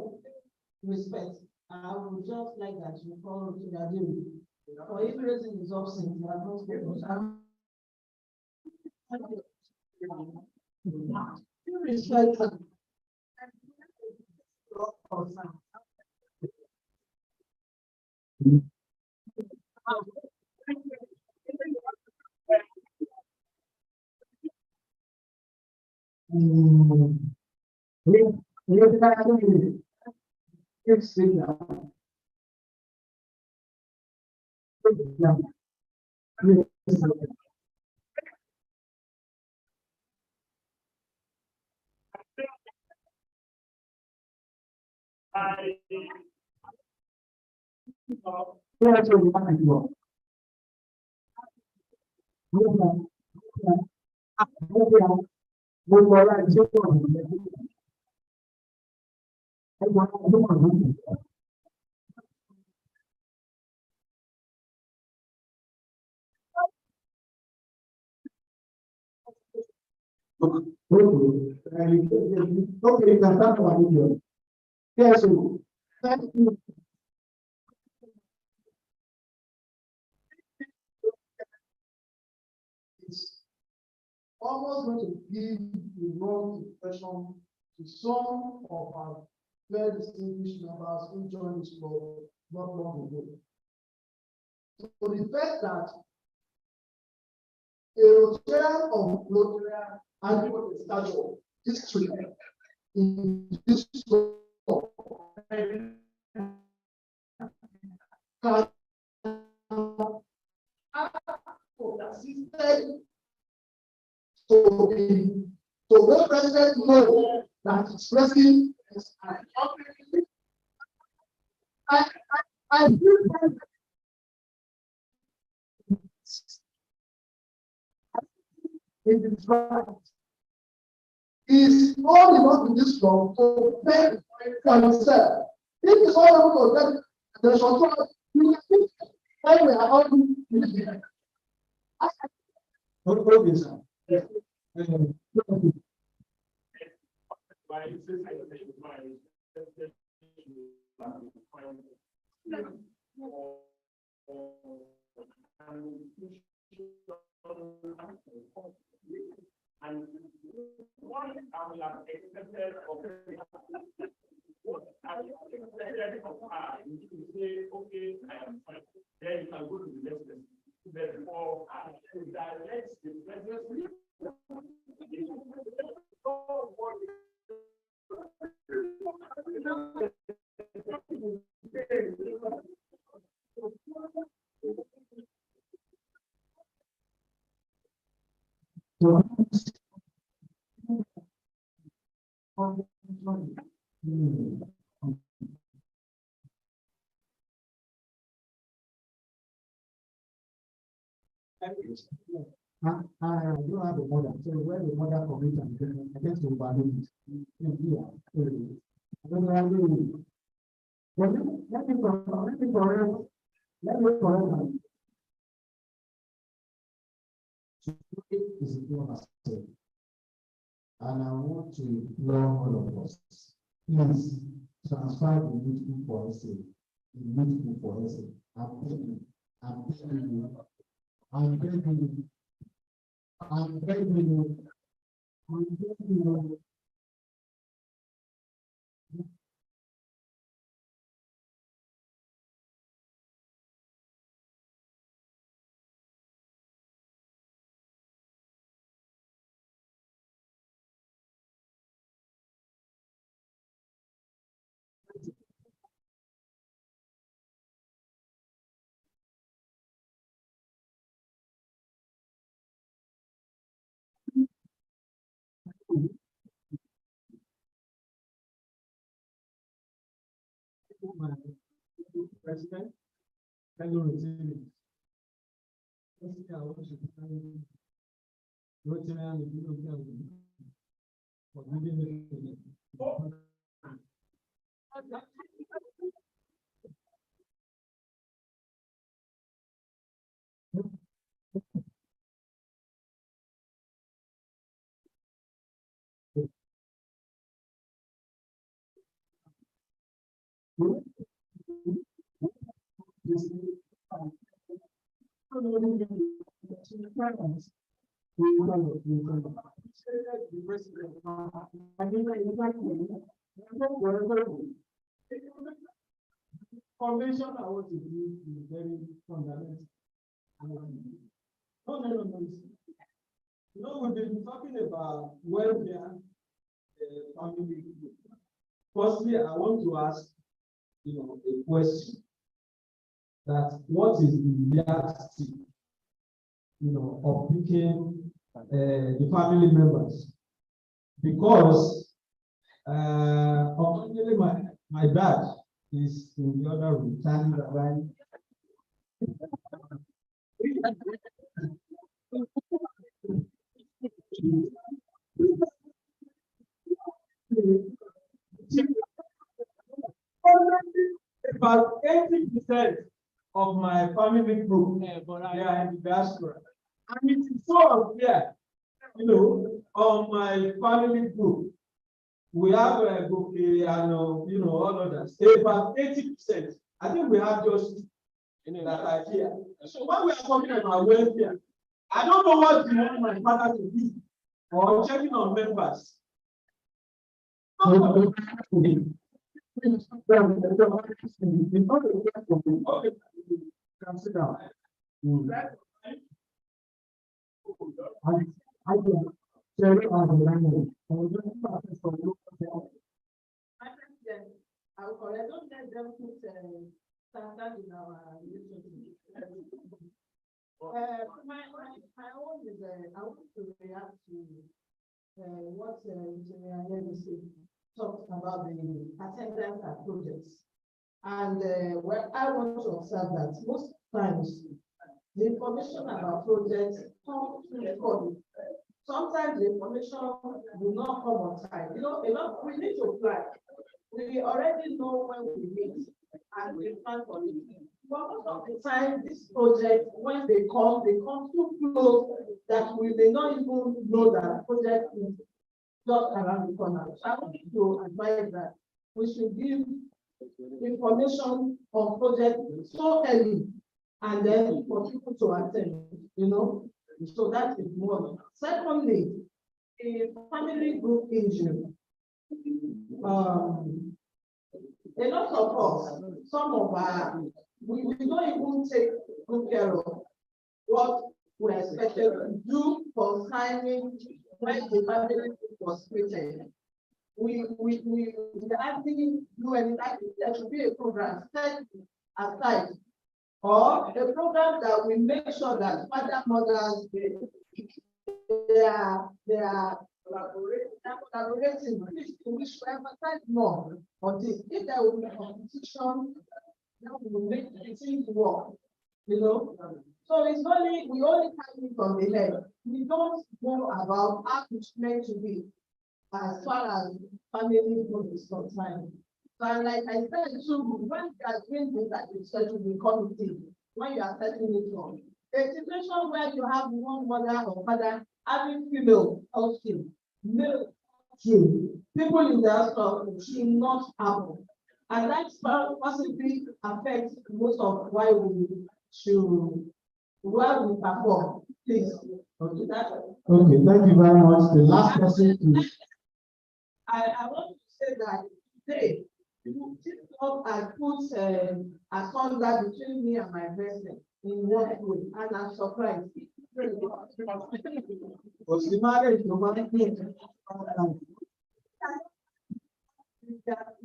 respect. I would just like that you follow to the deal. For if raising is absent, you are not supposed to. Respect. Okay, you can start our video. Yes, thank you. almost going to give the wrong impression to some of our very distinguished members who joined this club not long ago. So the fact that a Rotarian of Rotarian and with the stature history in this club can assisted to let president know that expressing is I feel that it is right. Is all enough in this law to pay for himself. If it's all enough to get the control, you can think when we are all okay, sir. Yes. And what I will have expected of what I expected of her, you say, okay, I am fine. Then you can go to the next person. Therefore, I should direct the presidency. I don't have a mother, so where the mother commit and I guess to value it. I don't know. Let me correct. Is it myself? And I want to implore all of us, please transfer the meeting for essay. The meeting for essay. I'm begging you. I'm begging you. I'm begging you. I'm begging you. President, hello, Rotary. I want to thank Rotary and the for giving me. Formation I want to do is very fundamental. No. You know, we've been talking about welfare, family. Firstly, I want to ask, a question. That what is the reality, of picking the family members? Because unfortunately, my dad is in the other room, standing around. About 80% of my family group, they are in the diaspora. And it is so unfair, on my family group. We have a book and all others. About 80%. I think we have just that are here. So when we are talking about welfare, I don't know what you want my father to do. or checking on members. Okay. Consider. My president, I will correct, don't let them put standard in our relationship. My own is, I want to react to what Engineer Legacy talked about the attendance at projects. And well, I want to observe that most times the information about projects comes to the public. Sometimes the information will not come on time. You know, we need to plan. We already know when we meet and we plan for it. But most of the time, this project, when they come too close that we may not even know that project is just around the corner. So I want to advise that we should give information on project so early and then for people to attend, you know. So that is one. Secondly, a family group injury. A lot of us, some of our, we don't even take good care of what we're expected to do for signing when the family group was created. We actually do anything. There should be a program set aside, or a program that will make sure that father, mothers, they are collaborating, which we emphasize more on this. If there will be a competition, that will make things work, you know. So it's only, we only come it from the head. We don't know about how it's meant to be as far as family group is concerned. So like I said, too, when you are doing this at the schedule committee, when you are setting it on, a situation where you have one mother or father having female also, male too, people in the house should not happen. And that possibly affects most of why we perform. Please. Okay, thank you very much. The last person is. I want to say that today, you sit up and put a thunder between me and my president in one way, and I'm surprised. What's the matter?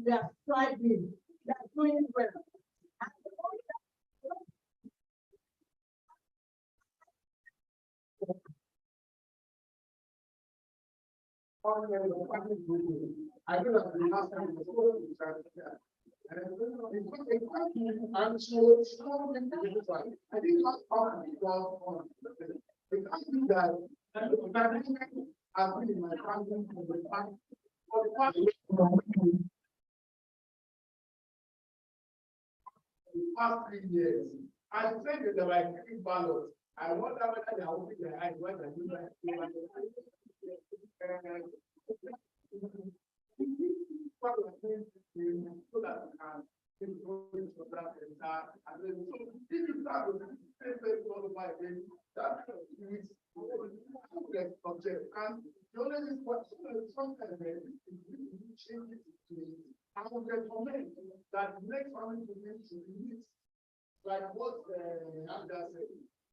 They are striving, they are doing well. I do that the last time. I'm so I think last part that I've been in my family for the past 3 years. I said that there were 3 ballots. I wonder whether they are opening their eyes when they do that. So that we can influence for that and then so if you start with the same qualified again, that is subject. And the only sometimes change it to it. I would recommend that next family to meet like what Abda said,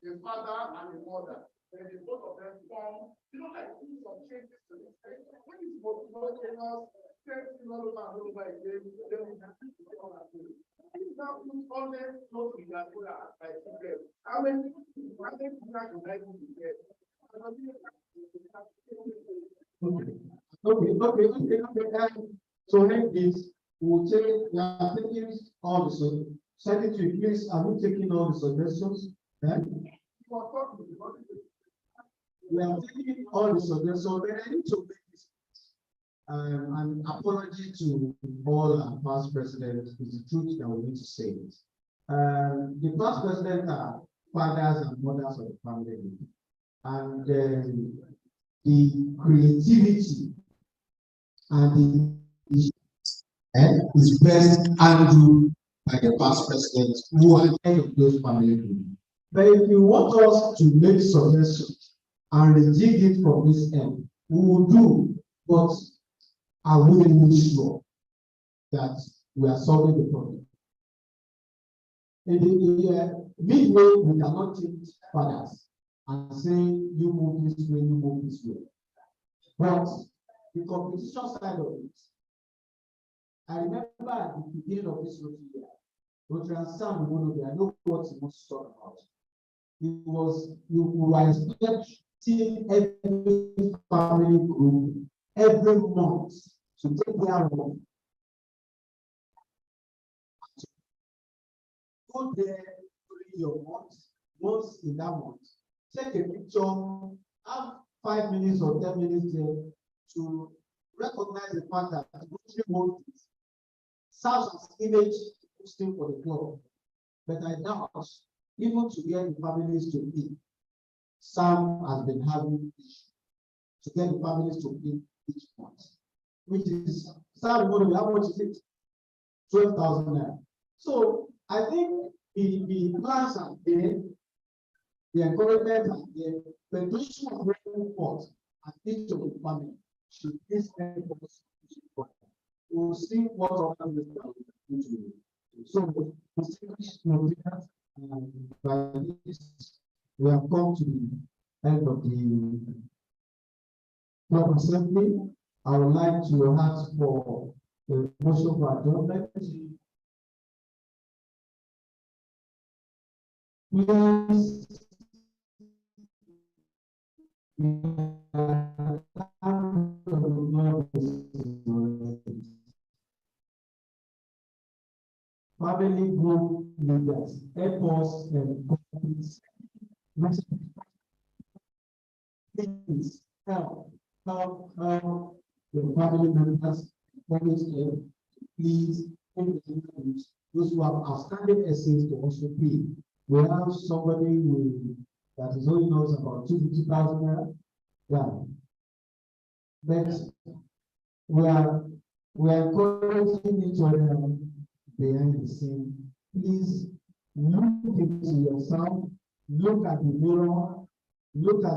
a father and a mother. Then the both of them form, like some changes to this. When it's both else, all over again, then we can see the other thing. I think now put all them close to that like children. How many people are united together? Okay. So like this, we'll take, we are taking all the secretary, please, are we taking all the suggestions? We are taking all the suggestions, but I need to make this an apology to all our past presidents. Is the truth that we need to say it. The past presidents are fathers and mothers of the family, and the creativity and the is best handled by the past presidents who are head of those family groups. But if you want us to make suggestions and rejig it from this end, we will do, but are we really sure that we are solving the problem? In the midway, we cannot change fathers and say, you move this way, you move this way. But the competition side of it, I remember at the beginning of this Rotary year, Rotary and Sam, I know what he wants to talk about. It was, you were expecting every family group every month to take their role. Go there during your month, once in that month, take a picture, have 5 minutes or 10 minutes there to recognize the fact that Rotary wants it. Serves as image boosting for the club. But I doubt, even to get the families to eat, Sam has been having issues to get the families to eat each month, which is Sam, how much is it? 12,000 naira. So I think the plans are there, the encouragement are there, but those who are bringing forth at each of the family should this us. We'll see what other will do. So by this, we have come to the end of the club assembly. I would like to ask for the motion for adjournment. Please. Family group leaders, help us and please help the family members, please those who have outstanding essays to also pay. We have somebody that is owing us about 250,000 naira. Yeah. But we are encouraging each other behind the scene. Please look into yourself, look at the mirror, look at